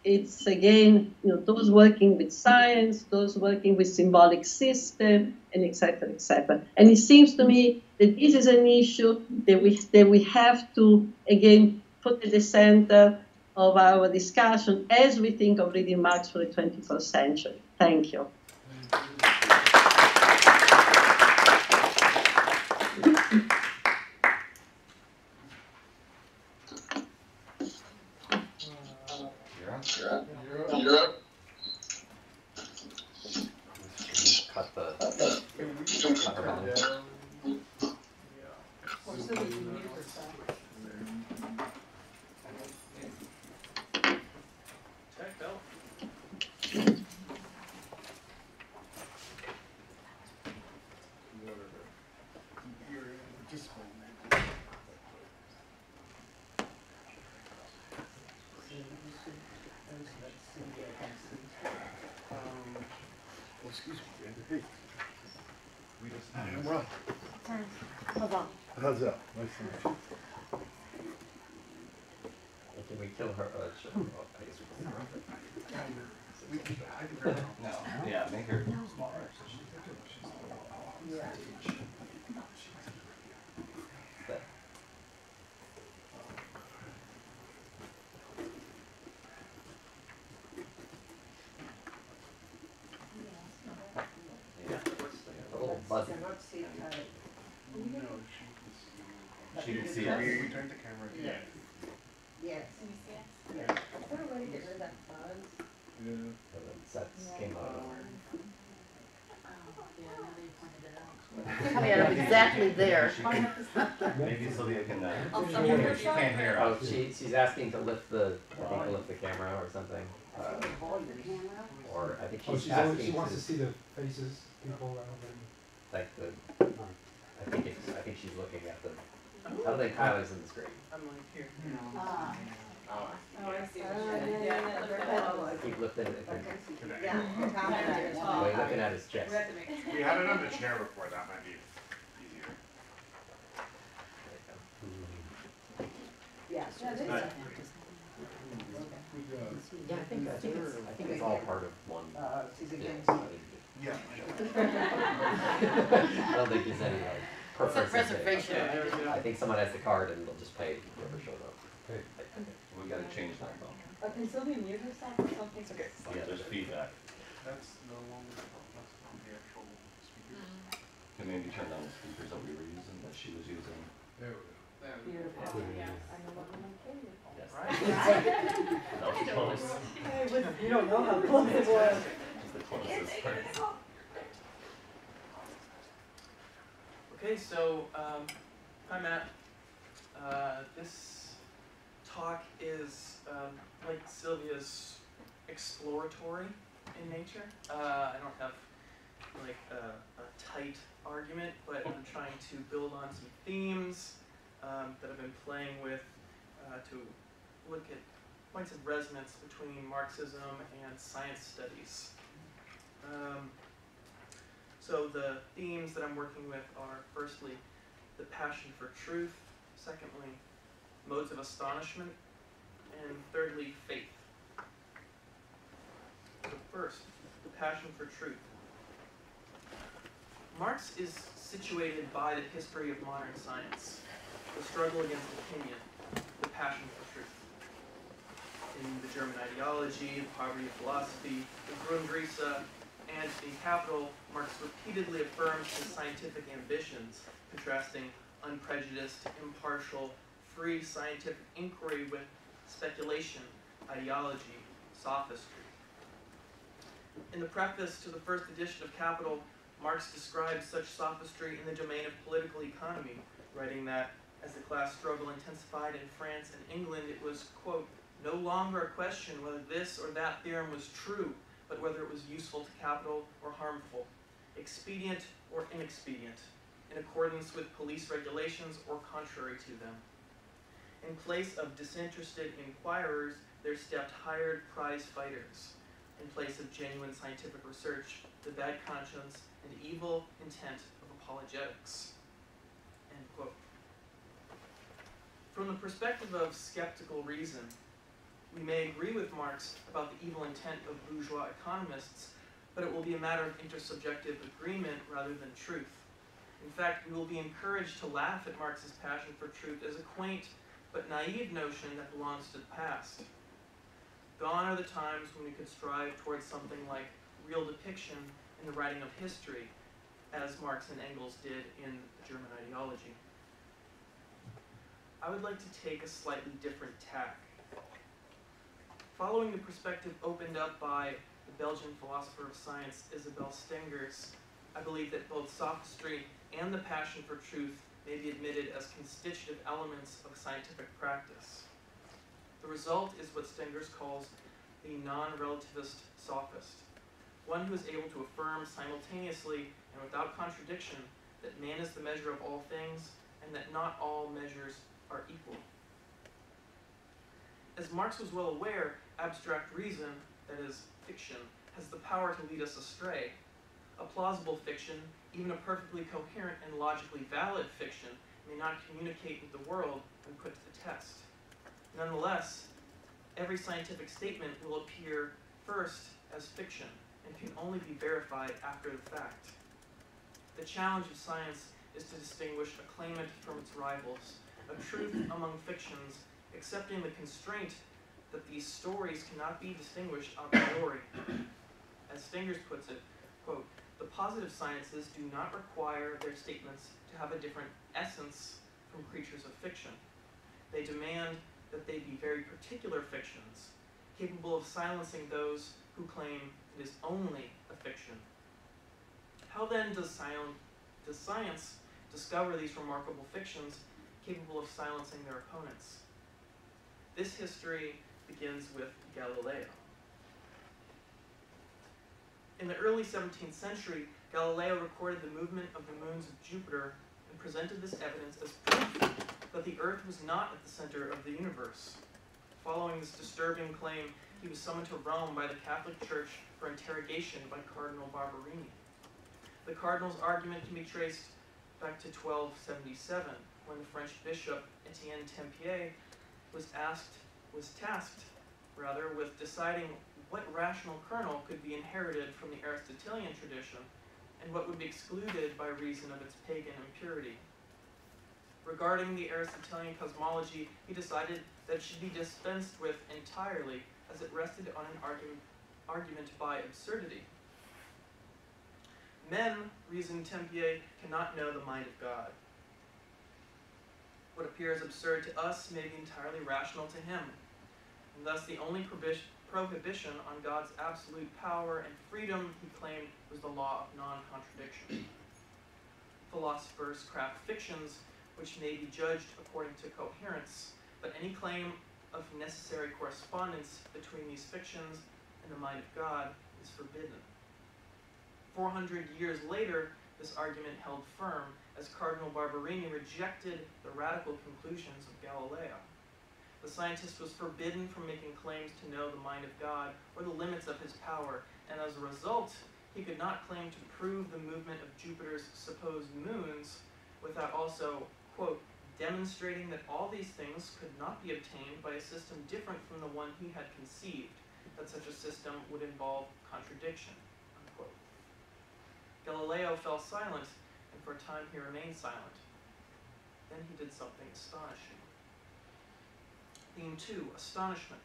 P: it's again, those working with science, those working with symbolic system, and et cetera, et cetera. And it seems to me that this is an issue that we have to, again, put at the center of our discussion as we think of reading Marx for the 21st century. Thank you.
K: You're up. Cut the. Cut her volume.
H: Excuse me, hey. We just.
J: Well. Hold on.
H: How's that? Nice to meet you.
L: Can we kill her? Sure. Oh, I guess we can.
K: No. Yeah, make her smaller.
L: Yeah. Buzzy.
K: She can see
H: us.
K: us.
H: We turned the camera.
J: Yeah. Yes.
N: Can you see us?
J: Yeah. I don't really get rid of that buzz.
H: Yeah.
L: And then sets came out.
J: Coming out of exactly there.
K: Maybe Sylvia can.
J: She
K: can't hear
L: Oh,
K: us.
L: she's asking to lift the, I think to lift the camera or something. Or I think she's asking
F: she wants to
L: to
F: see the faces, people rather than.
L: like the. I think she's looking at the. I don't think Kyler's in the screen.
O: I'm like here.
N: Oh, I see what you're saying. Yeah,
L: Keep lifting it.
J: Yeah.
L: Well, you're looking at his chest.
D: We had it on the chair before, that might be easier.
J: Yeah.
L: Yeah, I think it's all part of one.
J: She's against.
H: Yeah.
L: I don't think there's any like preference.
J: reservation.
L: I think someone has the card and they'll just pay whoever shows up.
F: Okay.
K: We gotta change that though.
N: Can Sylvia mute herself or something?
K: It's okay. Yeah, there's feedback.
H: That's no longer the actual speakers.
K: Can maybe turn down the speakers that we were using, that she was using.
H: There we go.
N: Beautiful. Yeah. I know what I'm saying.
K: Yes.
N: Right.
K: That was close.
N: You don't know how close it was.
K: It's the closest part.
O: Okay, so hi Matt. This talk is like Sylvia's exploratory in nature. I don't have like a tight argument, but I'm trying to build on some themes that I've been playing with to look at points of resonance between Marxism and science studies. So the themes that I'm working with are firstly, the passion for truth, secondly, modes of astonishment, and thirdly, faith. So first, the passion for truth. Marx is situated by the history of modern science, the struggle against opinion, the passion for truth. In the German ideology, the poverty of philosophy, the Grundrisse, and in Capital, Marx repeatedly affirms his scientific ambitions, contrasting unprejudiced, impartial, free scientific inquiry with speculation, ideology, sophistry. In the preface to the first edition of Capital, Marx describes such sophistry in the domain of political economy, writing that as the class struggle intensified in France and England, it was, quote, no longer a question whether this or that theorem was true, but whether it was useful to capital or harmful, expedient or inexpedient, in accordance with police regulations or contrary to them. In place of disinterested inquirers, there stepped hired prize fighters. In place of genuine scientific research, the bad conscience and evil intent of apologetics. End quote. From the perspective of skeptical reason, we may agree with Marx about the evil intent of bourgeois economists, but it will be a matter of intersubjective agreement rather than truth. In fact, we will be encouraged to laugh at Marx's passion for truth as a quaint but naive notion that belongs to the past. Gone are the times when we could strive towards something like real depiction in the writing of history, as Marx and Engels did in the German ideology. I would like to take a slightly different tack. Following the perspective opened up by the Belgian philosopher of science Isabelle Stengers, I believe that both sophistry and the passion for truth may be admitted as constitutive elements of scientific practice. The result is what Stengers calls the non-relativist sophist, one who is able to affirm simultaneously and without contradiction that man is the measure of all things and that not all measures are equal. As Marx was well aware, abstract reason, that is, fiction, has the power to lead us astray. A plausible fiction, even a perfectly coherent and logically valid fiction, may not communicate with the world when put to the test. Nonetheless, every scientific statement will appear first as fiction and can only be verified after the fact. The challenge of science is to distinguish a claimant from its rivals, a truth among fictions, accepting the constraint that these stories cannot be distinguished a priori. As Stengers puts it, quote, the positive sciences do not require their statements to have a different essence from creatures of fiction. They demand that they be very particular fictions, capable of silencing those who claim it is only a fiction. How then does science discover these remarkable fictions capable of silencing their opponents? This history begins with Galileo. In the early 17th century, Galileo recorded the movement of the moons of Jupiter and presented this evidence as proof that the Earth was not at the center of the universe. Following this disturbing claim, he was summoned to Rome by the Catholic Church for interrogation by Cardinal Barberini. The cardinal's argument can be traced back to 1277, when the French bishop Etienne Tempier was tasked with deciding what rational kernel could be inherited from the Aristotelian tradition and what would be excluded by reason of its pagan impurity. Regarding the Aristotelian cosmology, he decided that it should be dispensed with entirely, as it rested on an argument by absurdity. Men, reasoned Tempier, cannot know the mind of God. What appears absurd to us may be entirely rational to him, and thus the only prohibition on God's absolute power and freedom, he claimed, was the law of non-contradiction. Philosophers craft fictions which may be judged according to coherence, but any claim of necessary correspondence between these fictions and the mind of God is forbidden. 400 years later, this argument held firm as Cardinal Barberini rejected the radical conclusions of Galileo. The scientist was forbidden from making claims to know the mind of God or the limits of his power, and as a result, he could not claim to prove the movement of Jupiter's supposed moons without also, quote, demonstrating that all these things could not be obtained by a system different from the one he had conceived, that such a system would involve contradiction, unquote. Galileo fell silent, and for a time he remained silent. Then he did something astonishing. Theme 2, astonishment.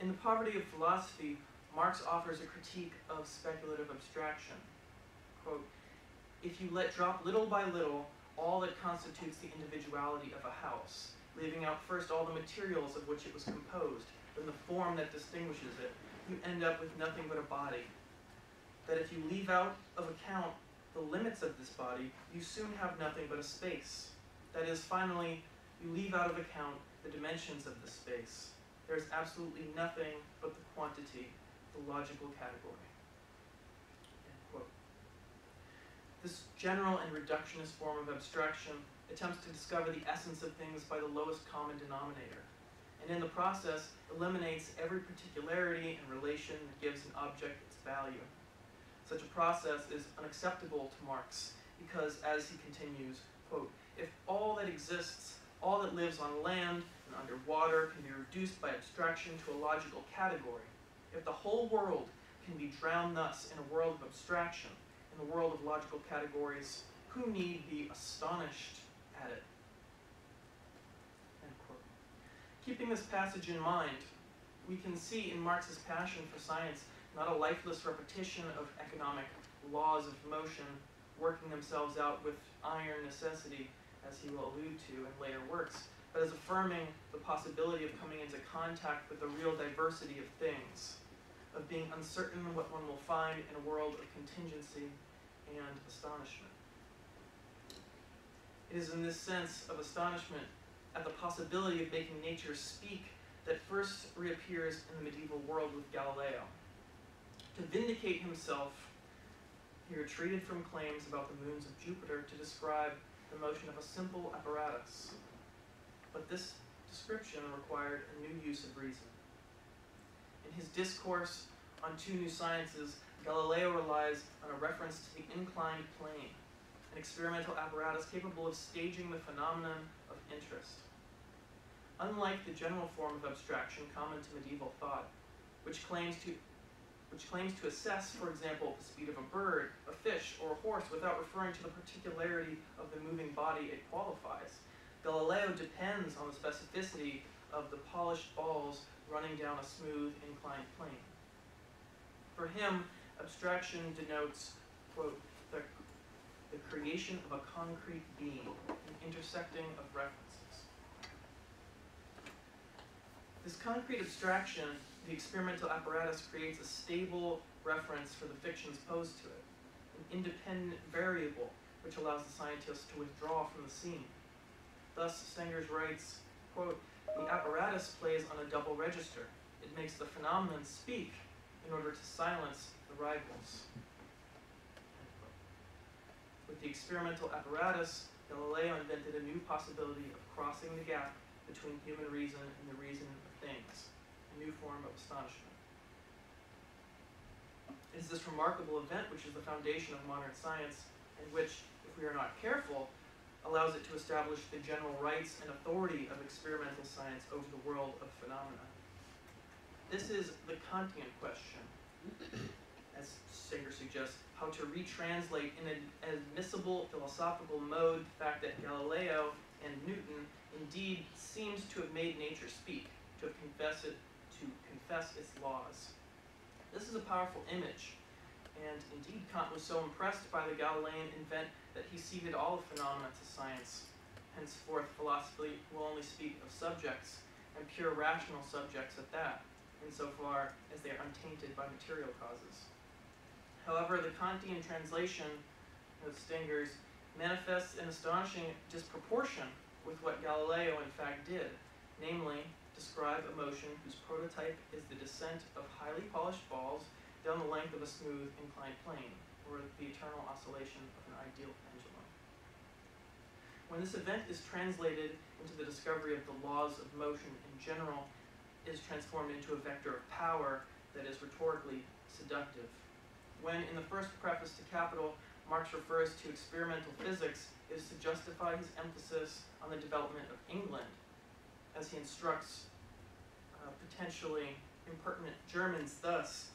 O: In The Poverty of Philosophy, Marx offers a critique of speculative abstraction. Quote, if you let drop little by little all that constitutes the individuality of a house, leaving out first all the materials of which it was composed, then the form that distinguishes it, you end up with nothing but a body. That if you leave out of account the limits of this body, you soon have nothing but a space. That is, finally, you leave out of account the dimensions of the space. There is absolutely nothing but the quantity, the logical category. End quote. This general and reductionist form of abstraction attempts to discover the essence of things by the lowest common denominator, and in the process eliminates every particularity and relation that gives an object its value. Such a process is unacceptable to Marx because, as he continues, quote, if all that exists, all that lives on land and under water can be reduced by abstraction to a logical category, if the whole world can be drowned thus in a world of abstraction, in the world of logical categories, who need be astonished at it? End quote. Keeping this passage in mind, we can see in Marx's passion for science not a lifeless repetition of economic laws of motion working themselves out with iron necessity, as he will allude to in later works, but as affirming the possibility of coming into contact with the real diversity of things, of being uncertain what one will find in a world of contingency and astonishment. It is in this sense of astonishment at the possibility of making nature speak that first reappears in the medieval world with Galileo. To vindicate himself, he retreated from claims about the moons of Jupiter to describe the motion of a simple apparatus. But this description required a new use of reason. In his discourse on Two New Sciences, Galileo relies on a reference to the inclined plane, an experimental apparatus capable of staging the phenomenon of interest. Unlike the general form of abstraction common to medieval thought, which claims to assess, for example, the speed of a bird, a fish, or a horse without referring to the particularity of the moving body it qualifies, Galileo depends on the specificity of the polished balls running down a smooth, inclined plane. For him, abstraction denotes, quote, the creation of a concrete being, an intersecting of references. This concrete abstraction, the experimental apparatus, creates a stable reference for the fictions posed to it, an independent variable which allows the scientist to withdraw from the scene. Thus, Stengers writes, quote, the apparatus plays on a double register. It makes the phenomenon speak in order to silence the rivals. With the experimental apparatus, Galileo invented a new possibility of crossing the gap between human reason and the reason of things, a new form of astonishment. It is this remarkable event which is the foundation of modern science, and which, if we are not careful, allows it to establish the general rights and authority of experimental science over the world of phenomena. This is the Kantian question, as Stenger suggests, how to retranslate in an admissible philosophical mode the fact that Galileo and Newton indeed seems to have made nature speak, to confess its laws. This is a powerful image, and indeed Kant was so impressed by the Galilean invent that he ceded all the phenomena to science. Henceforth, philosophy will only speak of subjects, and pure rational subjects at that, insofar as they are untainted by material causes. However, the Kantian translation of Stengers manifests an astonishing disproportion with what Galileo in fact did, namely, describe a motion whose prototype is the descent of highly polished balls down the length of a smooth inclined plane, or the eternal oscillation of an ideal pendulum. When this event is translated into the discovery of the laws of motion in general, it is transformed into a vector of power that is rhetorically seductive. When, in the first preface to Capital, Marx refers to experimental physics, it is to justify his emphasis on the development of England, as he instructs potentially impertinent Germans thus,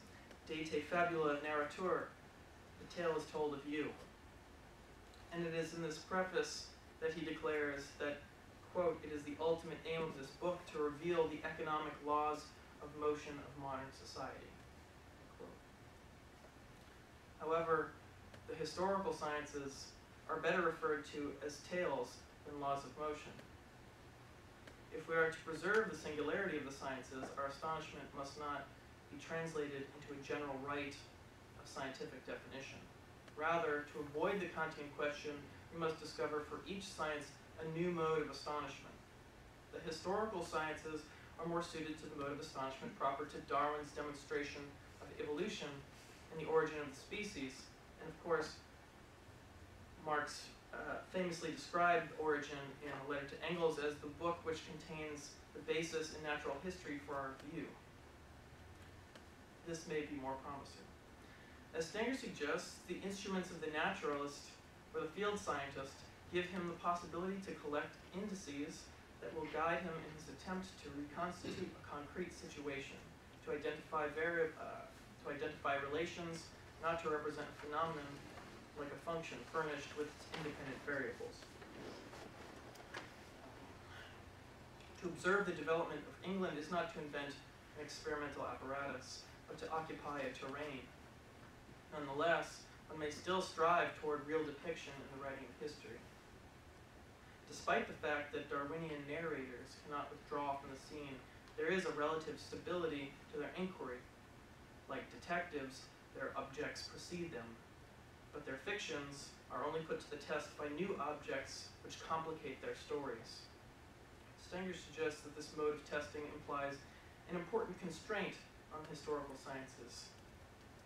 O: De te fabula narratur, the tale is told of you. And it is in this preface that he declares that, quote, it is the ultimate aim of this book to reveal the economic laws of motion of modern society. However, the historical sciences are better referred to as tales than laws of motion. If we are to preserve the singularity of the sciences, our astonishment must not be translated into a general right of scientific definition. Rather, to avoid the Kantian question, we must discover for each science a new mode of astonishment. The historical sciences are more suited to the mode of astonishment proper to Darwin's demonstration of evolution and the origin of the species. And of course, Marx famously described Origin in a letter to Engels as the book which contains the basis in natural history for our view. This may be more promising. As Stenger suggests, the instruments of the naturalist or the field scientist give him the possibility to collect indices that will guide him in his attempt to reconstitute a concrete situation, to identify relations, not to represent a phenomenon like a function furnished with its independent variables. To observe the development of England is not to invent an experimental apparatus, but to occupy a terrain. Nonetheless, one may still strive toward real depiction in the writing of history. Despite the fact that Darwinian narrators cannot withdraw from the scene, there is a relative stability to their inquiry. Like detectives, their objects precede them, but their fictions are only put to the test by new objects which complicate their stories. Stenger suggests that this mode of testing implies an important constraint on the historical sciences.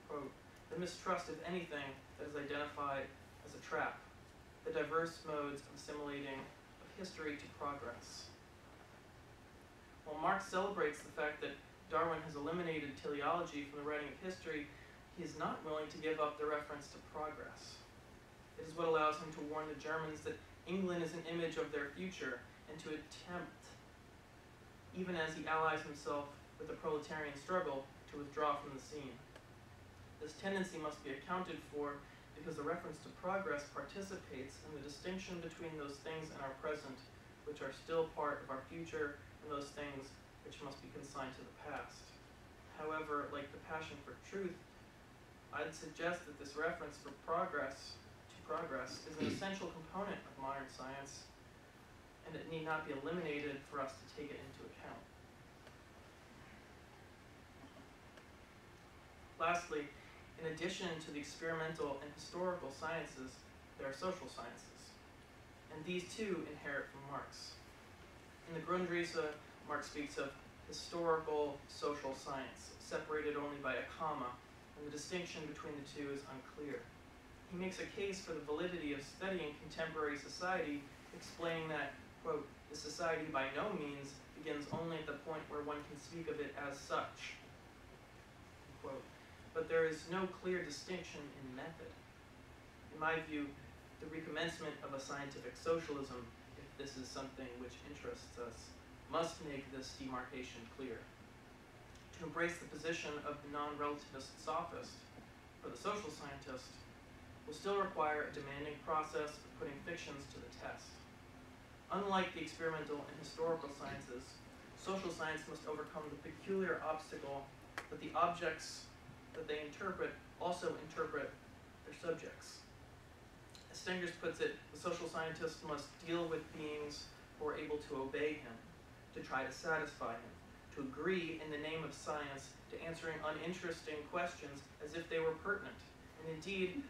O: Quote, the mistrust of anything that is identified as a trap, the diverse modes of assimilating of history to progress. While Marx celebrates the fact that Darwin has eliminated teleology from the writing of history, he is not willing to give up the reference to progress. It is what allows him to warn the Germans that England is an image of their future, and to attempt, even as he allies himself with the proletarian struggle, to withdraw from the scene. This tendency must be accounted for because the reference to progress participates in the distinction between those things in our present, which are still part of our future, and those things which must be consigned to the past. However, like the passion for truth, I'd suggest that this reference to progress is an essential component of modern science, and it need not be eliminated for us to take it into account. Lastly, in addition to the experimental and historical sciences, there are social sciences, and these too inherit from Marx. In the Grundrisse, Marx speaks of historical social science, separated only by a comma, and the distinction between the two is unclear. He makes a case for the validity of studying contemporary society, explaining that, quote, the society by no means begins only at the point where one can speak of it as such, quote. But there is no clear distinction in method. In my view, the recommencement of a scientific socialism, if this is something which interests us, must make this demarcation clear. To embrace the position of the non-relativist sophist, for the social scientist, will still require a demanding process of putting fictions to the test. Unlike the experimental and historical sciences, social science must overcome the peculiar obstacle that the objects that they interpret also interpret their subjects. As Stengers puts it, the social scientist must deal with beings who are able to obey him, to try to satisfy him, to agree in the name of science to answering uninteresting questions as if they were pertinent, and indeed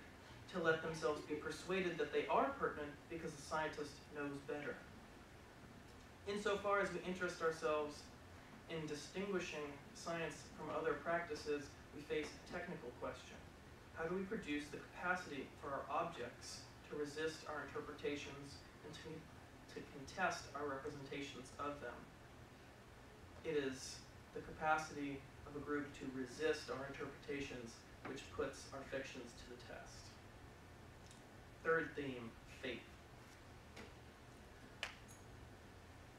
O: to let themselves be persuaded that they are pertinent because the scientist knows better. Insofar as we interest ourselves in distinguishing science from other practices, we face a technical question. How do we produce the capacity for our objects to resist our interpretations and to contest our representations of them? It is the capacity of a group to resist our interpretations which puts our fictions to the test. Third theme, faith.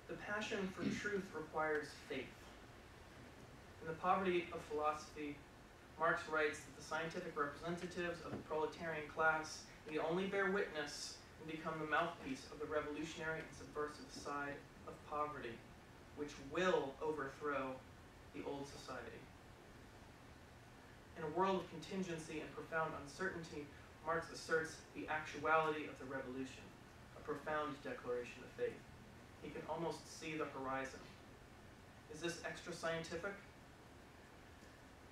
O: The passion for truth requires faith. In The Poverty of Philosophy, Marx writes that the scientific representatives of the proletarian class need only bear witness and become the mouthpiece of the revolutionary and subversive side of poverty, which will overthrow the old society. In a world of contingency and profound uncertainty, Marx asserts the actuality of the revolution, a profound declaration of faith. He can almost see the horizon. Is this extra scientific?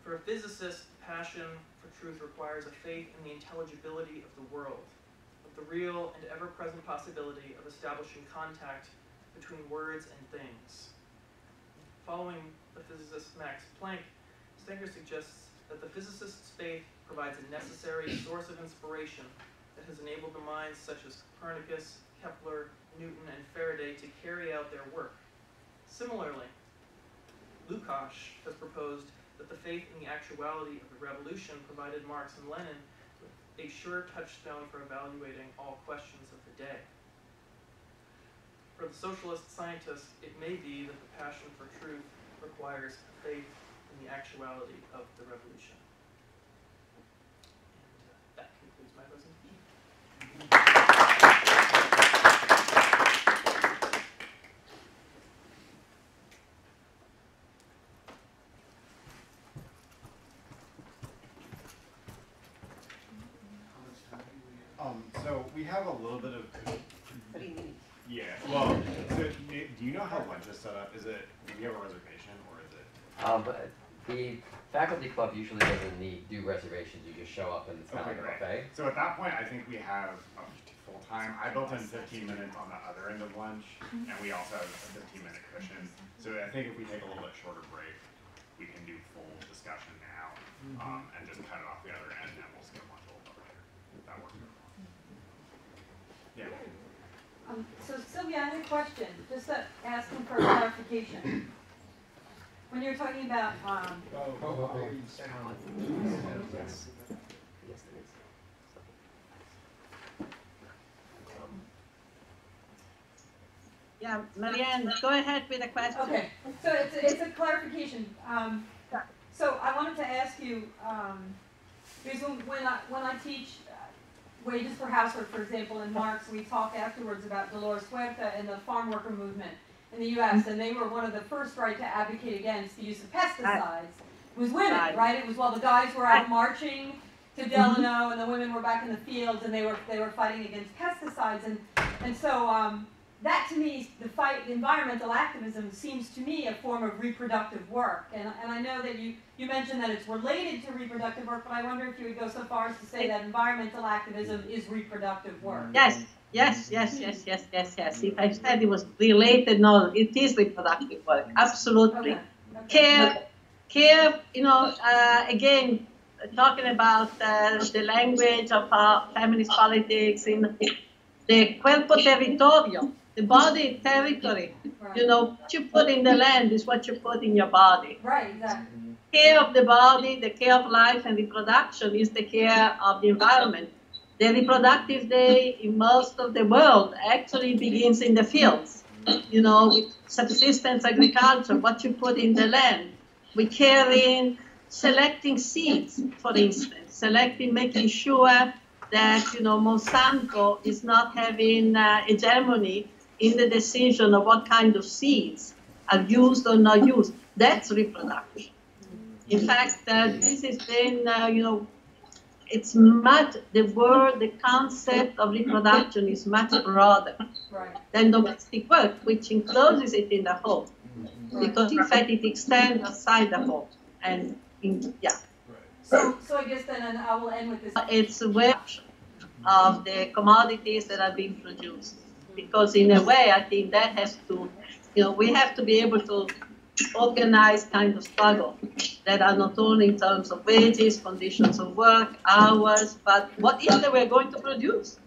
O: For a physicist, passion for truth requires a faith in the intelligibility of the world, of the real and ever-present possibility of establishing contact between words and things. Following the physicist Max Planck, Stenger suggests that the physicist's faith provides a necessary source of inspiration that has enabled the minds such as Copernicus, Kepler, Newton, and Faraday to carry out their work. Similarly, Lukács has proposed that the faith in the actuality of the revolution provided Marx and Lenin with a sure touchstone for evaluating all questions of the day. For the socialist scientist, it may be that the passion for truth requires faith in the actuality of the revolution. And that concludes my presentation.
D: So we have a little bit of.
J: 3 minutes.
D: Yeah. Well, so do you know how lunch is set up? Is it? Do you have a reservation, or is it?
L: The faculty club usually doesn't do reservations. You just show up and it's kind of like a buffet.
D: So at that point, I think we have full time. I built in 15 minutes on the other end of lunch, and we also have a 15-minute cushion. So I think if we take a little bit shorter break, we can do full discussion now, and just cut it off the other end, and we'll skip lunch a little bit later. If that works. Yeah.
Q: So Sylvia, I have a question, just asking for clarification. When you're talking about,
P: Yeah, Marianne, go ahead with the question.
Q: okay, so it's a clarification. So I wanted to ask you, because when I teach wages for housework, for example, in Marx, we talk afterwards about Dolores Huerta and the farm worker movement in the U.S., and they were one of the first, right, to advocate against the use of pesticides. It was women, right? It was while the guys were out marching to Delano, and the women were back in the fields, and they were fighting against pesticides, and so that to me, the environmental activism seems to me a form of reproductive work, and I know that you mentioned that it's related to reproductive work, but I wonder if you would go so far as to say that environmental activism is reproductive work.
P: Yes. If I said it was related, no, it is reproductive work, absolutely.
Q: Okay.
P: Care, again, talking about the language of feminist politics in the cuerpo territorio, the body territory.
Q: Right.
P: What you put in the land is what you put in your body.
Q: Right, exactly.
P: Care of the body, the care of life and reproduction is the care of the environment. The reproductive day in most of the world actually begins in the fields, with subsistence agriculture, what you put in the land. We care in selecting seeds, for instance, making sure that, Monsanto is not having hegemony in the decision of what kind of seeds are used or not used. That's reproduction. In fact, this has been, it's much, the concept of reproduction is much broader than domestic work, which encloses it in the home. Because in fact it extends outside the home. And
Q: So I guess then, and I will end with this.
P: It's a way of the commodities that are being produced. Because in a way, I think that has to, we have to be able to organize kind of struggle that are not only in terms of wages, conditions of work, hours, but what is that we're going to produce?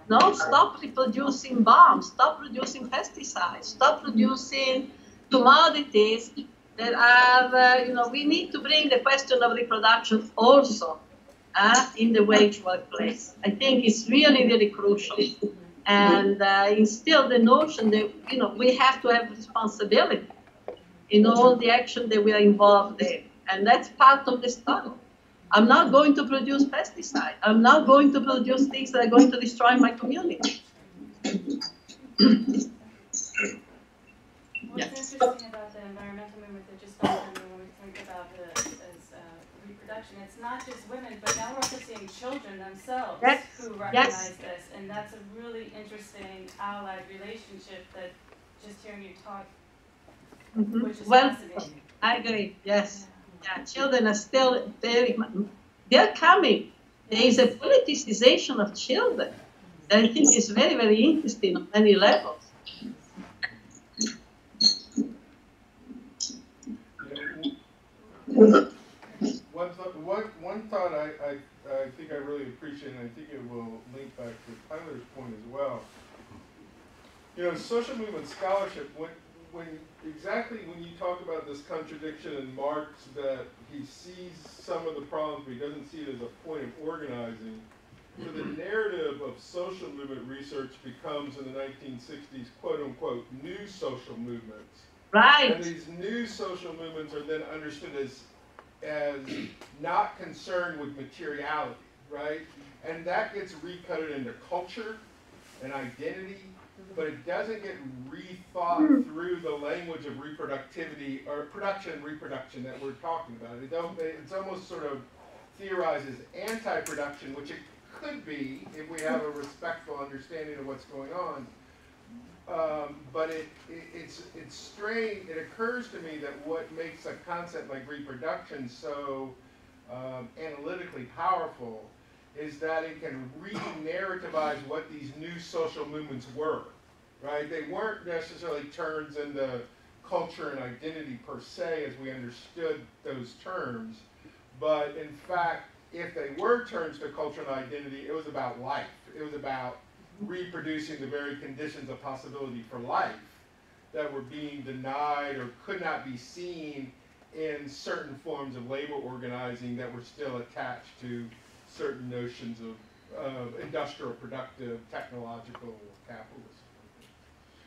P: No, stop reproducing bombs, stop producing pesticides, stop producing commodities that are, we need to bring the question of reproduction also in the wage workplace. I think it's really, really crucial. And instill the notion that, we have to have responsibility in all the action that we are involved in. And that's part of the struggle. I'm not going to produce pesticides. I'm not going to produce things that are going to destroy my community.
C: What's interesting about the environmental movement that just started when we think about reproduction, it's not just women, but now we're also seeing children themselves who recognize this. And that's a really interesting allied relationship that just hearing you talk, which is fascinating.
P: I agree, yes. Yeah, children are still they're coming. There is a politicization of children that I think is very, very interesting on many levels.
H: One thought I think I really appreciate, and I think it will link back to Tyler's point as well. You know, social movement scholarship, when you talk about this contradiction in Marx that he sees some of the problems, but he doesn't see it as a point of organizing. So the narrative of social movement research becomes in the 1960s, quote unquote, new social movements.
P: Right.
H: And these new social movements are then understood as not concerned with materiality, right? And that gets recoded into culture and identity, but it doesn't get rethought through the language of reproductivity or production and reproduction that we're talking about. It's almost sort of theorizes anti-production, which it could be if we have a respectful understanding of what's going on. But it's strange. It occurs to me that what makes a concept like reproduction so analytically powerful is that it can re-narrativize what these new social movements were, right? They weren't necessarily turns into culture and identity per se as we understood those terms, but in fact, if they were turns to culture and identity, it was about life. It was about reproducing the very conditions of possibility for life that were being denied or could not be seen in certain forms of labor organizing that were still attached to certain notions of industrial, productive, technological capitalism.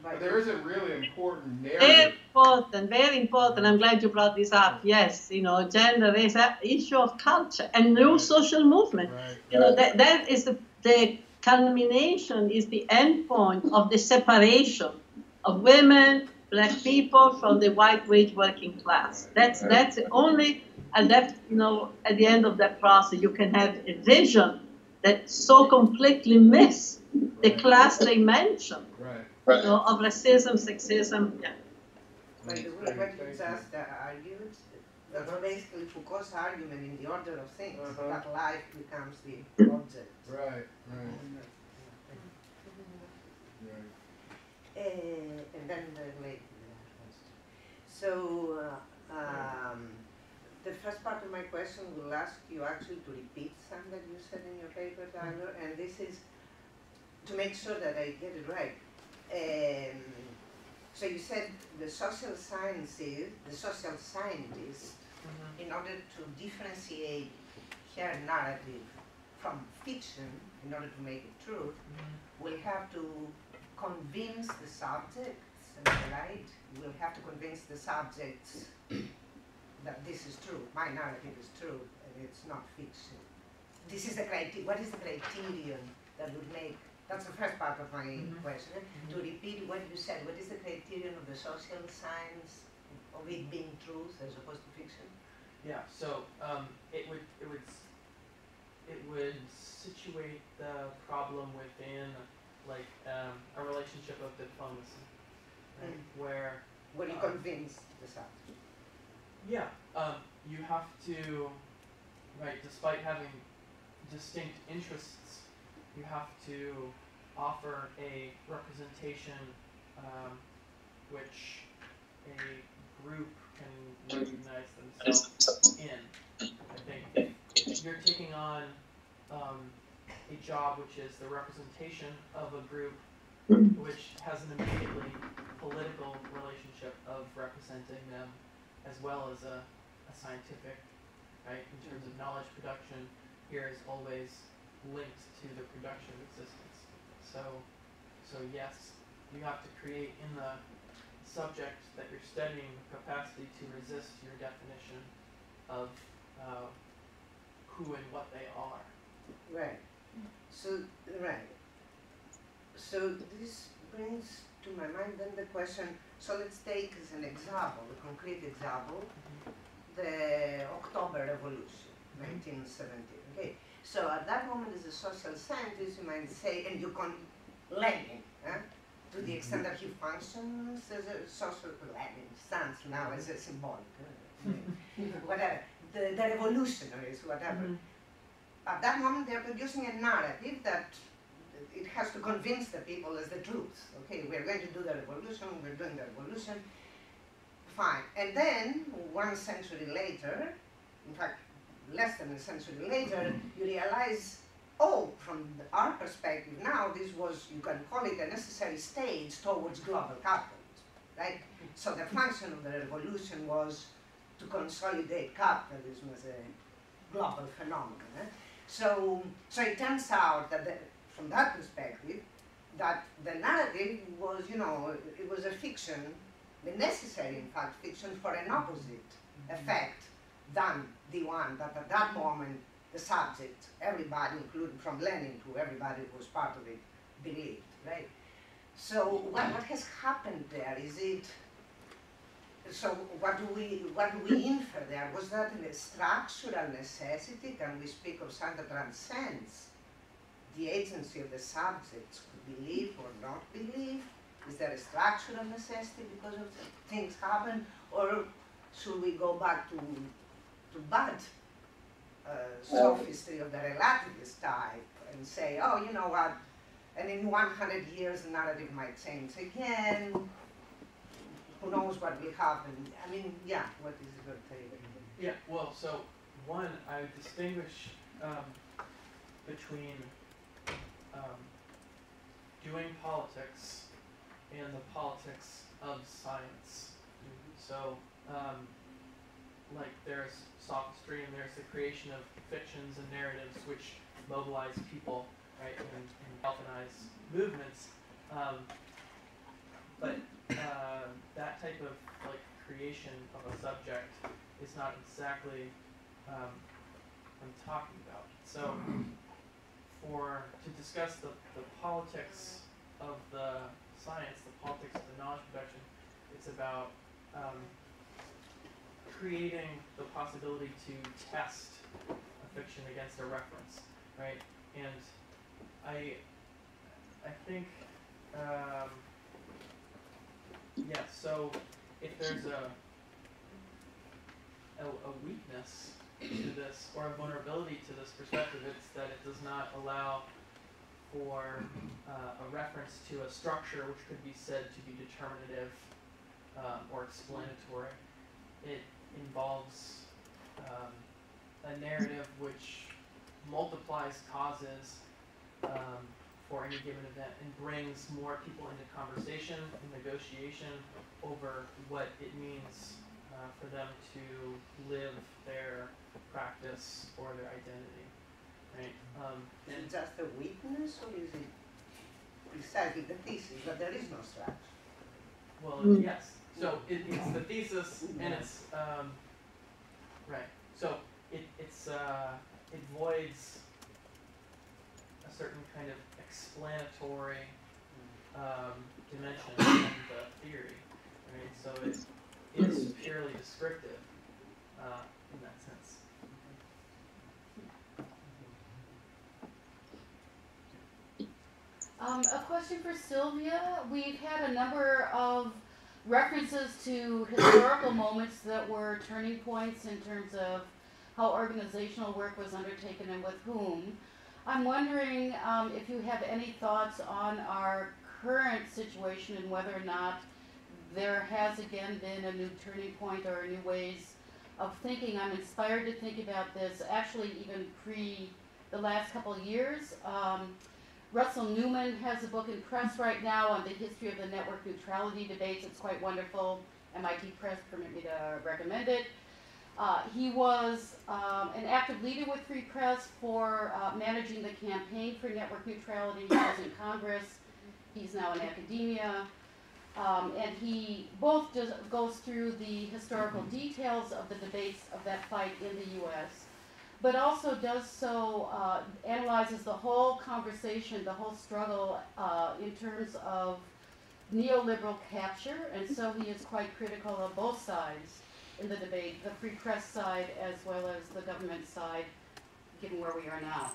H: But there is a really important narrative.
P: Very important. I'm glad you brought this up. Yes, you know, gender is an issue of culture and new social movement.
H: Right.
P: You know, that is the culmination, is the end point of the separation of women, black people from the white wage working class. That's only at that, you know, at the end of that process you can have a vision that so completely miss the class dimension.
H: Right.
P: You know, of racism, sexism, yeah.
J: By the way, what you just argued, that's basically Foucault's argument in the order of things, that life becomes the object.
H: Right,
J: And then the late. So, the first part of my question will ask you actually to repeat something that you said in your paper, Tyler, and this is to make sure that I get it right. So you said the social sciences, the social scientist, in order to differentiate her narrative from fiction, in order to make it truth, will have to convince the subjects, am I right? Will have to convince the subjects that this is true, my narrative is true, and it's not fiction. This is the what is the criterion that would make. That's the first part of my question. To repeat what you said, what is the criterion of the social science of it being truth as opposed to fiction?
O: Yeah. So it would situate the problem within like a relationship of diplomacy, right? Where
J: you convince the subject.
O: Yeah. You have to, right? Despite having distinct interests, you have to offer a representation which a group can recognize themselves in. I think if you're taking on a job which is the representation of a group which has an immediately political relationship of representing them as well as a scientific, right? In terms of knowledge production, here is always linked to the production of existence. So yes, you have to create in the subject that you're studying the capacity to resist your definition of who and what they are.
J: Right. So this brings to my mind then the question, so let's take as an example, a concrete example, the October Revolution, 1917. Okay. So at that moment as a social scientist you might say, and you can Lenin, to to the extent that he functions as a social, stands now as a symbolic, whatever, the revolutionaries, whatever. At that moment, they're producing a narrative that it has to convince the people as the truth. Okay, we're going to do the revolution, we're doing the revolution, fine. And then, 1 century later, in fact, less than a century later, you realize, oh, from our perspective now, this was, you can call it a necessary stage towards global capitalism, right? So the function of the revolution was to consolidate capitalism as a global phenomenon. So it turns out that from that perspective, that the narrative was, you know, it was a fiction, the necessary, in fact, fiction for an opposite effect than the one that at that moment the subject, everybody, including from Lenin to everybody who was part of it, believed, right? So what has happened there? Is it, so what do we infer there? Was that a structural necessity? Can we speak of something that transcends the agency of the subjects who believe or not believe? Is there a structural necessity because of things happen? Or should we go back to bad sophistry of the relativist type and say, oh, you know what, and in 100 years the narrative might change again, who knows what will happen? I mean, yeah, what is your take?
O: Yeah, well, so one, I would distinguish between doing politics and the politics of science. So, like there's sophistry and there's the creation of fictions and narratives which mobilize people, right, and galvanize movements. But that type of like creation of a subject is not exactly what I'm talking about. So, to discuss the politics of the science, the politics of the knowledge production, it's about creating the possibility to test a fiction against a reference, right? And I think, yeah, so if there's a weakness to this, or a vulnerability to this perspective, it's that it does not allow for a reference to a structure which could be said to be determinative or explanatory. It involves a narrative which multiplies causes for any given event and brings more people into conversation and negotiation over what it means for them to live their practice or their identity, right?
J: Is it just a weakness, or is it precisely the thesis that there is no structure?
O: Well, yes. So it's the thesis, and it's right. So it voids a certain kind of explanatory dimension in the theory, right? So it is purely descriptive in that sense.
G: A question for Sylvia. We've had a number of references to historical moments that were turning points in terms of how organizational work was undertaken and with whom. I'm wondering if you have any thoughts on our current situation and whether or not there has again been a new turning point or new ways of thinking. I'm inspired to think about this actually even pre the last couple of years. Russell Newman has a book in press right now on the history of the network neutrality debates. It's quite wonderful. MIT Press permit me to recommend it. He was an active leader with Free Press for managing the campaign for network neutrality. He was in Congress. He's now in academia. And he both goes through the historical details of the debates of that fight in the U.S., but also does so, analyzes the whole conversation, the whole struggle in terms of neoliberal capture, and so he is quite critical of both sides in the debate, the free press side as well as the government side, given where we are now.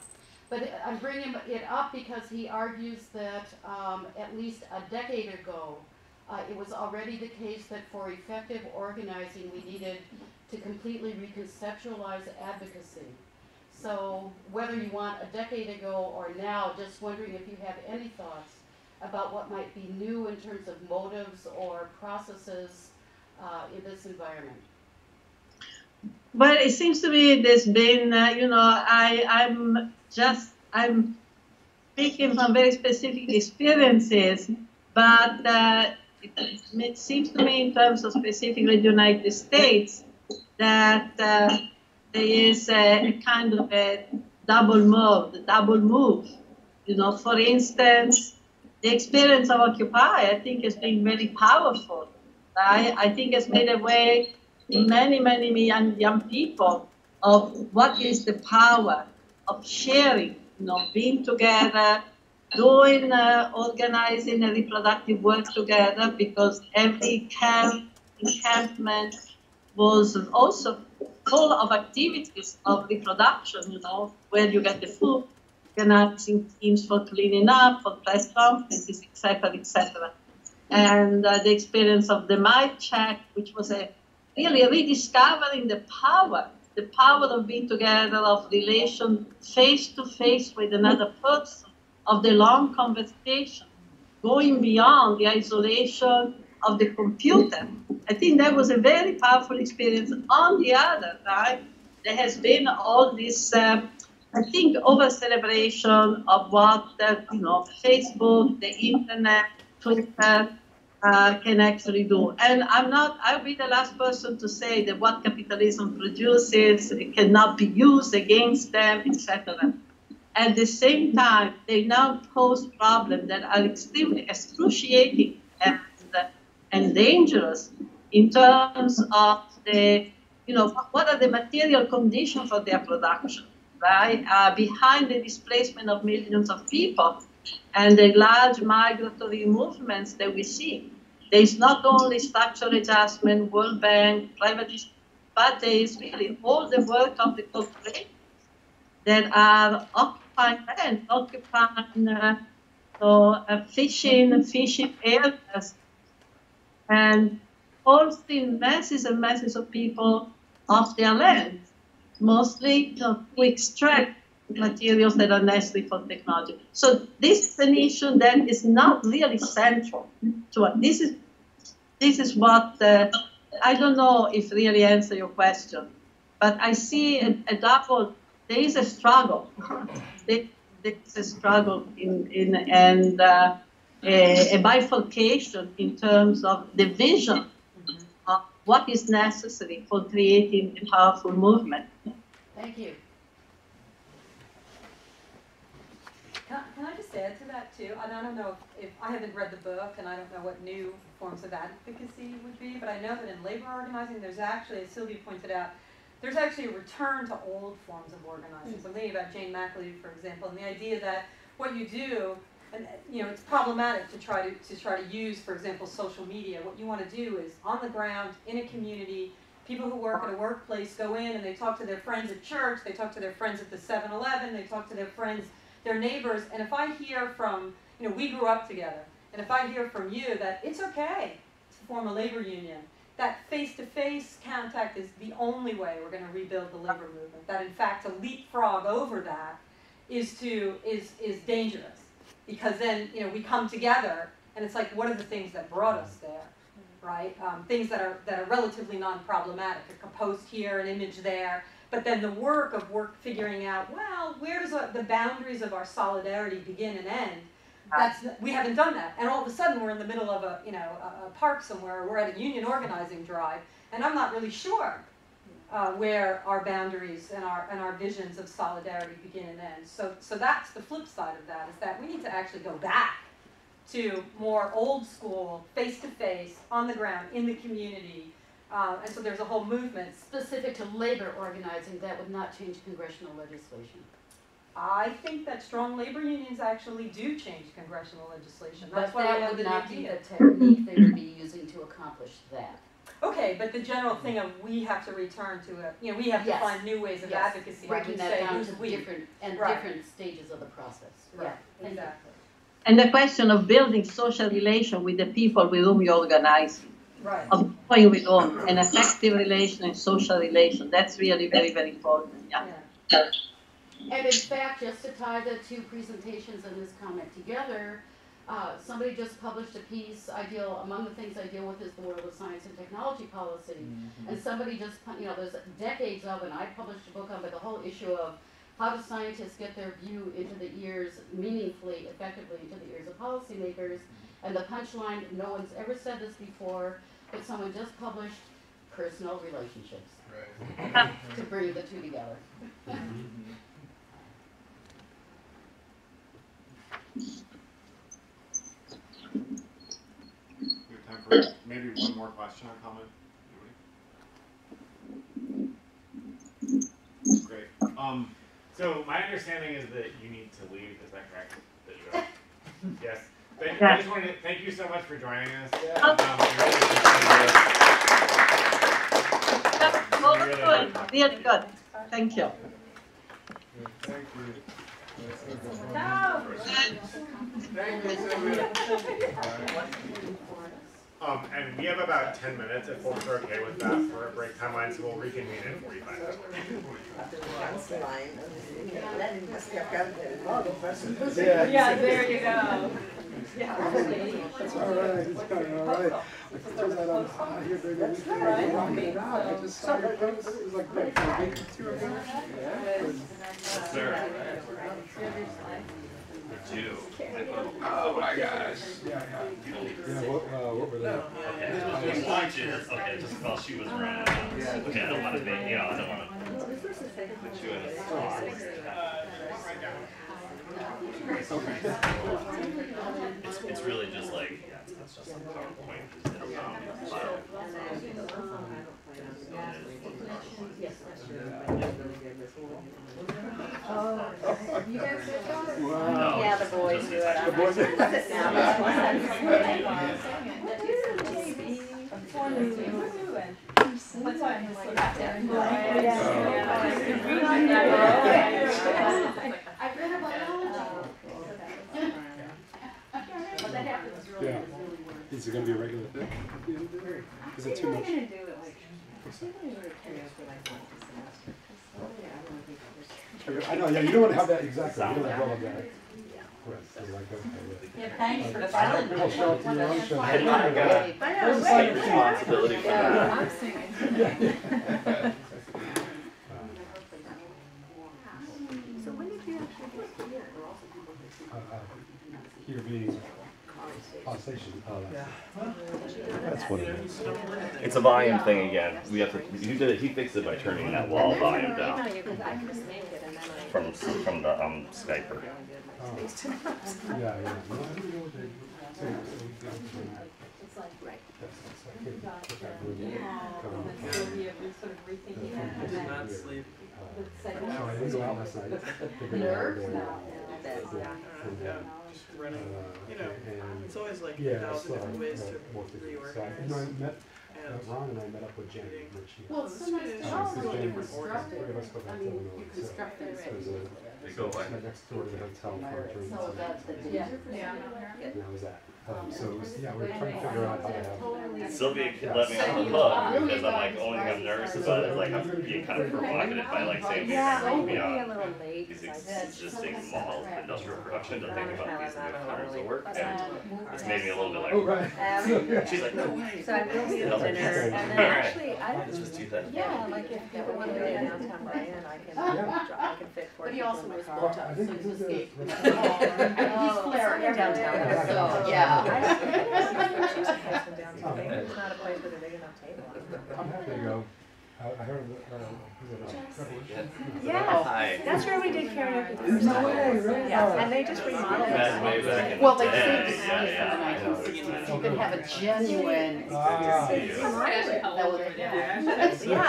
G: But I'm bringing it up because he argues that at least a decade ago, it was already the case that for effective organizing, we needed to completely reconceptualize advocacy. So whether you want a decade ago or now, just wondering if you have any thoughts about what might be new in terms of motives or processes in this environment.
P: Well, it seems to me there's been, I'm speaking from very specific experiences, but it seems to me in terms of specifically the United States that there is a kind of a double move. For instance, the experience of Occupy, I think, has been very powerful. I think it's made a way in many young people of what is the power of sharing, being together, doing, organizing and reproductive work together, because every encampment was also full of activities of reproduction, where you get the food, organizing teams for cleaning up, for press conferences, etc., etc. And the experience of the Mic Check, which was really rediscovering the power of being together, of relation face to face with another person, of the long conversation, going beyond the isolation of the computer. I think that was a very powerful experience. On the other side, there has been all this, I think, over-celebration of what, Facebook, the internet, Twitter, can actually do. And I'll be the last person to say that what capitalism produces, it cannot be used against them, etc. At the same time, they now pose problems that are extremely excruciating and dangerous in terms of the, what are the material conditions for their production, right? Behind the displacement of millions of people and the large migratory movements that we see, there is not only structural adjustment, World Bank, privatization, but there is really all the work of the corporations that are occupying land, fishing areas, and forcing masses and masses of people off their land, mostly to extract materials that are necessary for technology. So this is an issue that is not really central to it. This is what, I don't know if really answer your question, but I see a double, there is a struggle. There is a struggle and a bifurcation in terms of the vision of what is necessary for creating a powerful movement.
G: Thank you.
B: Can I just add to that too? And I don't know if I haven't read the book, and I don't know what new forms of advocacy would be, but I know that in labor organizing, there's actually, as Sylvia pointed out, there's actually a return to old forms of organizing. So I'm thinking about Jane McAlevey, for example, and the idea that what you do, and it's problematic to try to use, for example, social media. What you want to do is on the ground, in a community, people who work at a workplace go in and they talk to their friends at church, they talk to their friends at the 7-Eleven, they talk to their friends, their neighbors, and if I hear from, we grew up together, and if I hear from you that it's okay to form a labor union, that face-to-face contact is the only way we're going to rebuild the labor movement, that in fact to leapfrog over that is dangerous, because then we come together and it's like, what are the things that brought us there, right? Things that are relatively non-problematic, a post here, an image there. But then the work of figuring out, well, where does the boundaries of our solidarity begin and end? We haven't done that. And all of a sudden we're in the middle of a park somewhere, or we're at a union organizing drive, and I'm not really sure where our boundaries and our visions of solidarity begin and end. So that's the flip side of that, is that we need to actually go back to more old school, face-to-face, on the ground, in the community. And so there's a whole movement.
G: Specific to labor organizing, that would not change congressional legislation.
B: I think that strong labor unions actually do change congressional legislation.
G: But that would not be the technique they would be using to accomplish that.
Q: Okay, but the general thing of we have to return to a, you know, we have to
G: Yes.
Q: find new ways of
G: Yes.
Q: advocacy. I
G: Breaking
Q: would
G: that
Q: say,
G: down
Q: who's
G: to
Q: we?
G: different, and
Q: Right.
G: different stages of the process.
Q: Right,
G: Yeah, thank you.
Q: exactly.
P: And the question of building social relation with the people with whom you organize,
Q: Right.
P: of going with whom, an effective relation and social relation, that's really very, very important, yeah.
G: And in fact, just to tie the two presentations and this comment together, somebody just published a piece, among the things I deal with is the world of science and technology policy. And somebody just, there's decades of, and I published a book on the whole issue of how do scientists get their view into the ears, meaningfully, effectively into the ears of policymakers. And the punchline, no one's ever said this before, but someone just published personal relationships. Right. To bring the two together.
D: We have time for maybe one more question or comment. Anybody? Great. So my understanding is that you need to leave. Is that correct? That you have? Yes. I just wanted to thank you so much for joining us.
P: Really good. Thank you.
D: Thank you.
Q: No.
D: Thank you, Sylvia. And we have about 10 minutes if folks are okay with that for a break timeline, so we'll reconvene in 45 minutes.
Q: Yeah, there you go. Yeah.
F: That's all right. It's all right. It turns out I'm here during the week. I just saw your post. It was like great. A week or two ago.
K: Sir. Two.
F: Oh my gosh. Yeah. What were they?
K: Okay, just while she was running. Okay, I don't want to be, I don't want to put you in a spot. It's really just like PowerPoint.
N: You guys did that?
K: No,
N: Yeah, the boys do it.
K: The boys do it.
Q: That's why I'm just looking at them.
G: I read about biology. But that happens really,
F: Yeah.
G: really well.
F: Is it going to be a regular thing? Is it too much? I know, yeah, you don't want to have that exactly. You don't want to have that. Right, so like, okay,
Q: Yeah, thanks for the
F: fun. We'll show up to your own show.
K: I got take responsibility for that.
N: I'm singing.
R: So when did you actually get here?
F: Here being station.
K: That's what it is. It's a volume thing again. We have to. He fixed it by turning that wall volume down.
R: I know, because I can just make it and then I.
K: From the Skyper.
F: Yeah.
R: It's like, right.
O: I did not sleep.
F: No, I didn't go out last night.
O: Yeah, just running. It's always like
F: Yeah,
O: 1,000 different ways to
F: so I
O: reorganize.
F: met Ron and I met up with Jen.
G: Well, it's so nice to know
F: Jen,
G: really
F: three
G: constructed.
F: of us go back
G: I
F: to
G: mean,
F: Illinois.
G: you construct it.
K: They go away.
F: Next door to the hotel for a drink.
G: So that's the
Q: Yeah.
G: danger for
Q: Yeah.
F: And that was that. So it was, yeah, we were trying to figure out how to have.
K: Sylvia let me off the hook because I'm like, only thing I'm nervous about is like I'm being kind of provocative by like saying maybe I'm moving beyond these existing malls of industrial production to think about these new patterns of work, and it's made me a little bit like,
F: Oh, right.
K: she's like, no way.
R: So I will be
K: And I was
R: at
K: like,
R: dinner,
K: yes.
R: and then
K: All right.
R: actually, I
K: This was 2000.
R: yeah, like if people want to go to downtown Bryan, I can fit 4
G: But he
R: people
G: also
R: in my
G: was
R: car.
G: built up, so he's escaped. He's
R: Oh,
G: flaring
R: it's downtown,
G: everywhere, so,
R: I
G: yeah.
R: choose a place in downtown. Maybe it's not a place with a big enough table.
F: I'm happy to go. I heard Revolution.
R: Yeah,
K: Hi.
R: that's where we did karaoke the first
F: No
R: time.
F: way, really?
R: Yeah, and they just remodeled
K: That's
R: it.
K: way back in
G: Well,
K: the
G: they saved
K: day.
G: the
K: Yeah,
G: city from the
K: yeah.
G: 1960s. You could have a genuine.
F: Ah.
K: Good to see you.
G: That was,
R: Yeah,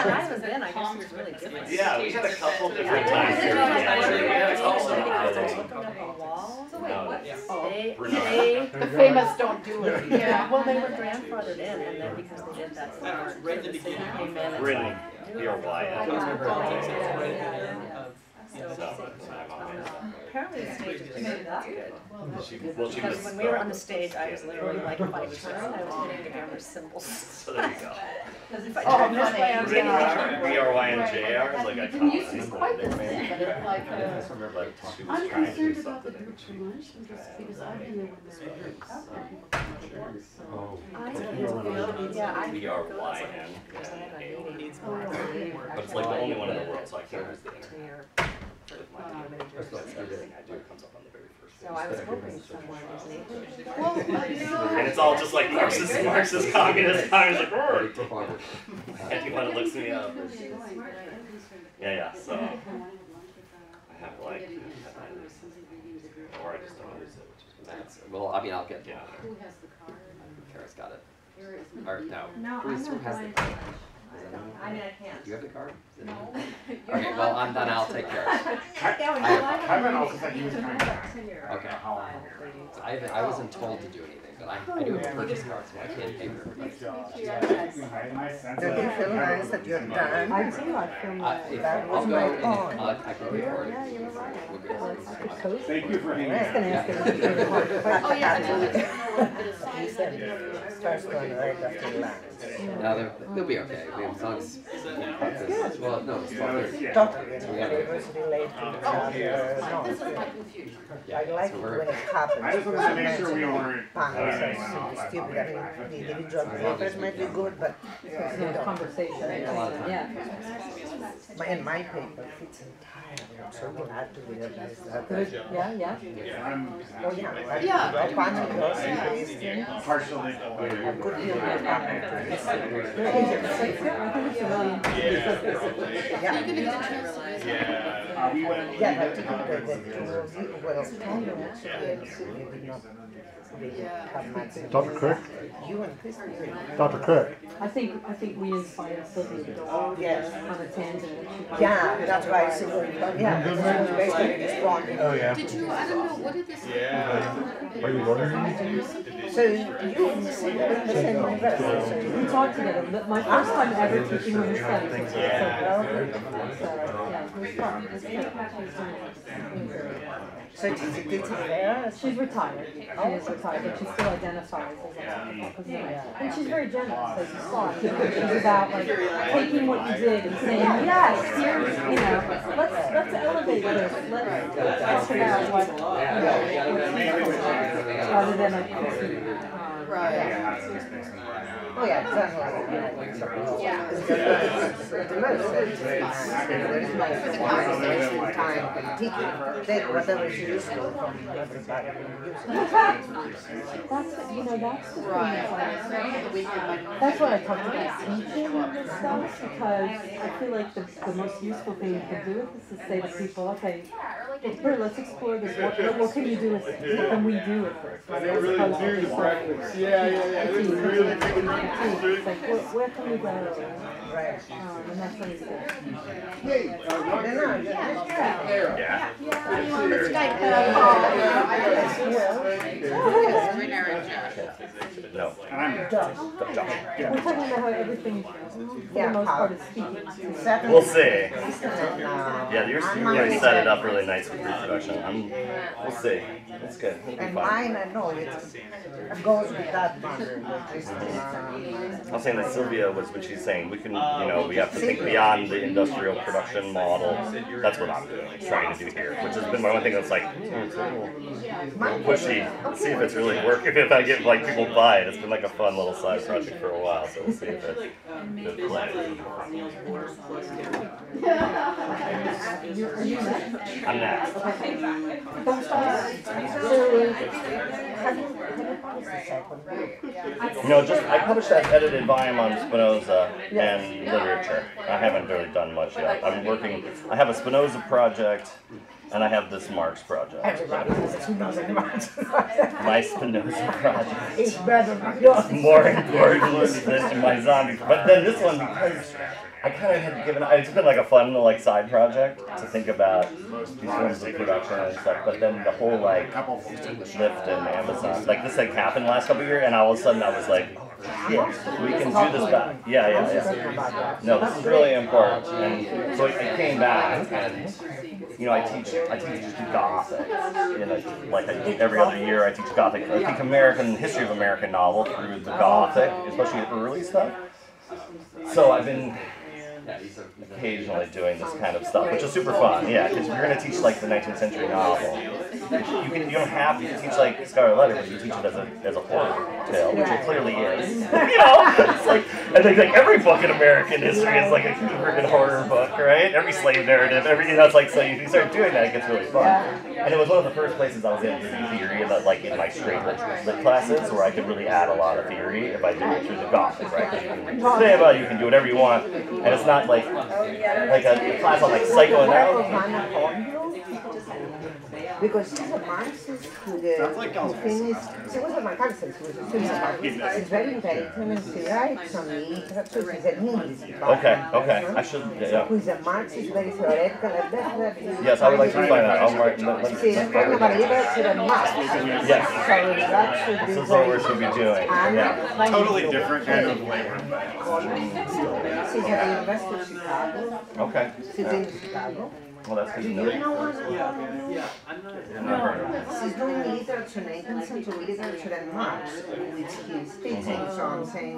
R: and I was then, I guess it was really different.
K: Yeah, we had a couple different
R: Yeah.
K: times.
R: Yeah.
K: Actually, we had a couple
R: Looking
K: different
R: up
K: times.
R: a wall.
K: No,
R: The famous don't do it. Yeah, well, they were grandfathered in, and then because they did that,
O: Right in the
R: the city
O: beginning.
R: came in and.
K: Brittany, B-R-Y-N.
R: Apparently the stage is good.
K: Well, she
R: Because
K: was,
R: when we were on the stage, I was literally like, if I turned, I was hitting the hammer cymbals.
K: So there you go.
R: If I turned this way, I was getting
K: B-R-Y-N-J-R is like a
R: You can
K: common
R: use this quite the thing, but it's like,
K: I just remember like she was
G: I'm
K: trying to do
G: concerned about the
K: something.
G: group for lunch, because I've been there when they're groups, so people come to work, so.
R: yeah,
K: B-R-Y-N. But it's like the only one in the world, so I can't use the internet. Everything I do comes up on the very first
R: So I was hoping someone was able
K: And it's all just like Marxist, communist, like, anyone that looks me up. Yeah, so I have like, or I just don't use it, which is
L: That's, well, I mean, I'll get.
K: Yeah.
G: Who has the card?
L: Kara's got it.
G: Kara is
L: Or no.
G: No,
L: Who
G: I'm
L: is- who
G: not
L: has the
G: going
L: card?
G: to.
R: I mean, I can't.
L: Do you have the card?
R: No.
L: Okay, well, then I'll take care of it.
D: Kevin also said he was coming back.
L: Okay. I wasn't told to do anything, but I do have a purchase card, so I can't pay for everybody.
D: Nice sense
S: Don't you feel nice that you're done?
B: I do, I feel
L: I'll go and I can record it. We'll go.
D: Thank you for hanging
B: I was gonna ask
D: out.
G: Oh, yeah,
S: He said first one right after lunch.
L: No, they'll be okay. I mean, as long as well, no, it's fine.
S: Totally, favors relate to each other.
G: This
S: No.
G: is my confusion.
S: I like it when it happens.
D: I just wanted to make sure we weren't
S: Panels
D: cutting
S: are
D: anyone off.
S: super stupid. I mean, the individual papers might be good, but
B: conversation, yeah.
S: and my paper fits entirely. I'm so glad to realize that.
B: Good, yeah.
S: Oh, yeah.
G: Yeah.
S: Panicos,
D: Partially.
S: I could be a good
D: Yeah. We went.
S: Yeah, but to do well, kind of maybe not really have much.
A: Dr. Crick?
S: You and Chris.
A: Dr. Crick?
B: I think we inspired Sylvia to go
S: Yes.
B: on a tangent.
S: Yeah, that's why I said, yeah, because she basically responded.
A: Oh, yeah.
G: Did you, I don't know, what did this?
A: Yeah. Are you learning?
S: So you in the same university.
B: We talked together. My first time ever teaching women's studies. So, yeah, it was fun. It was good.
S: So she's a teacher there?
B: She's retired. She is retired, but she still identifies as a and she's very generous, as you saw. She's about like taking what you did and saying, yes, here's, let's elevate this. Let's talk about what, rather than a
S: Oh yeah, exactly. Yeah. Time teaching, take whatever is useful from everybody.
B: That's the that's what I talked about teaching this stuff, because I feel like the most useful thing you can do with this is say to people, okay, here, let's explore this. What can you do with this? What can we do with this?
H: They really do the practice. Yeah. It's really
B: it's like, where can we go?
S: Right.
B: And that's what it's good.
S: Hey,
K: No.
B: We're talking about how everything, for the most part, is speaking.
K: We'll see. Yeah, you already set it up really nice with reproduction. We'll see. It's good. It'll be
S: and
K: fun.
S: mine, I know it goes with that boundary.
K: I'm saying that Sylvia was what she's saying. We can, we have to think beyond the industrial production model. That's what I'm doing, trying to do here, which has been my one thing that's like, it's a little pushy. Let's see if it's really working. If I get like people buy it, it's been like a fun little side project for a while. So we'll see if it's good play. I'm next. Just I published that edited volume on Spinoza and literature. I haven't really done much yet. I have a Spinoza project, and I have this Marx project.
S: Everybody has Spinoza and Marx.
K: My Spinoza project
S: It's better than yours.
K: is more important than my zombie. But then this one, because I kind of had given. It's been like a fun like side project to think about these forms of production and stuff. But then the whole like Lyft and Amazon, like this like happened the last couple of years, and all of a sudden I was like, yeah, we can do this back. Yeah. No, this is really important. And so it came back, and you know, I teach Gothic. Like every other year, I teach Gothic. I teach history of American novel through the Gothic, especially the early stuff. So I've been occasionally doing this kind of stuff, which is super fun. Yeah, because you're going to teach like the 19th century novel. You don't have to teach like Scarlet Letter, but you teach it as a horror tale, which it clearly is. You know, it's like I think like every book in American history is like a freaking horror book, right? Every slave narrative, everything that's like so you start doing that, it gets really fun. And it was one of the first places I was able to do theory about like in my straight lit classes where I could really add a lot of theory if I did it through the Gothic, right? Because you can read the Stava, you can do whatever you want, and it's not like a class on like psychoanalysis.
S: Because she's a Marxist who finished, she was a Marxist, she's very intelligent and she writes on literature, she's an English.
K: Okay, I should, yeah.
S: Who's a Marxist, very theoretical, and definitely.
K: Yes, I would like to find out. I'll mark.
S: She's talking about literature and Marx.
K: Yes.
S: So that should be
K: this is what we should be doing. Yeah.
D: Totally different kind of labor.
S: She's at the University of Chicago.
K: Okay.
S: She's in Chicago.
K: Well, that's good to know.
S: Do you know her? She's doing literature, 19th century literature and Marx, which he's teaching, so I'm saying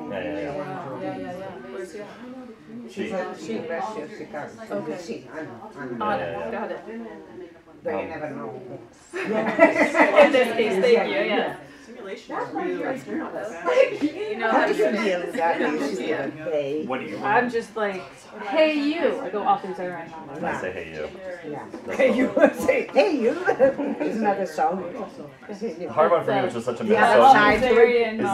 S: she's at the University of Chicago. Okay.
N: Got it.
S: But you never know.
N: In this case, thank you, yeah.
O: Simulation
N: That's
O: is
N: why
O: really
N: you're
O: like,
N: you know
S: How
N: how
S: do
N: to
S: you deal with that issue?
D: What do you
N: I'm just like, hey you. I go off and say right now.
K: I say hey you.
S: Yeah. Hey you. Say hey you. Isn't that a song?
K: The hard one for me, which is such a
S: Yeah,
K: is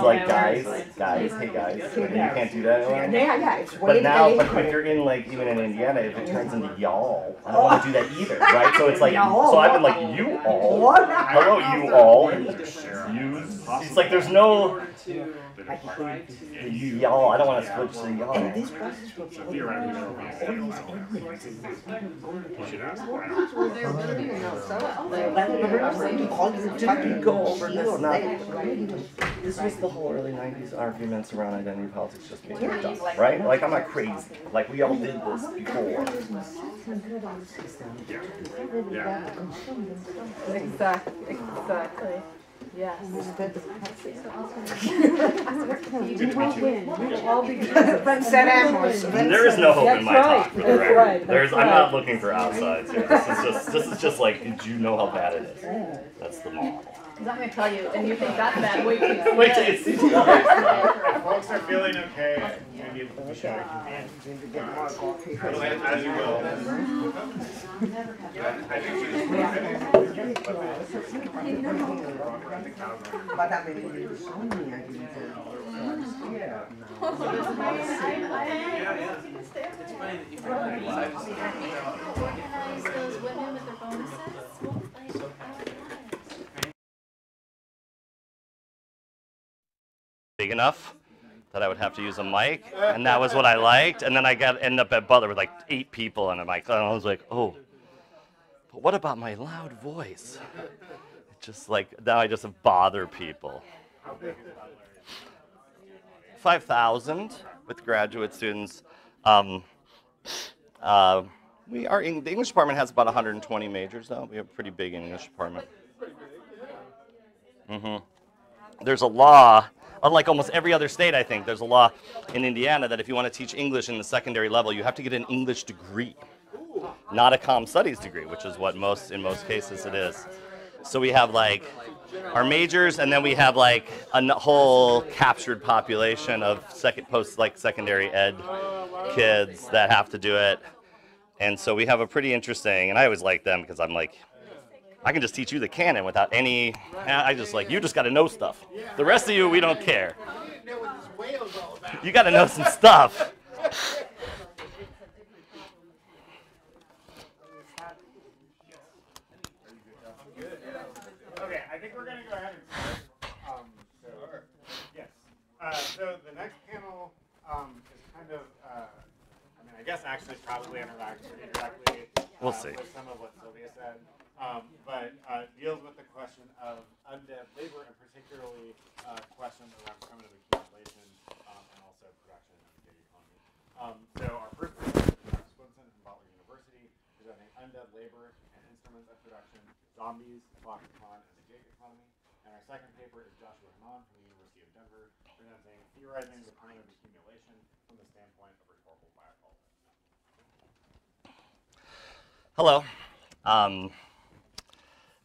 K: like guys, hey guys. You can't do that anymore.
S: Yeah, it's way
K: But now, but if you're in like even in Indiana, if it turns into y'all, I don't want to do that either, right? So it's like, so I've been like you all, hello you all, you. It's like there's no y'all. I don't want to switch to y'all.
S: And this process for
K: This was the whole early 90s arguments around identity politics just being done, right? Like, I'm not crazy. Like, we all did this before.
N: Exactly. Yes.
K: Good There is no hope in my talk. Right? I'm not looking for outsides here. This is just like, did you know how bad it is? That's the model.
N: I'm not going to tell you, and you think that's bad. Wait till you see
K: Wait till you see it.
D: Folks are feeling okay. Maybe we should reconvene. As you will. I think she was
S: but I mean, it's only I didn't
O: it's funny that you find lives.
C: Organize those women with their bonuses.
K: Big enough that I would have to use a mic, and that was what I liked. And then I ended up at Butler with like 8 people on a mic, and I was like, oh, but what about my loud voice? Just like now, I just bother people. 5,000 with graduate students. The English department has about 120 majors though. We have a pretty big English department. There's a law. Unlike almost every other state, I think, there's a law in Indiana that if you want to teach English in the secondary level, you have to get an English degree, not a comm studies degree, which is what in most cases it is. So we have like our majors, and then we have like a whole captured population of secondary ed kids that have to do it. And so we have a pretty interesting, and I always like them because I'm like, I can just teach you the canon without any, I just like, you just got to know stuff. The rest of you, we don't care. You got to know some stuff.
D: Okay, I think we're going to go ahead and start. Yes. So the next panel is kind of, I I guess actually probably interacts pretty directly
K: We'll see.
D: with some of what Sylvia said, but deals with the question of undead labor and particularly questions around primitive accumulation and also production in the gig economy. So our first paper is Dr. Swinson from Butler University, presenting undead labor and instruments of production, zombies, Foxconn, and the gig economy. And our second paper is Joshua Hanan from the University of Denver, presenting theorizing the primitive accumulation from the standpoint of rhetorical biopolitics.
K: Hello.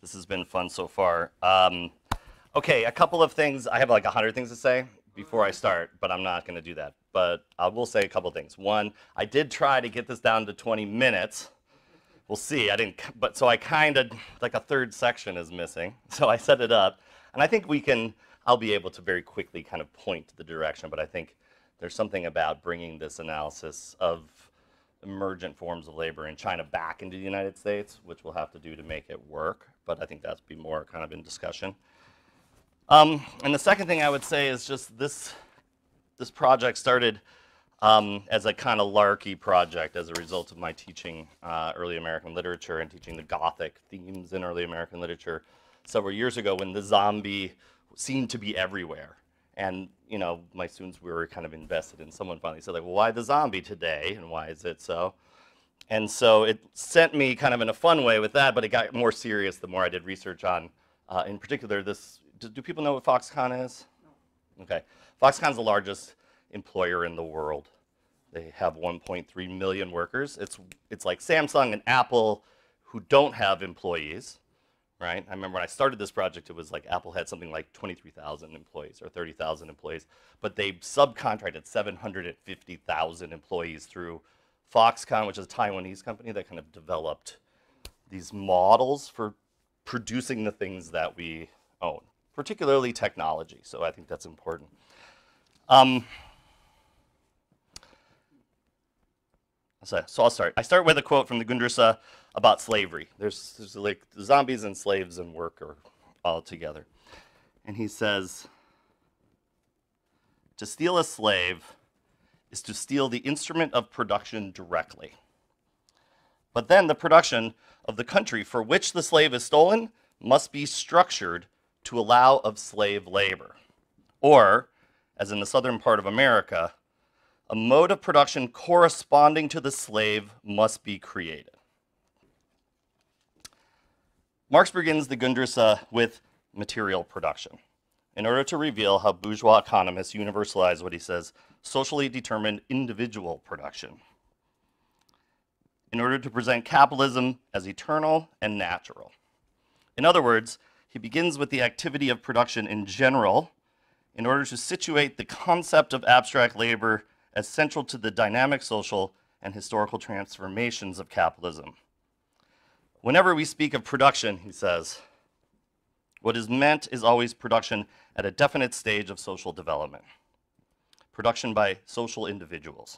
K: This has been fun so far. Okay, a couple of things. I have like 100 things to say before I start, but I'm not going to do that. But I will say a couple things. One, I did try to get this down to 20 minutes. We'll see. I didn't, but so I kind of, like a third section is missing. So I set it up, and I think I'll be able to very quickly kind of point to the direction, but I think there's something about bringing this analysis of emergent forms of labor in China back into the United States, which we'll have to do to make it work, but I think that's be more kind of in discussion. And the second thing I would say is just this project started as a kind of larky project as a result of my teaching early American literature and teaching the Gothic themes in early American literature several years ago when the zombie seemed to be everywhere. And, you know, my students were kind of invested in. Someone finally said, like, well, why the zombie today? And why is it so? And so it sent me kind of in a fun way with that, but it got more serious the more I did research on, in particular, this. Do people know what Foxconn is? No. Okay. Foxconn's the largest employer in the world. They have 1.3 million workers. It's like Samsung and Apple who don't have employees. Right? I remember when I started this project, it was like Apple had something like 23,000 employees or 30,000 employees, but they subcontracted 750,000 employees through Foxconn, which is a Taiwanese company that kind of developed these models for producing the things that we own, particularly technology. So I think that's important. So I'll start. I start with a quote from the Grundrisse about slavery. There's like zombies and slaves and work are all together. And he says, to steal a slave is to steal the instrument of production directly. But then the production of the country for which the slave is stolen must be structured to allow of slave labor. Or, as in the southern part of America, a mode of production corresponding to the slave must be created. Marx begins the Grundrisse with material production in order to reveal how bourgeois economists universalize what he says, socially determined individual production, in order to present capitalism as eternal and natural. In other words, he begins with the activity of production in general in order to situate the concept of abstract labor as central to the dynamic social and historical transformations of capitalism. Whenever we speak of production, he says, what is meant is always production at a definite stage of social development, production by social individuals.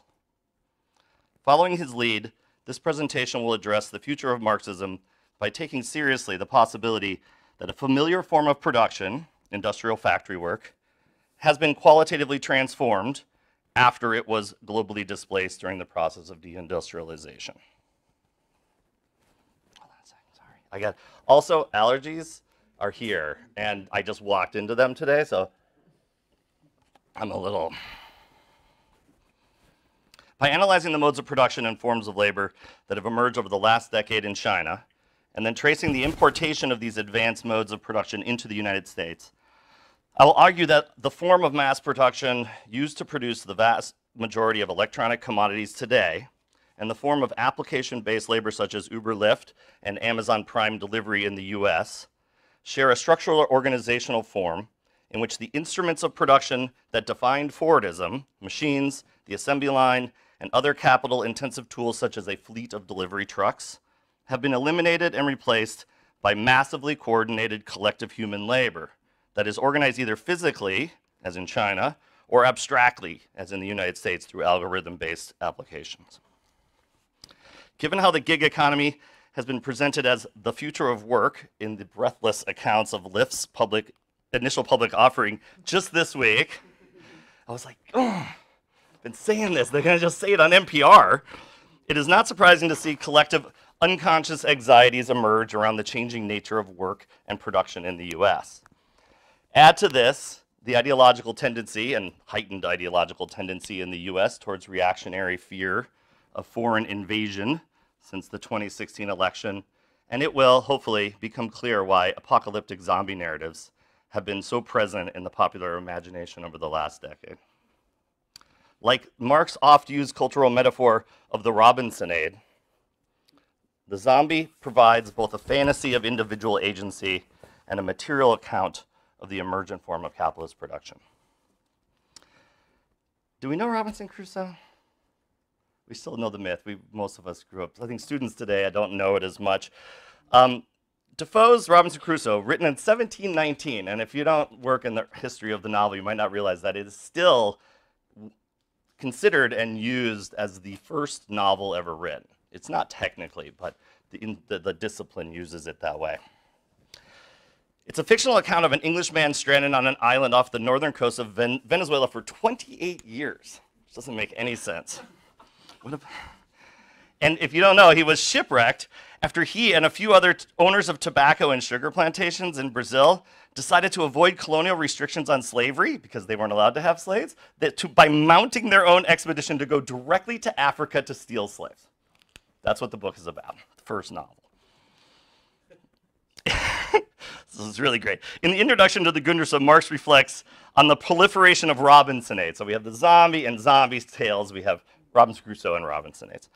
K: Following his lead, this presentation will address the future of Marxism by taking seriously the possibility that a familiar form of production, industrial factory work, has been qualitatively transformed after it was globally displaced during the process of deindustrialization. Hold on a second, sorry. I got, also allergies are here, and I just walked into them today, so I'm a little. By analyzing the modes of production and forms of labor that have emerged over the last decade in China, and then tracing the importation of these advanced modes of production into the United States, I will argue that the form of mass production used to produce the vast majority of electronic commodities today, and the form of application-based labor such as Uber, Lyft, and Amazon Prime delivery in the US, share a structural or organizational form in which the instruments of production that defined Fordism, machines, the assembly line, and other capital-intensive tools such as a fleet of delivery trucks, have been eliminated and replaced by massively coordinated collective human labor that is organized either physically, as in China, or abstractly, as in the United States, through algorithm-based applications. Given how the gig economy has been presented as the future of work in the breathless accounts of Lyft's initial public offering just this week, I was like, oh, I've been saying this. They're going to just say it on NPR.
T: It is not surprising to see collective unconscious anxieties emerge around the changing nature of work and production in the US. Add to this the ideological tendency and heightened ideological tendency in the US towards reactionary fear of foreign invasion since the 2016 election, and it will hopefully become clear why apocalyptic zombie narratives have been so present in the popular imagination over the last decade. Like Marx' oft-used cultural metaphor of the Robinsonade, the zombie provides both a fantasy of individual agency and a material account of the emergent form of capitalist production. Do we know Robinson Crusoe? We still know the myth. Most of us grew up. I think students today, I don't know it as much. Defoe's Robinson Crusoe, written in 1719, and if you don't work in the history of the novel, you might not realize that it is still considered and used as the first novel ever written. It's not technically, but the discipline uses it that way. It's a fictional account of an Englishman stranded on an island off the northern coast of Venezuela for 28 years, which doesn't make any sense. And if you don't know, he was shipwrecked after he and a few other owners of tobacco and sugar plantations in Brazil decided to avoid colonial restrictions on slavery, because they weren't allowed to have slaves, by mounting their own expedition to go directly to Africa to steal slaves. That's what the book is about, the first novel. This is really great. In the introduction to the Gunderson, Marx reflects on the proliferation of Robinsonades. So we have the zombie and zombie tales. We have Robinson Crusoe and Robinsonades.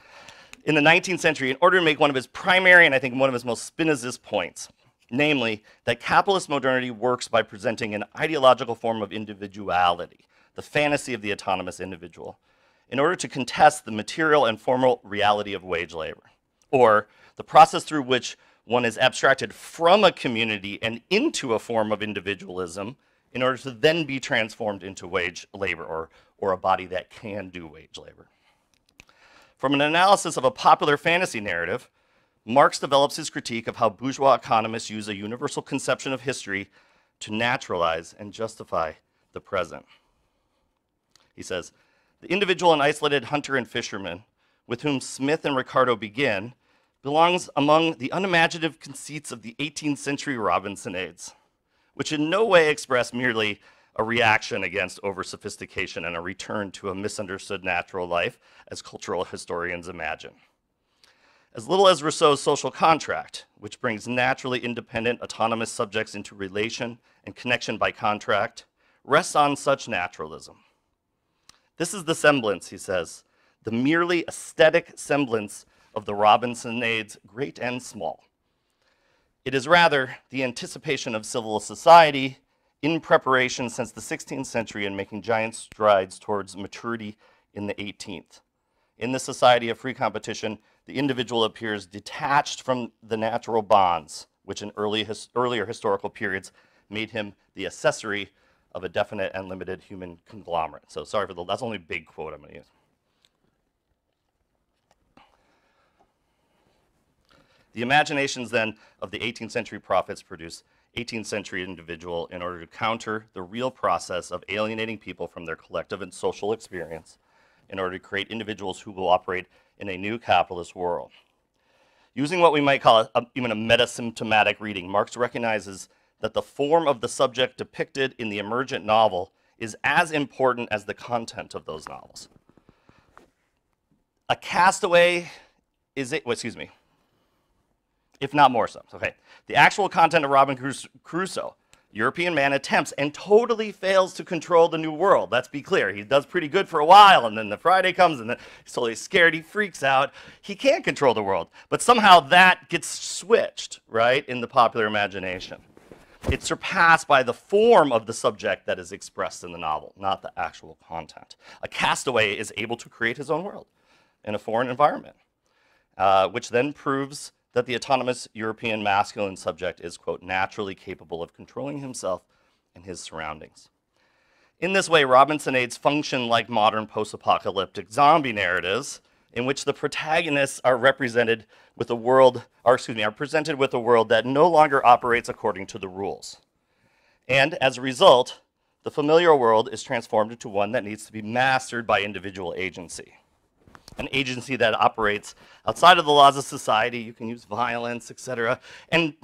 T: In the 19th century, in order to make one of his primary and I think one of his most Spinozist points, namely that capitalist modernity works by presenting an ideological form of individuality, the fantasy of the autonomous individual, in order to contest the material and formal reality of wage labor, or the process through which one is abstracted from a community and into a form of individualism in order to then be transformed into wage labor, or a body that can do wage labor. From an analysis of a popular fantasy narrative, Marx develops his critique of how bourgeois economists use a universal conception of history to naturalize and justify the present. He says, the individual and isolated hunter and fisherman with whom Smith and Ricardo begin belongs among the unimaginative conceits of the 18th century Robinsonades, which in no way express merely a reaction against over-sophistication and a return to a misunderstood natural life, as cultural historians imagine. As little as Rousseau's social contract, which brings naturally independent, autonomous subjects into relation and connection by contract, rests on such naturalism. This is the semblance, he says, the merely aesthetic semblance of the Robinsonades, great and small. It is rather the anticipation of civil society in preparation since the 16th century and making giant strides towards maturity in the 18th. In this society of free competition, the individual appears detached from the natural bonds, which in earlier historical periods made him the accessory of a definite and limited human conglomerate. So sorry for that's only a big quote I'm going to use. The imaginations then of the 18th century prophets produce 18th century individual in order to counter the real process of alienating people from their collective and social experience in order to create individuals who will operate in a new capitalist world. Using what we might call even a metasymptomatic reading, Marx recognizes that the form of the subject depicted in the emergent novel is as important as the content of those novels. A castaway is it, well, excuse me, if not more so. Okay, the actual content of Robinson Crusoe, European man attempts and totally fails to control the new world. Let's be clear. He does pretty good for a while, and then the Friday comes, and then he's totally scared. He freaks out. He can't control the world, but somehow that gets switched, right, in the popular imagination. It's surpassed by the form of the subject that is expressed in the novel, not the actual content. A castaway is able to create his own world in a foreign environment, which then proves that the autonomous European masculine subject is, quote, naturally capable of controlling himself and his surroundings. In this way, Robinsonades function like modern post-apocalyptic zombie narratives in which the protagonists are represented with a world, or excuse me, are presented with a world that no longer operates according to the rules. And as a result, the familiar world is transformed into one that needs to be mastered by individual agency. an agency that operates outside of the laws of society. You can use violence, etc. And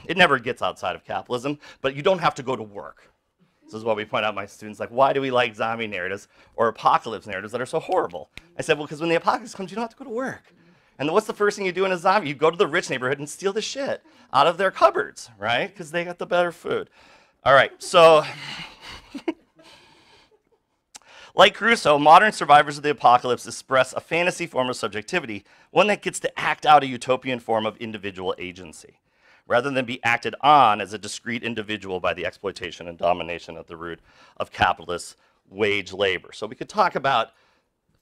T: it never gets outside of capitalism, but you don't have to go to work. This is what we point out to my students, like, why do we like zombie narratives or apocalypse narratives that are so horrible? I said, well, because when the apocalypse comes, you don't have to go to work. And then what's the first thing you do in a zombie? You go to the rich neighborhood and steal the shit out of their cupboards, right? Because they got the better food. All right, so like Crusoe, modern survivors of the apocalypse express a fantasy form of subjectivity, one that gets to act out a utopian form of individual agency, rather than be acted on as a discrete individual by the exploitation and domination at the root of capitalist wage labor. So we could talk about,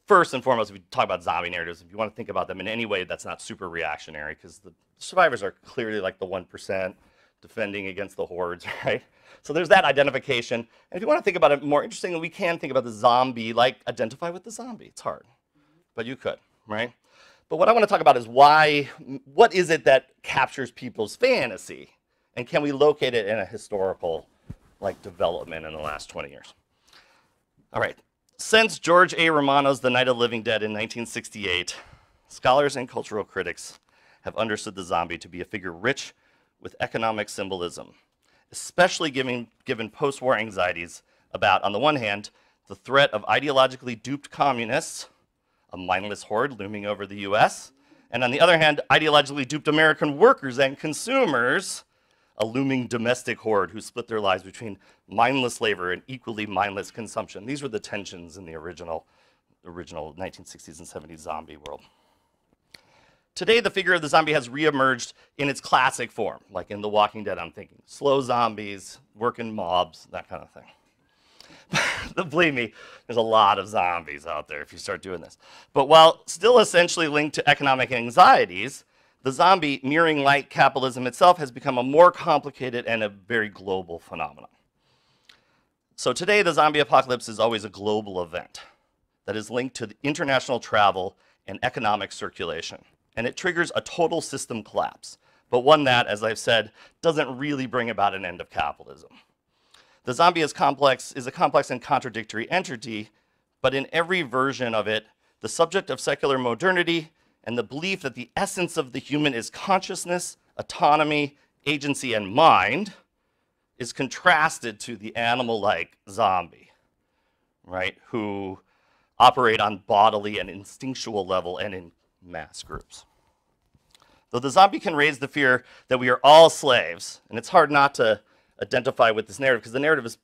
T: first and foremost, we talk about zombie narratives. If you want to think about them in any way that's not super reactionary, because the survivors are clearly like the 1% defending against the hordes, right? So there's that identification. And if you want to think about it more interestingly, we can think about the zombie, like identify with the zombie. It's hard, but you could, right? But what I want to talk about is what is it that captures people's fantasy? And can we locate it in a historical development in the last 20 years? All right. Since George A. Romano's The Night of the Living Dead in 1968, scholars and cultural critics have understood the zombie to be a figure rich with economic symbolism, especially given post-war anxieties about, on the one hand, the threat of ideologically duped communists, a mindless horde looming over the US, and on the other hand, ideologically duped American workers and consumers, a looming domestic horde who split their lives between mindless labor and equally mindless consumption. These were the tensions in the original 1960s and 70s zombie world. Today, the figure of the zombie has reemerged in its classic form, like in The Walking Dead, I'm thinking. Slow zombies, working mobs, that kind of thing. Believe me, there's a lot of zombies out there if you start doing this. But while still essentially linked to economic anxieties, the zombie, mirroring like capitalism itself, has become a more complicated and a very global phenomenon. So today, the zombie apocalypse is always a global event that is linked to the international travel and economic circulation. And it triggers a total system collapse, but one that, as I've said, doesn't really bring about an end of capitalism. The zombie is a complex and contradictory entity, but in every version of it, the subject of secular modernity and the belief that the essence of the human is consciousness, autonomy, agency, and mind is contrasted to the animal-like zombie, right, who operate on bodily and instinctual level and in mass groups. Though the zombie can raise the fear that we are all slaves, and it's hard not to identify with this narrative because the narrative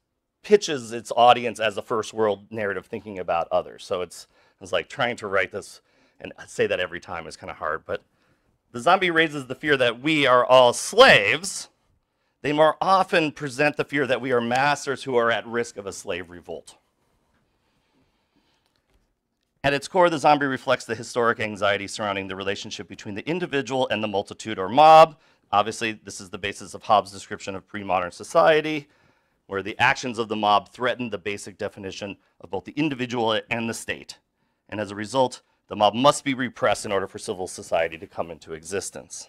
T: pitches its audience as a first world narrative thinking about others. So it's like trying to write this and say that every time is kind of hard. But the zombie raises the fear that we are all slaves. They more often present the fear that we are masters who are at risk of a slave revolt. At its core, the zombie reflects the historic anxiety surrounding the relationship between the individual and the multitude or mob. Obviously, this is the basis of Hobbes' description of pre-modern society, where the actions of the mob threaten the basic definition of both the individual and the state. And as a result, the mob must be repressed in order for civil society to come into existence.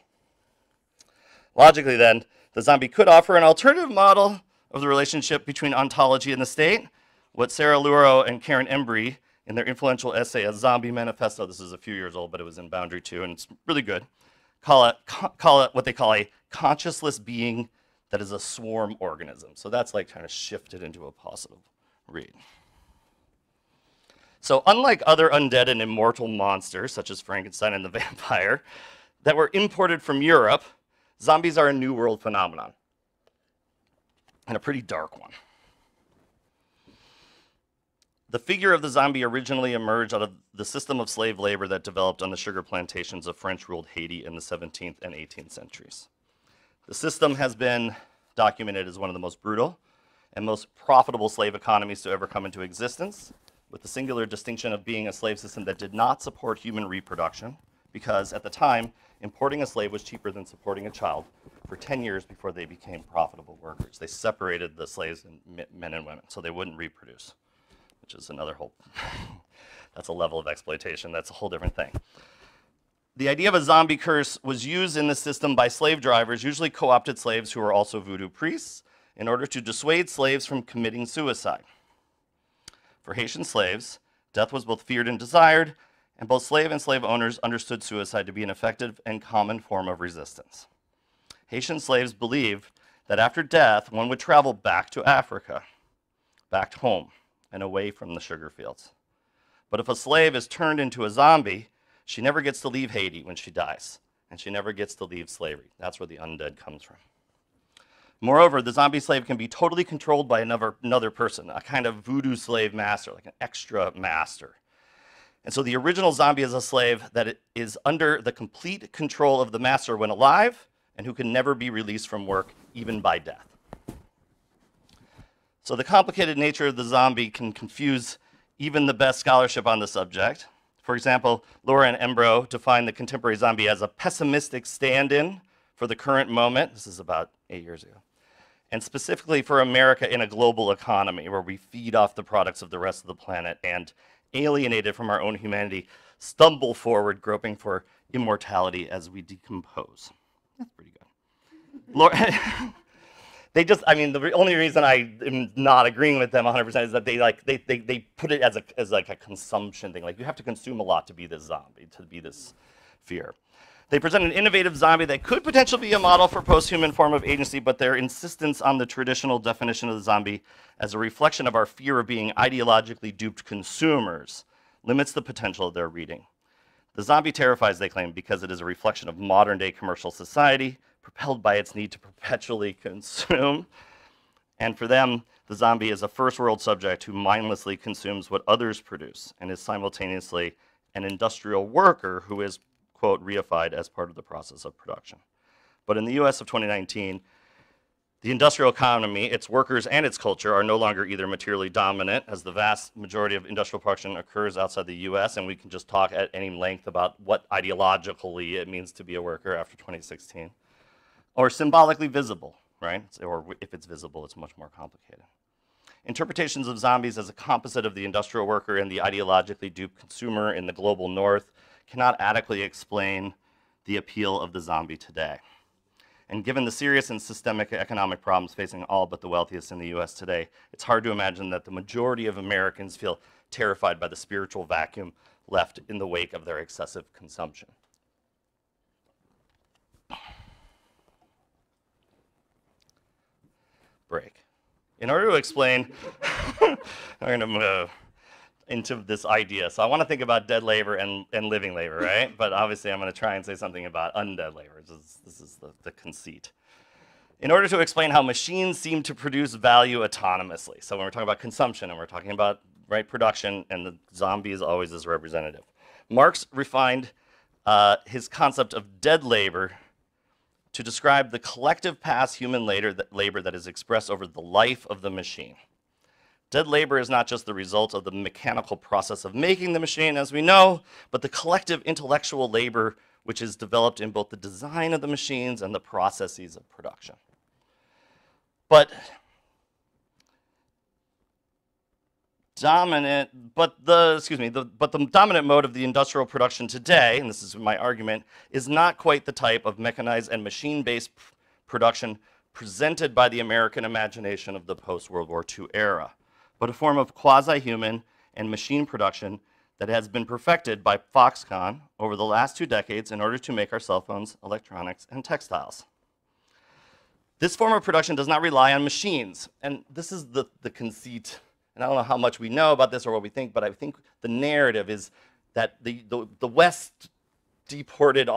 T: Logically, then, the zombie could offer an alternative model of the relationship between ontology and the state, what Sarah Luro and Karen Embry, in their influential essay, A Zombie Manifesto, this is a few years old, but it was in Boundary 2, and it's really good, call it what they call a consciousless being that is a swarm organism. So that's like kind of shifted into a positive read. So unlike other undead and immortal monsters, such as Frankenstein and the vampire, that were imported from Europe, zombies are a New World phenomenon, and a pretty dark one. The figure of the zombie originally emerged out of the system of slave labor that developed on the sugar plantations of French-ruled Haiti in the 17th and 18th centuries. The system has been documented as one of the most brutal and most profitable slave economies to ever come into existence, with the singular distinction of being a slave system that did not support human reproduction, because at the time, importing a slave was cheaper than supporting a child for 10 years before they became profitable workers. They separated the slaves in men and women, so they wouldn't reproduce, which is another whole, that's a level of exploitation, that's a whole different thing. The idea of a zombie curse was used in the system by slave drivers, usually co-opted slaves who were also voodoo priests, in order to dissuade slaves from committing suicide. For Haitian slaves, death was both feared and desired, and both slave and slave owners understood suicide to be an effective and common form of resistance. Haitian slaves believed that after death, one would travel back to Africa, back home, and away from the sugar fields. But if a slave is turned into a zombie, she never gets to leave Haiti when she dies, and she never gets to leave slavery. That's where the undead comes from. Moreover, the zombie slave can be totally controlled by another person, a kind of voodoo slave master, like an extra master. And so the original zombie is a slave that is under the complete control of the master when alive, and who can never be released from work, even by death. So the complicated nature of the zombie can confuse even the best scholarship on the subject. For example, Laura and Embro define the contemporary zombie as a pessimistic stand-in for the current moment. This is about 8 years ago. And specifically for America in a global economy where we feed off the products of the rest of the planet and, alienated from our own humanity, stumble forward, groping for immortality as we decompose. That's pretty good. Laura, the only reason I am not agreeing with them 100% is that they put it as like a consumption thing. Like, you have to consume a lot to be this zombie, to be this fear. They present an innovative zombie that could potentially be a model for post-human form of agency, but their insistence on the traditional definition of the zombie as a reflection of our fear of being ideologically duped consumers limits the potential of their reading. The zombie terrifies, they claim, because it is a reflection of modern-day commercial society, propelled by its need to perpetually consume. And for them, the zombie is a first-world subject who mindlessly consumes what others produce and is simultaneously an industrial worker who is, quote, reified as part of the process of production. But in the US of 2019, the industrial economy, its workers and its culture are no longer either materially dominant, as the vast majority of industrial production occurs outside the US, and we can just talk at any length about what ideologically it means to be a worker after 2016, or symbolically visible, right? Or if it's visible, it's much more complicated. Interpretations of zombies as a composite of the industrial worker and the ideologically duped consumer in the global north cannot adequately explain the appeal of the zombie today. And given the serious and systemic economic problems facing all but the wealthiest in the US today, it's hard to imagine that the majority of Americans feel terrified by the spiritual vacuum left in the wake of their excessive consumption. Break. In order to explain, I'm going to move into this idea. So I want to think about dead labor and living labor, right? But obviously I'm going to try and say something about undead labor. This is the conceit. In order to explain how machines seem to produce value autonomously. So when we're talking about consumption and we're talking about production, and the zombie is always as representative. Marx refined his concept of dead labor to describe the collective past human labor that is expressed over the life of the machine. Dead labor is not just the result of the mechanical process of making the machine, as we know, but the collective intellectual labor which is developed in both the design of the machines and the processes of production. But the dominant mode of the industrial production today, and this is my argument, is not quite the type of mechanized and machine-based production presented by the American imagination of the post-World War II era, but a form of quasi-human and machine production that has been perfected by Foxconn over the last 2 decades in order to make our cell phones, electronics, and textiles. This form of production does not rely on machines, and this is the conceit. And I don't know how much we know about this or what we think, but I think the narrative is that the West deported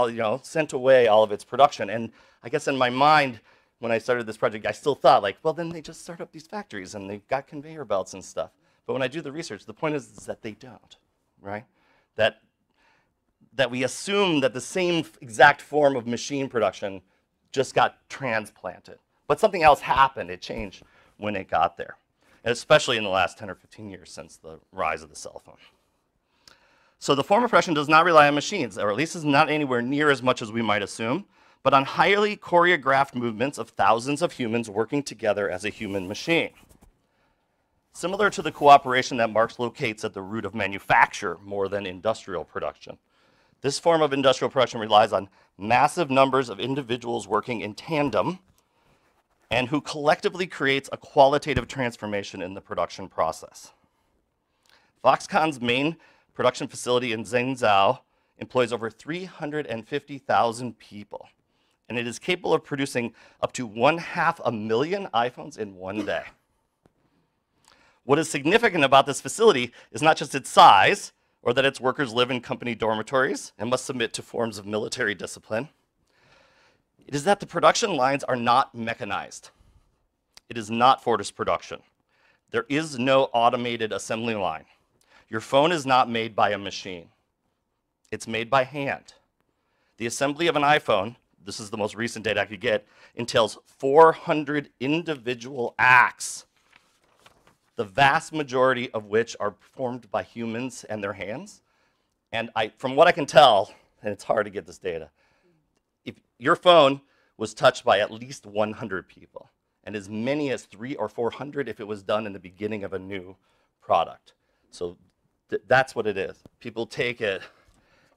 T: sent away all of its production. And I guess in my mind, when I started this project, I still thought, like, well, then they just start up these factories and they've got conveyor belts and stuff. But when I do the research, the point is that they don't, right? That we assume that the same exact form of machine production just got transplanted. But something else happened. It changed when it got there, and especially in the last 10 or 15 years since the rise of the cell phone. So the form of production does not rely on machines, or at least is not anywhere near as much as we might assume, but on highly choreographed movements of thousands of humans working together as a human machine. Similar to the cooperation that Marx locates at the root of manufacture more than industrial production. This form of industrial production relies on massive numbers of individuals working in tandem and who collectively creates a qualitative transformation in the production process. Foxconn's main production facility in Zhengzhou employs over 350,000 people, and it is capable of producing up to 500,000 iPhones in one day. What is significant about this facility is not just its size, or that its workers live in company dormitories and must submit to forms of military discipline. It is that the production lines are not mechanized. It is not Fortis production. There is no automated assembly line. Your phone is not made by a machine. It's made by hand. The assembly of an iPhone, this is the most recent data I could get, entails 400 individual acts, the vast majority of which are performed by humans and their hands. And from what I can tell, and it's hard to get this data, if your phone was touched by at least 100 people, and as many as 300 or 400 if it was done in the beginning of a new product. So that's what it is. People take it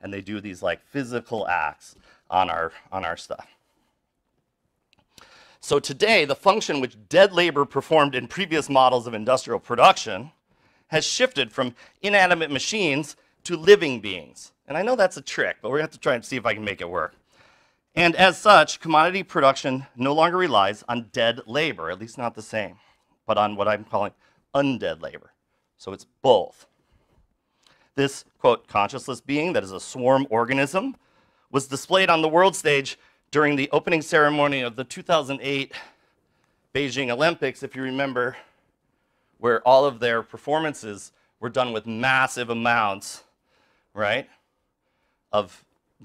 T: and they do these like physical acts on our stuff. So today, the function which dead labor performed in previous models of industrial production has shifted from inanimate machines to living beings. And I know that's a trick, but we're going to have to try and see if I can make it work. And as such, commodity production no longer relies on dead labor, at least not the same, but on what I'm calling undead labor. So it's both. This, quote, consciousless being that is a swarm organism was displayed on the world stage during the opening ceremony of the 2008 Beijing Olympics, if you remember, where all of their performances were done with massive amounts, right, of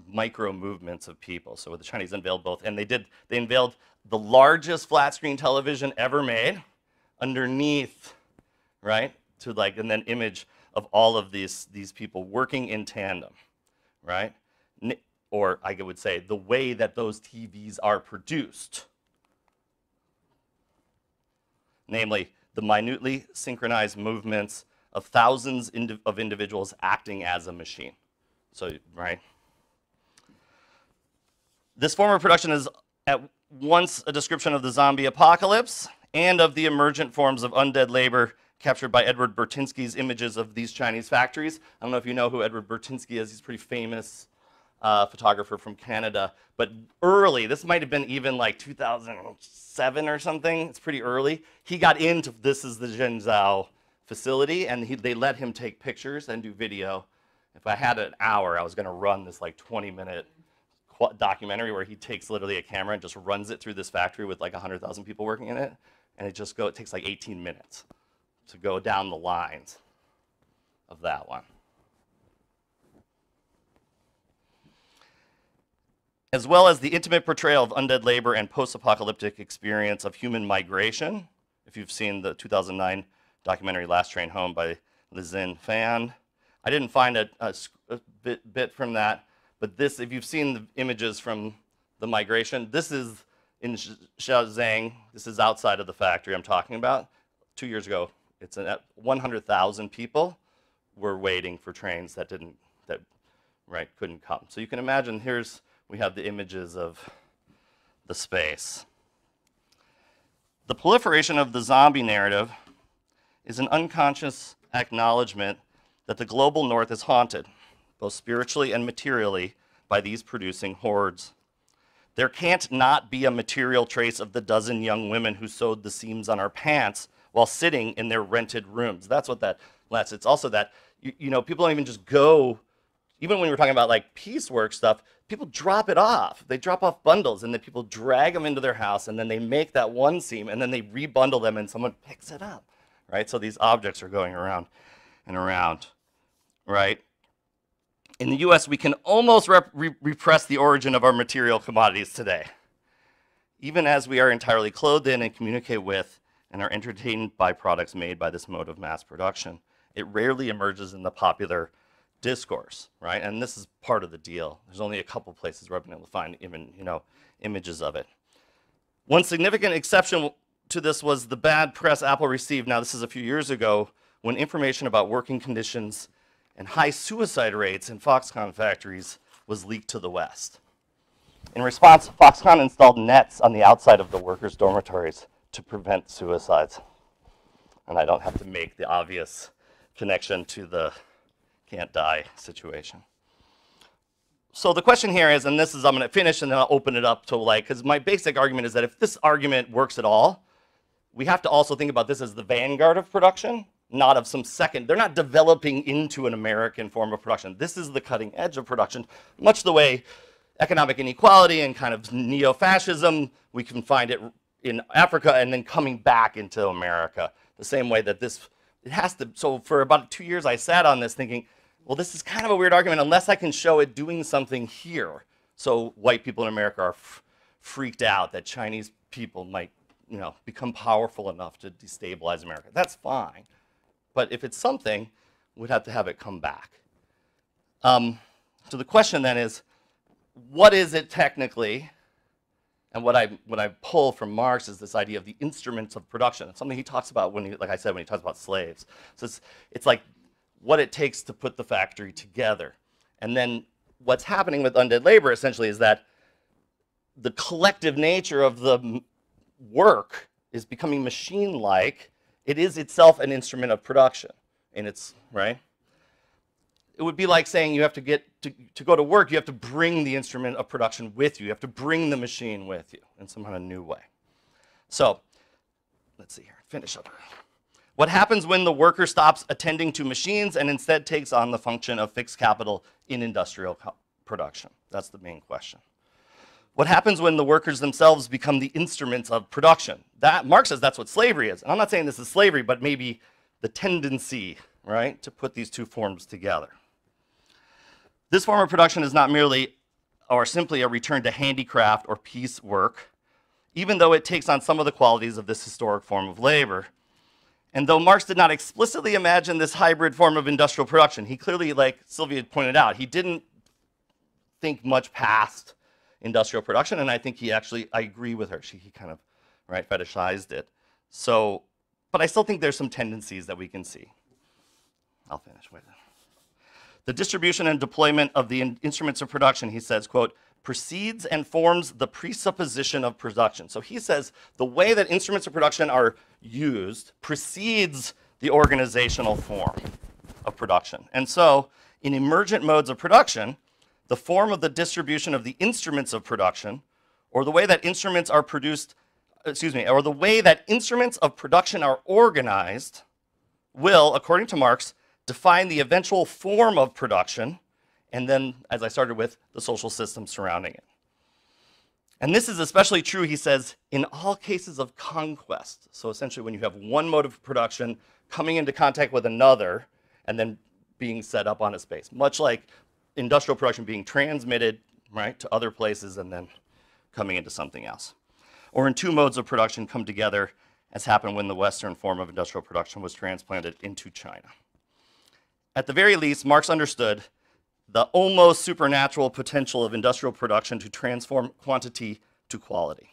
T: micro movements of people. So the Chinese unveiled both, and they unveiled the largest flat screen television ever made underneath, right, to like, and then image of all of these people working in tandem, right? Or I would say the way that those TVs are produced. Namely, the minutely synchronized movements of thousands of individuals acting as a machine. So, right? This form of production is at once a description of the zombie apocalypse and of the emergent forms of undead labor captured by Edward Burtynsky's images of these Chinese factories. I don't know if you know who Edward Burtynsky is. He's a pretty famous photographer from Canada. But early, this might have been even like 2007 or something. It's pretty early. He got into, this is the Zhengzhou facility, and they let him take pictures and do video. If I had an hour, I was going to run this like 20-minute documentary where he takes literally a camera and just runs it through this factory with like 100,000 people working in it. And it takes like 18 minutes to go down the lines of that one. As well as the intimate portrayal of undead labor and post-apocalyptic experience of human migration. If you've seen the 2009 documentary Last Train Home by Lizin Fan. I didn't find a bit from that, but this, if you've seen the images from the migration, this is in Xiaozhang. This is outside of the factory I'm talking about. 2 years ago, it's 100,000 people were waiting for trains that couldn't come. So you can imagine, we have the images of the space. The proliferation of the zombie narrative is an unconscious acknowledgement that the global north is haunted, both spiritually and materially, by these producing hordes. There can't not be a material trace of the dozen young women who sewed the seams on our pants while sitting in their rented rooms. That's what that's. It's also that, people don't even just go, even when we were talking about like piecework stuff, people drop it off. They drop off bundles and then people drag them into their house and then they make that one seam and then they rebundle them and someone picks it up, right? So these objects are going around and around, right? In the US, we can almost repress the origin of our material commodities today, even as we are entirely clothed in and communicate with and are entertained by products made by this mode of mass production. It rarely emerges in the popular discourse, right? And this is part of the deal. There's only a couple places where I've been able to find even, images of it. One significant exception to this was the bad press Apple received. Now, this is a few years ago when information about working conditions and high suicide rates in Foxconn factories was leaked to the West. In response, Foxconn installed nets on the outside of the workers' dormitories to prevent suicides. And I don't have to make the obvious connection to the can't die situation. So the question here is, and this is, I'm going to finish and then I'll open it up to like, because my basic argument is that if this argument works at all, we have to also think about this as the vanguard of production, not of some second. They're not developing into an American form of production. This is the cutting edge of production, much the way economic inequality and kind of neo-fascism, we can find it in Africa and then coming back into America. The same way that this, it has to, so for about 2 years I sat on this thinking, well, this is kind of a weird argument unless I can show it doing something here. So white people in America are freaked out that Chinese people might, you know, become powerful enough to destabilize America. That's fine. But if it's something, we'd have to have it come back. So the question then is, what is it technically? And what I pull from Marx is this idea of the instruments of production. It's something he talks about when he, like I said, when he talks about slaves. So it's like what it takes to put the factory together. And then what's happening with undead labor essentially is that the collective nature of the work is becoming machine-like. It is itself an instrument of production. And it's, right? It would be like saying you have to get, to go to work, you have to bring the instrument of production with you. You have to bring the machine with you in some kind of new way. So, let's see here, finish up. What happens when the worker stops attending to machines and instead takes on the function of fixed capital in industrial production? That's the main question. What happens when the workers themselves become the instruments of production? That, Marx says that's what slavery is. And I'm not saying this is slavery, but maybe the tendency, right, to put these two forms together. This form of production is not merely or simply a return to handicraft or piecework, even though it takes on some of the qualities of this historic form of labor. And though Marx did not explicitly imagine this hybrid form of industrial production, he clearly, like Sylvia pointed out, he didn't think much past industrial production, and I think he actually, I agree with her, he kind of, right, fetishized it. So, but I still think there's some tendencies that we can see. I'll finish with it. The distribution and deployment of the instruments of production, he says, quote, precedes and forms the presupposition of production. So he says the way that instruments of production are used precedes the organizational form of production. And so in emergent modes of production, the form of the distribution of the instruments of production, or the way that instruments are produced, or the way that instruments of production are organized will, according to Marx, define the eventual form of production, and then, as I started with, the social system surrounding it. And this is especially true, he says, in all cases of conquest. So essentially when you have one mode of production coming into contact with another and then being set up on a space, much like industrial production being transmitted, right, to other places and then coming into something else. Or in two modes of production come together, as happened when the Western form of industrial production was transplanted into China. At the very least, Marx understood the almost supernatural potential of industrial production to transform quantity to quality.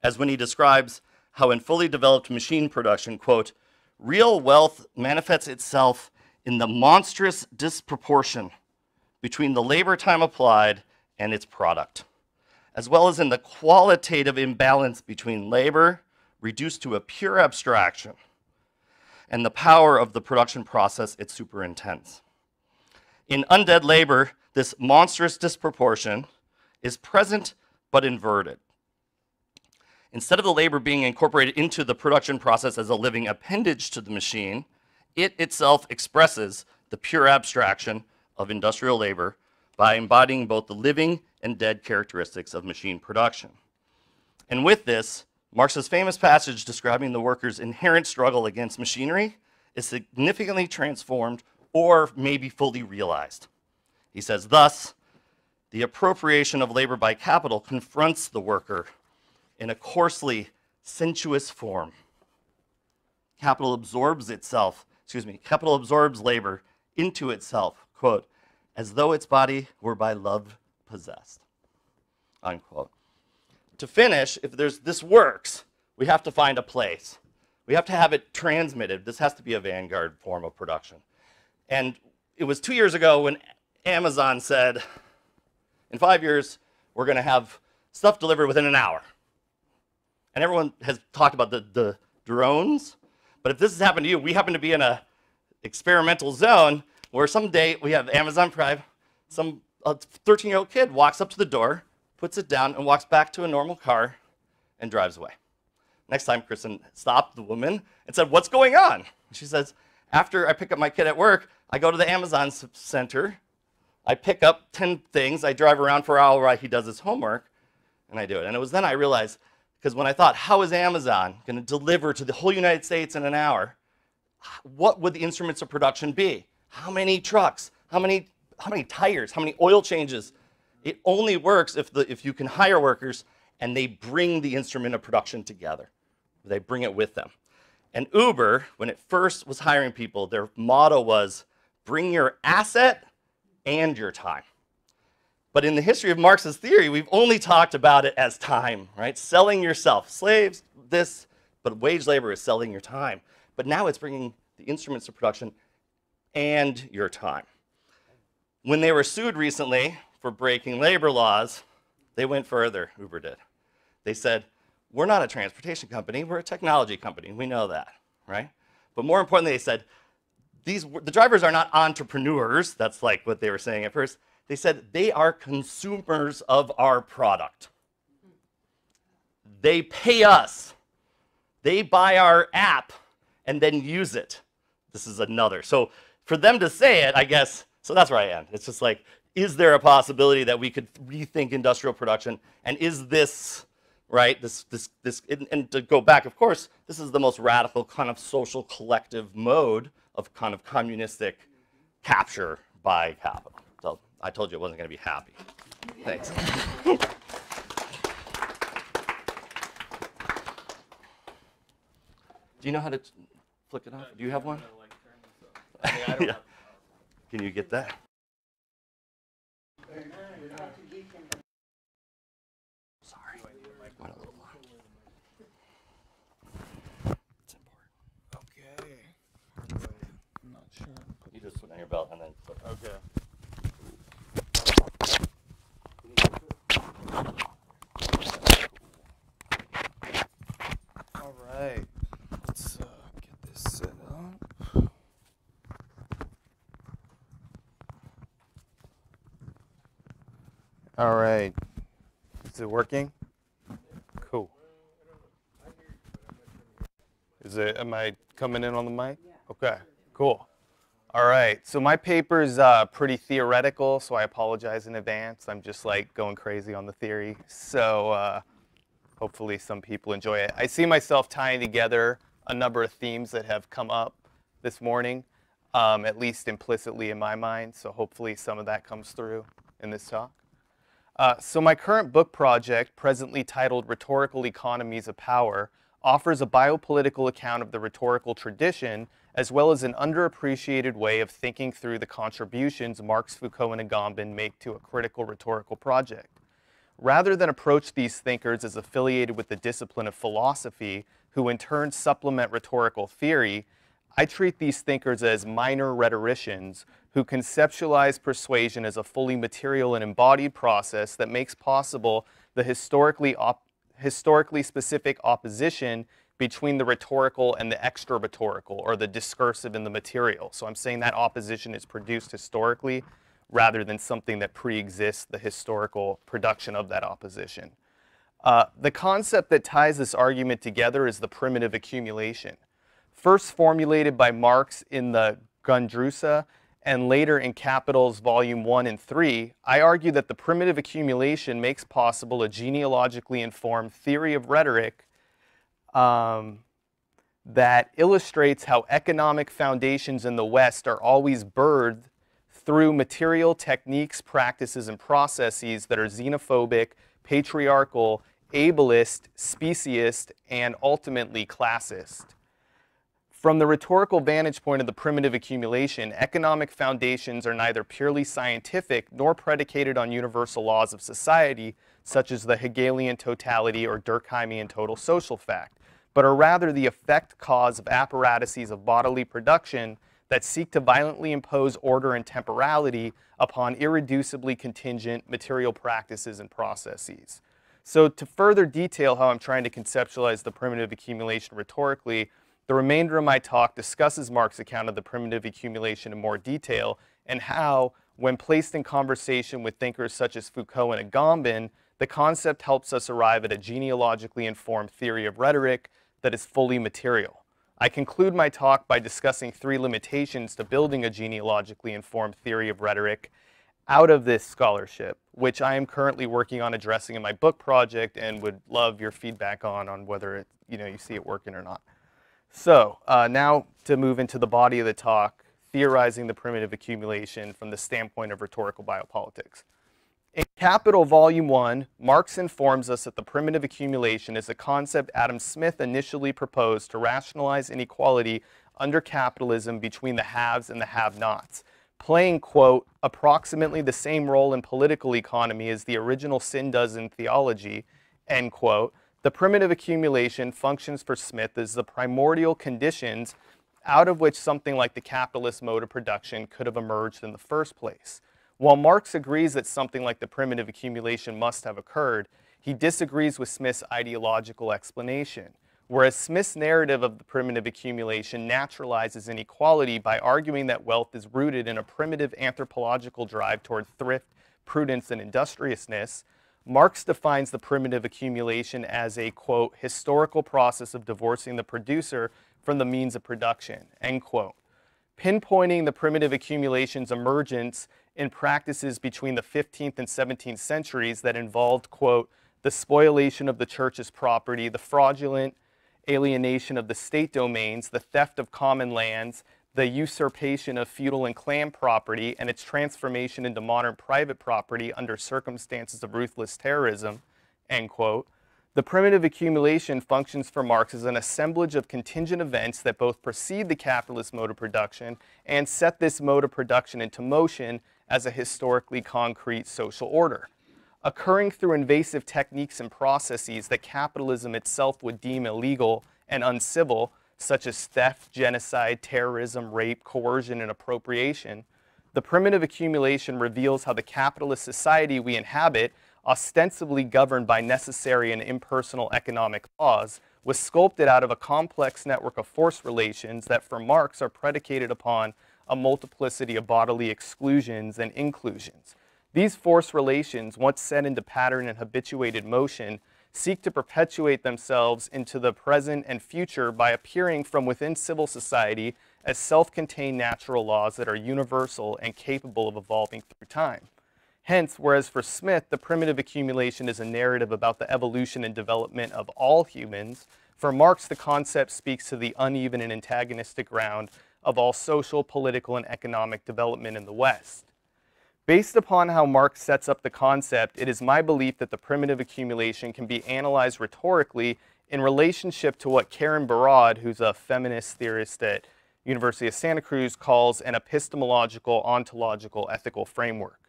T: As when he describes how in fully developed machine production, quote, real wealth manifests itself in the monstrous disproportion between the labor time applied and its product, as well as in the qualitative imbalance between labor reduced to a pure abstraction and the power of the production process it superintends. In undead labor, this monstrous disproportion is present but inverted. Instead of the labor being incorporated into the production process as a living appendage to the machine, it itself expresses the pure abstraction of industrial labor by embodying both the living and dead characteristics of machine production. And with this, Marx's famous passage describing the workers' inherent struggle against machinery is significantly transformed or maybe fully realized. He says, thus, the appropriation of labor by capital confronts the worker in a coarsely sensuous form. Capital absorbs labor into itself, quote, as though its body were by love possessed, unquote. To finish, if this works, we have to find a place. We have to have it transmitted. This has to be a vanguard form of production. And it was 2 years ago when Amazon said, in 5 years, we're going to have stuff delivered within an hour. And everyone has talked about the drones. But if this has happened to you, we happen to be in an experimental zone. Or someday we have Amazon Prime, some 13-year-old kid walks up to the door, puts it down, and walks back to a normal car and drives away. Next time, Kristen stopped the woman and said, "What's going on?" She says, "After I pick up my kid at work, I go to the Amazon center, I pick up 10 things, I drive around for an hour while he does his homework, and I do it." And it was then I realized, because when I thought, how is Amazon going to deliver to the whole United States in an hour, what would the instruments of production be? How many trucks? How many tires? How many oil changes? It only works if you can hire workers and they bring the instrument of production together. They bring it with them. And Uber, when it first was hiring people, their motto was, bring your asset and your time. But in the history of Marx's theory, we've only talked about it as time, right? Selling yourself. Slaves, this, but wage labor is selling your time. But now it's bringing the instruments of production and your time. When they were sued recently for breaking labor laws, they went further, Uber did. They said, we're not a transportation company, we're a technology company. We know that, right? But more importantly, they said, the drivers are not entrepreneurs. That's like what they were saying at first. They said they are consumers of our product. They pay us. They buy our app and then use it. This is another. So for them to say it, I guess, so that's where I end. It's just like, is there a possibility that we could rethink industrial production? And is this, right, and to go back, of course, this is the most radical kind of social collective mode of kind of communistic capture by capital. So I told you I wasn't going to be happy. Thanks. Do you know how to flick it off? Do you have one? Yeah. Can you get that? Sorry. Went a little long. It's important.
U: Okay. I'm not sure.
T: You just put it on your belt and then flip.
U: Okay. All right. Let's get this set up. All right. Is it working? Cool. Am I coming in on the mic? Okay, cool. All right, so my paper is pretty theoretical, so I apologize in advance. I'm just like going crazy on the theory. So hopefully some people enjoy it. I see myself tying together a number of themes that have come up this morning, at least implicitly in my mind. So hopefully some of that comes through in this talk. So my current book project, presently titled Rhetorical Economies of Power, offers a biopolitical account of the rhetorical tradition, as well as an underappreciated way of thinking through the contributions Marx, Foucault, and Agamben make to a critical rhetorical project. Rather than approach these thinkers as affiliated with the discipline of philosophy, who in turn supplement rhetorical theory, I treat these thinkers as minor rhetoricians who conceptualize persuasion as a fully material and embodied process that makes possible the historically specific opposition between the rhetorical and the extra-rhetorical, or the discursive and the material. So I'm saying that opposition is produced historically rather than something that pre-exists the historical production of that opposition. The concept that ties this argument together is the primitive accumulation. First formulated by Marx in the Grundrisse and later in Capital's Volume 1 and 3, I argue that the primitive accumulation makes possible a genealogically informed theory of rhetoric that illustrates how economic foundations in the West are always birthed through material techniques, practices, and processes that are xenophobic, patriarchal, ableist, speciest, and ultimately classist. From the rhetorical vantage point of the primitive accumulation, economic foundations are neither purely scientific nor predicated on universal laws of society, such as the Hegelian totality or Durkheimian total social fact, but are rather the effect-cause of apparatuses of bodily production that seek to violently impose order and temporality upon irreducibly contingent material practices and processes. So to further detail how I'm trying to conceptualize the primitive accumulation rhetorically, The remainder of my talk discusses Marx's account of the primitive accumulation in more detail and how, when placed in conversation with thinkers such as Foucault and Agamben, the concept helps us arrive at a genealogically informed theory of rhetoric that is fully material. I conclude my talk by discussing 3 limitations to building a genealogically informed theory of rhetoric out of this scholarship, which I am currently working on addressing in my book project and would love your feedback on whether you see it working or not. So now to move into the body of the talk, theorizing the primitive accumulation from the standpoint of rhetorical biopolitics. In Capital Volume 1, Marx informs us that the primitive accumulation is a concept Adam Smith initially proposed to rationalize inequality under capitalism between the haves and the have-nots, playing, quote, approximately the same role in political economy as the original sin does in theology, end quote. The primitive accumulation functions for Smith as the primordial conditions out of which something like the capitalist mode of production could have emerged in the first place. While Marx agrees that something like the primitive accumulation must have occurred, he disagrees with Smith's ideological explanation. Whereas Smith's narrative of the primitive accumulation naturalizes inequality by arguing that wealth is rooted in a primitive anthropological drive toward thrift, prudence, and industriousness, Marx defines the primitive accumulation as a, quote, historical process of divorcing the producer from the means of production, end quote. Pinpointing the primitive accumulation's emergence in practices between the 15th and 17th centuries that involved, quote, the spoliation of the church's property, the fraudulent alienation of the state domains, the theft of common lands, the usurpation of feudal and clan property, and its transformation into modern private property under circumstances of ruthless terrorism, end quote. The primitive accumulation functions for Marx as an assemblage of contingent events that both precede the capitalist mode of production and set this mode of production into motion as a historically concrete social order, occurring through invasive techniques and processes that capitalism itself would deem illegal and uncivil, such as theft, genocide, terrorism, rape, coercion, and appropriation. The primitive accumulation reveals how the capitalist society we inhabit, ostensibly governed by necessary and impersonal economic laws, was sculpted out of a complex network of force relations that for Marx are predicated upon a multiplicity of bodily exclusions and inclusions. These force relations, once set into pattern and habituated motion, seek to perpetuate themselves into the present and future by appearing from within civil society as self-contained natural laws that are universal and capable of evolving through time. Hence, whereas for Smith, the primitive accumulation is a narrative about the evolution and development of all humans, for Marx, the concept speaks to the uneven and antagonistic ground of all social, political, and economic development in the West. Based upon how Marx sets up the concept, it is my belief that the primitive accumulation can be analyzed rhetorically in relationship to what Karen Barad, who's a feminist theorist at University of Santa Cruz, calls an epistemological, ontological, ethical framework.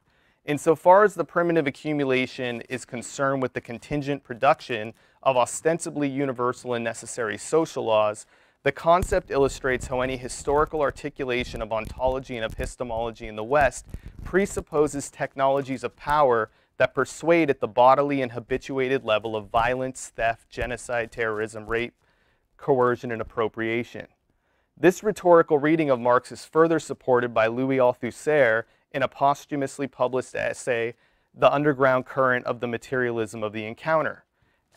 U: Insofar as the primitive accumulation is concerned with the contingent production of ostensibly universal and necessary social laws, the concept illustrates how any historical articulation of ontology and epistemology in the West presupposes technologies of power that persuade at the bodily and habituated level of violence, theft, genocide, terrorism, rape, coercion, and appropriation. This rhetorical reading of Marx is further supported by Louis Althusser in a posthumously published essay, The Underground Current of the Materialism of the Encounter.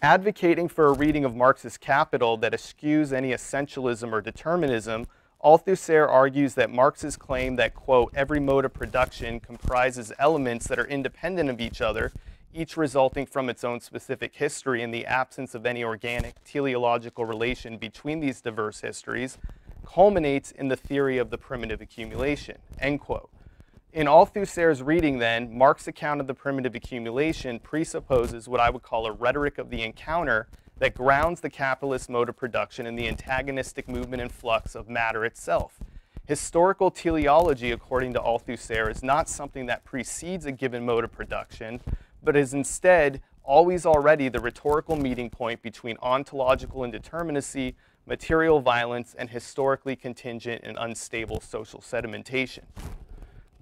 U: Advocating for a reading of Marx's Capital that eschews any essentialism or determinism, Althusser argues that Marx's claim that, quote, every mode of production comprises elements that are independent of each other, each resulting from its own specific history in the absence of any organic teleological relation between these diverse histories, culminates in the theory of the primitive accumulation, end quote. In Althusser's reading, then, Marx's account of the primitive accumulation presupposes what I would call a rhetoric of the encounter that grounds the capitalist mode of production in the antagonistic movement and flux of matter itself. Historical teleology, according to Althusser, is not something that precedes a given mode of production, but is instead always already the rhetorical meeting point between ontological indeterminacy, material violence, and historically contingent and unstable social sedimentation.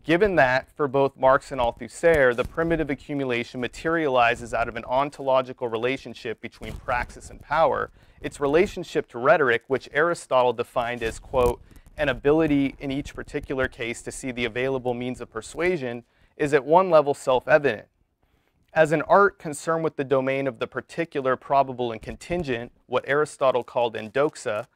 U: Given that, for both Marx and Althusser, the primitive accumulation materializes out of an ontological relationship between praxis and power, its relationship to rhetoric, which Aristotle defined as, quote, an ability in each particular case to see the available means of persuasion, is at one level self-evident. As an art concerned with the domain of the particular, probable, and contingent, what Aristotle called endoxa,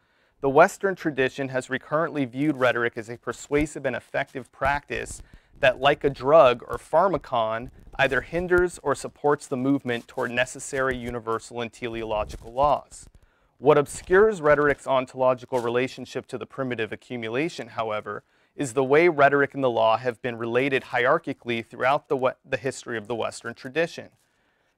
U: the Western tradition has recurrently viewed rhetoric as a persuasive and effective practice that, like a drug or pharmacon, either hinders or supports the movement toward necessary universal and teleological laws. What obscures rhetoric's ontological relationship to the primitive accumulation, however, is the way rhetoric and the law have been related hierarchically throughout the history of the Western tradition,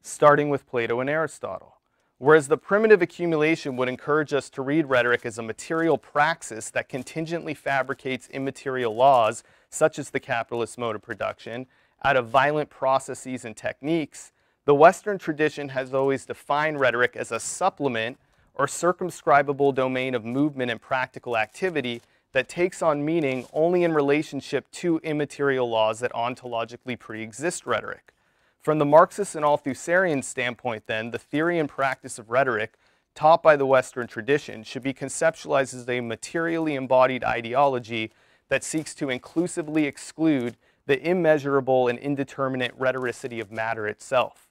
U: starting with Plato and Aristotle. Whereas the primitive accumulation would encourage us to read rhetoric as a material praxis that contingently fabricates immaterial laws, such as the capitalist mode of production, out of violent processes and techniques, the Western tradition has always defined rhetoric as a supplement or circumscribable domain of movement and practical activity that takes on meaning only in relationship to immaterial laws that ontologically pre-exist rhetoric. From the Marxist and Althusserian standpoint, then, the theory and practice of rhetoric taught by the Western tradition should be conceptualized as a materially embodied ideology that seeks to inclusively exclude the immeasurable and indeterminate rhetoricity of matter itself.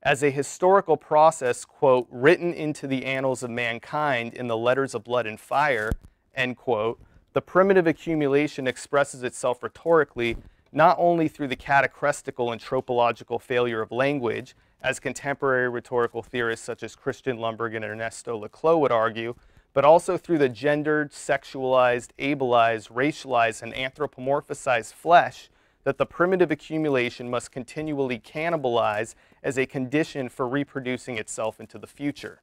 U: As a historical process, quote, written into the annals of mankind in the letters of blood and fire, end quote, the primitive accumulation expresses itself rhetorically not only through the catachrestical and tropological failure of language, as contemporary rhetorical theorists such as Christian Lundberg and Ernesto Laclau would argue, but also through the gendered, sexualized, ableized, racialized, and anthropomorphized flesh that the primitive accumulation must continually cannibalize as a condition for reproducing itself into the future.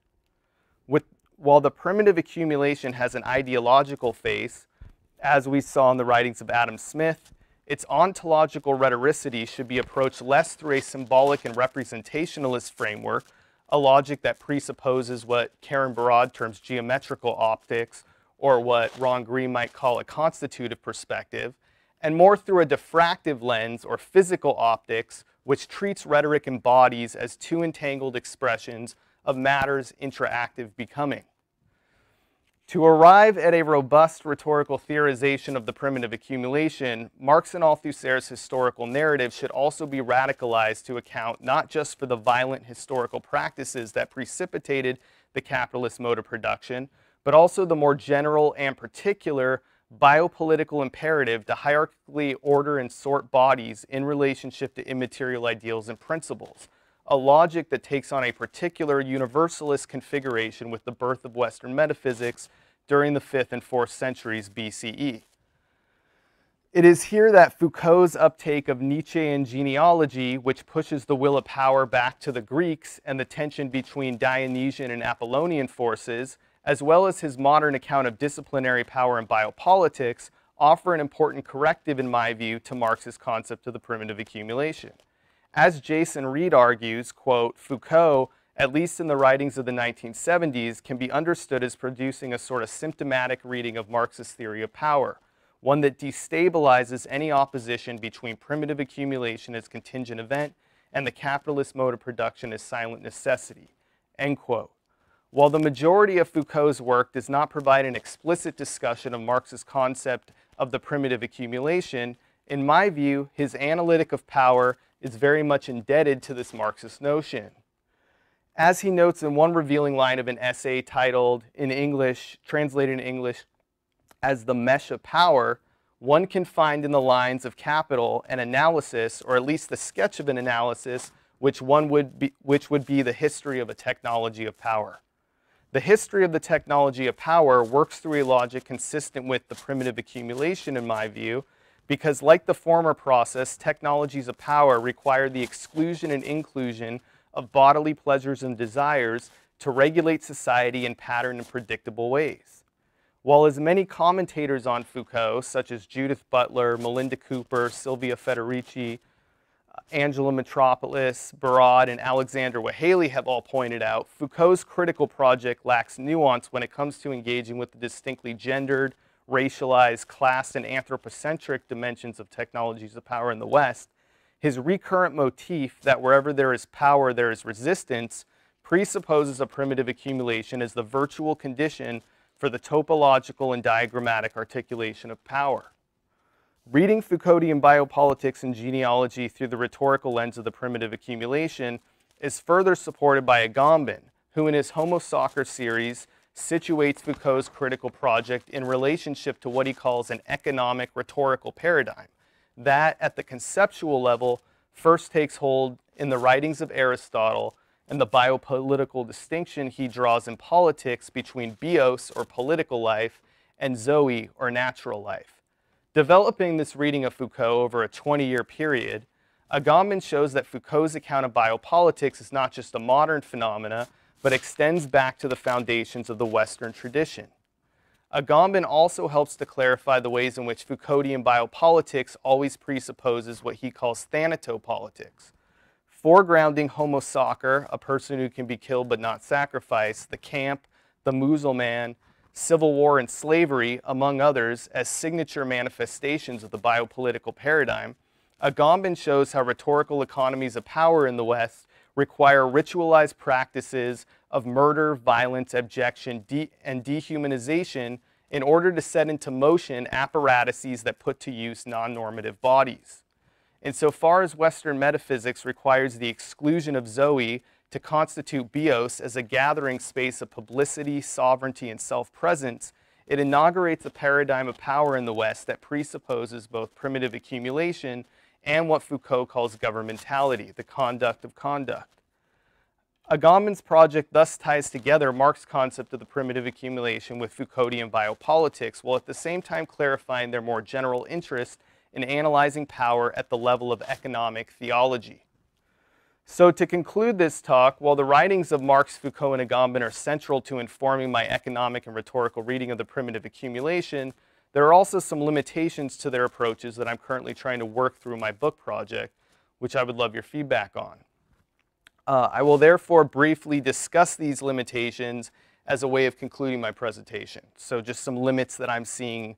U: While the primitive accumulation has an ideological face, as we saw in the writings of Adam Smith, its ontological rhetoricity should be approached less through a symbolic and representationalist framework, a logic that presupposes what Karen Barad terms geometrical optics, or what Ron Green might call a constitutive perspective, and more through a diffractive lens or physical optics, which treats rhetoric and bodies as two entangled expressions of matter's interactive becoming. To arrive at a robust rhetorical theorization of the primitive accumulation, Marx and Althusser's historical narrative should also be radicalized to account not just for the violent historical practices that precipitated the capitalist mode of production, but also the more general and particular biopolitical imperative to hierarchically order and sort bodies in relationship to immaterial ideals and principles, a logic that takes on a particular universalist configuration with the birth of Western metaphysics during the 5th and 4th centuries BCE. It is here that Foucault's uptake of Nietzschean genealogy, which pushes the will of power back to the Greeks and the tension between Dionysian and Apollonian forces, as well as his modern account of disciplinary power and biopolitics, offer an important corrective, in my view, to Marx's concept of the primitive accumulation. As Jason Reed argues, quote, Foucault, at least in the writings of the 1970s, can be understood as producing a sort of symptomatic reading of Marx's theory of power, one that destabilizes any opposition between primitive accumulation as contingent event and the capitalist mode of production as silent necessity, end quote. While the majority of Foucault's work does not provide an explicit discussion of Marx's concept of the primitive accumulation, in my view, his analytic of power is very much indebted to this Marxist notion. As he notes in one revealing line of an essay titled in English, translated in English as The Mesh of Power, one can find in the lines of Capital an analysis, or at least the sketch of an analysis, which would be the history of a technology of power. The history of the technology of power works through a logic consistent with the primitive accumulation, in my view, because like the former process, technologies of power require the exclusion and inclusion of bodily pleasures and desires to regulate society in patterned and predictable ways. While as many commentators on Foucault, such as Judith Butler, Melinda Cooper, Silvia Federici, Angela Metropolis, Barad, and Alexander Wahaley have all pointed out, Foucault's critical project lacks nuance when it comes to engaging with the distinctly gendered, racialized, class, and anthropocentric dimensions of technologies of power in the West, his recurrent motif that wherever there is power, there is resistance presupposes a primitive accumulation as the virtual condition for the topological and diagrammatic articulation of power. Reading Foucauldian biopolitics and genealogy through the rhetorical lens of the primitive accumulation is further supported by Agamben, who in his Homo Soccer series situates Foucault's critical project in relationship to what he calls an economic rhetorical paradigm that, at the conceptual level, first takes hold in the writings of Aristotle and the biopolitical distinction he draws in politics between bios, or political life, and zoe, or natural life. Developing this reading of Foucault over a 20-year period, Agamben shows that Foucault's account of biopolitics is not just a modern phenomena, but extends back to the foundations of the Western tradition. Agamben also helps to clarify the ways in which Foucauldian biopolitics always presupposes what he calls thanatopolitics, foregrounding Homo Soccer, a person who can be killed but not sacrificed, the camp, the Musulman, civil war, and slavery, among others, as signature manifestations of the biopolitical paradigm. Agamben shows how rhetorical economies of power in the West require ritualized practices of murder, violence, abjection, and dehumanization in order to set into motion apparatuses that put to use non-normative bodies. Insofar as Western metaphysics requires the exclusion of zoe to constitute bios as a gathering space of publicity, sovereignty, and self-presence, it inaugurates a paradigm of power in the West that presupposes both primitive accumulation and what Foucault calls governmentality, the conduct of conduct. Agamben's project thus ties together Marx's concept of the primitive accumulation with Foucauldian biopolitics, while at the same time clarifying their more general interest in analyzing power at the level of economic theology. So to conclude this talk, while the writings of Marx, Foucault, and Agamben are central to informing my economic and rhetorical reading of the primitive accumulation, there are also some limitations to their approaches that I'm currently trying to work through my book project, which I would love your feedback on. I will therefore briefly discuss these limitations as a way of concluding my presentation. So just some limits that I'm seeing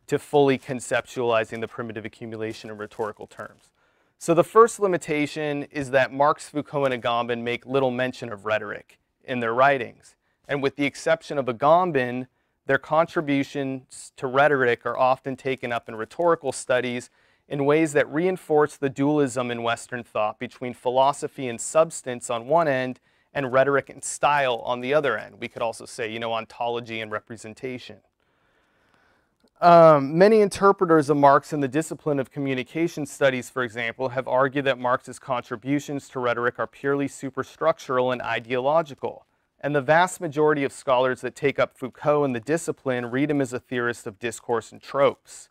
U: to fully conceptualizing the primitive accumulation in rhetorical terms. So the first limitation is that Marx, Foucault, and Agamben make little mention of rhetoric in their writings. And with the exception of Agamben, their contributions to rhetoric are often taken up in rhetorical studies in ways that reinforce the dualism in Western thought between philosophy and substance on one end and rhetoric and style on the other end. We could also say, ontology and representation. Many interpreters of Marx in the discipline of communication studies, for example, have argued that Marx's contributions to rhetoric are purely superstructural and ideological. And the vast majority of scholars that take up Foucault in the discipline read him as a theorist of discourse and tropes.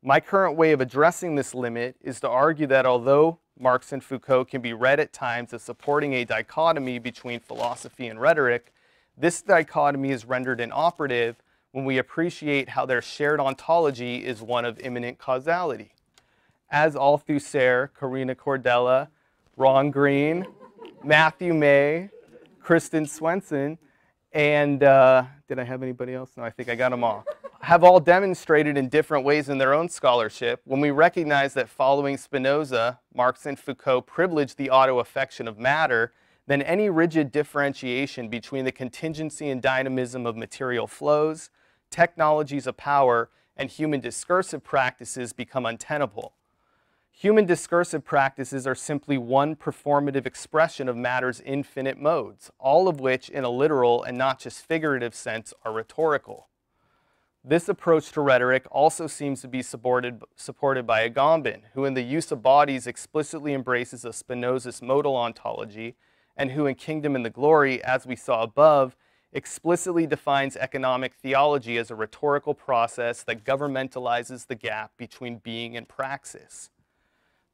U: My current way of addressing this limit is to argue that although Marx and Foucault can be read at times as supporting a dichotomy between philosophy and rhetoric, this dichotomy is rendered inoperative when we appreciate how their shared ontology is one of immanent causality. As Althusser, Karina Cordella, Ron Green, Matthew May, Kristen Swenson, and did I have anybody else? No, I think I got them all. Have all demonstrated in different ways in their own scholarship when we recognize that following Spinoza, Marx and Foucault privilege the auto-affection of matter, then any rigid differentiation between the contingency and dynamism of material flows, technologies of power, and human discursive practices become untenable. Human discursive practices are simply one performative expression of matter's infinite modes, all of which in a literal and not just figurative sense are rhetorical. This approach to rhetoric also seems to be supported by Agamben, who in the use of bodies explicitly embraces a Spinozist modal ontology, and who in Kingdom and the Glory, as we saw above, explicitly defines economic theology as a rhetorical process that governmentalizes the gap between being and praxis.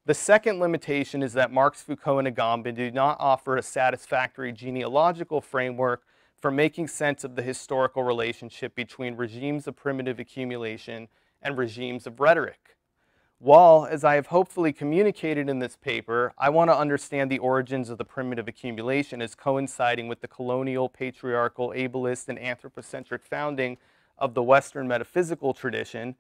U: The second limitation is that Marx, Foucault, and Agamben do not offer a satisfactory genealogical framework for making sense of the historical relationship between regimes of primitive accumulation and regimes of rhetoric. While, as I have hopefully communicated in this paper, I want to understand the origins of the primitive accumulation as coinciding with the colonial, patriarchal, ableist, and anthropocentric founding of the Western metaphysical tradition,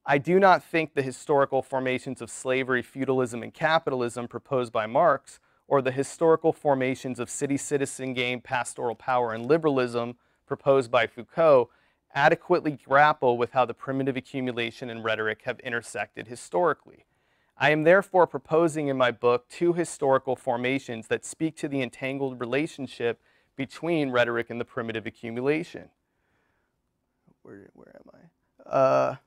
U: I do not think the historical formations of slavery, feudalism, and capitalism proposed by Marx, or the historical formations of city-citizen game, pastoral power, and liberalism proposed by Foucault adequately grapple with how the primitive accumulation and rhetoric have intersected historically. I am therefore proposing in my book 2 historical formations that speak to the entangled relationship between rhetoric and the primitive accumulation. Where am I?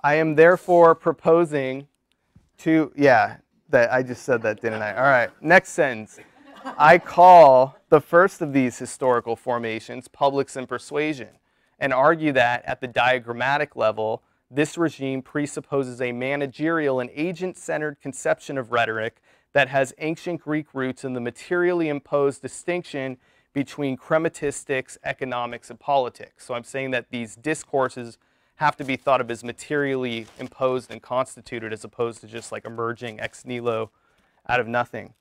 U: I am therefore proposing I just said that, didn't I? All right, next sentence. I call the first of these historical formations publics and persuasion, and argue that at the diagrammatic level, this regime presupposes a managerial and agent-centered conception of rhetoric that has ancient Greek roots in the materially imposed distinction between crematistics, economics, and politics. So I'm saying that these discourses have to be thought of as materially imposed and constituted, as opposed to just like emerging ex nihilo out of nothing.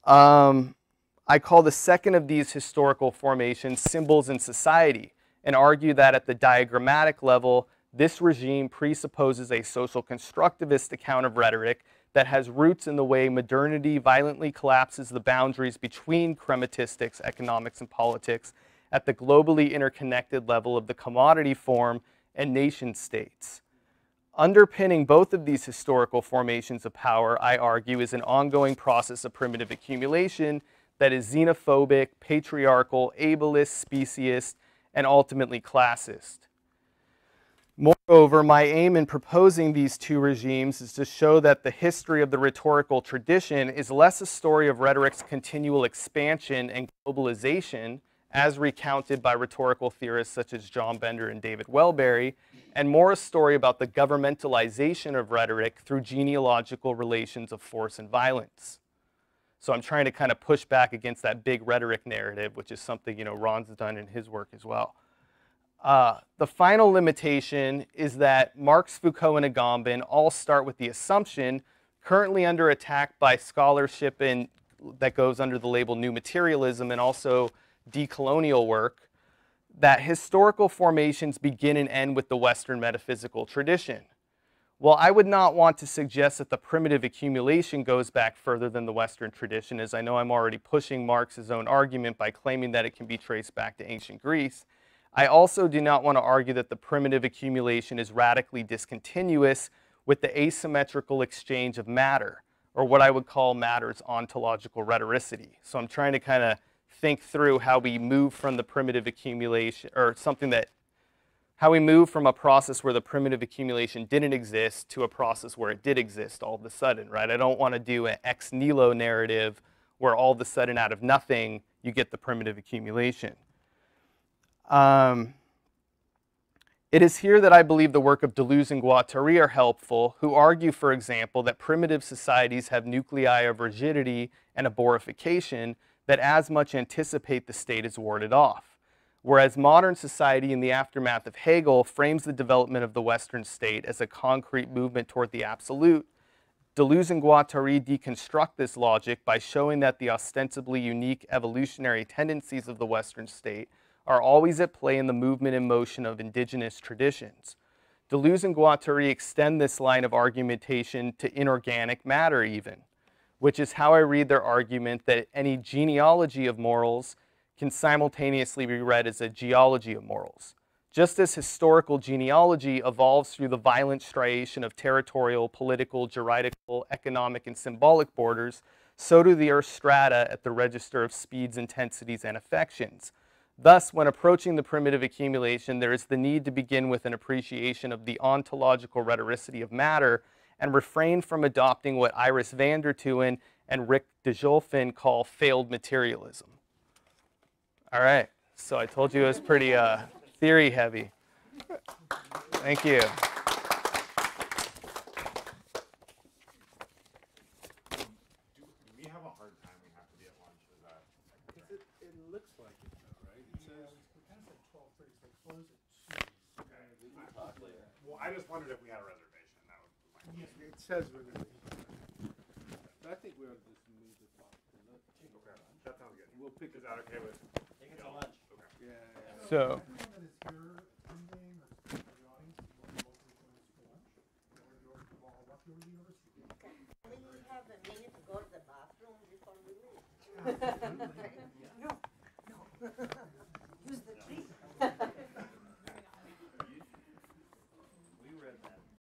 U: I call the second of these historical formations symbols in society, and argue that at the diagrammatic level, this regime presupposes a social constructivist account of rhetoric that has roots in the way modernity violently collapses the boundaries between crematistics, economics, and politics at the globally interconnected level of the commodity form and nation states. Underpinning both of these historical formations of power, I argue, is an ongoing process of primitive accumulation that is xenophobic, patriarchal, ableist, speciest, and ultimately classist. Moreover, my aim in proposing these 2 regimes is to show that the history of the rhetorical tradition is less a story of rhetoric's continual expansion and globalization, as recounted by rhetorical theorists such as John Bender and David Welbery, and more a story about the governmentalization of rhetoric through genealogical relations of force and violence. So I'm trying to kind of push back against that big rhetoric narrative, which is something, Ron's done in his work as well. The final limitation is that Marx, Foucault, and Agamben all start with the assumption, currently under attack by scholarship that goes under the label New Materialism and also decolonial work, that historical formations begin and end with the Western metaphysical tradition. Well, I would not want to suggest that the primitive accumulation goes back further than the Western tradition, as I know I'm already pushing Marx's own argument by claiming that it can be traced back to ancient Greece. I also do not want to argue that the primitive accumulation is radically discontinuous with the asymmetrical exchange of matter, or what I would call matter's ontological rhetoricity. So I'm trying to kind of think through how we move from the primitive accumulation, or how we move from a process where the primitive accumulation didn't exist to a process where it did exist all of a sudden, right? I don't want to do an ex nihilo narrative where all of a sudden out of nothing you get the primitive accumulation. It is here that I believe the work of Deleuze and Guattari are helpful, who argue, for example, that primitive societies have nuclei of rigidity and aborification that as much anticipate the state as warded off. Whereas modern society in the aftermath of Hegel frames the development of the Western state as a concrete movement toward the absolute, Deleuze and Guattari deconstruct this logic by showing that the ostensibly unique evolutionary tendencies of the Western state are always at play in the movement and motion of indigenous traditions. Deleuze and Guattari extend this line of argumentation to inorganic matter even, which is how I read their argument that any genealogy of morals can simultaneously be read as a geology of morals. Just as historical genealogy evolves through the violent striation of territorial, political, juridical, economic, and symbolic borders, so do the Earth's strata at the register of speeds, intensities, and affections. Thus, when approaching the primitive accumulation, there is the need to begin with an appreciation of the ontological rhetoricity of matter and refrain from adopting what Iris van der Thuwen and Rick de Jolfin call failed materialism. All right, so I told you it was pretty theory heavy. Thank you.
D: We have a hard time. We have to be at lunch. Is that?
A: It looks like it, though, right? It says we kind of said 12:30, so close at 2.
D: Okay. We can talk later. Well, I just wondered if we had a reservation. That was my question.
A: Yes, it says reservation. But I think we ought to just move the talk.
D: Okay, that sounds good.
A: We'll pick
D: Is that okay with?
K: Take it to lunch.
D: Okay.
A: Yeah.
U: So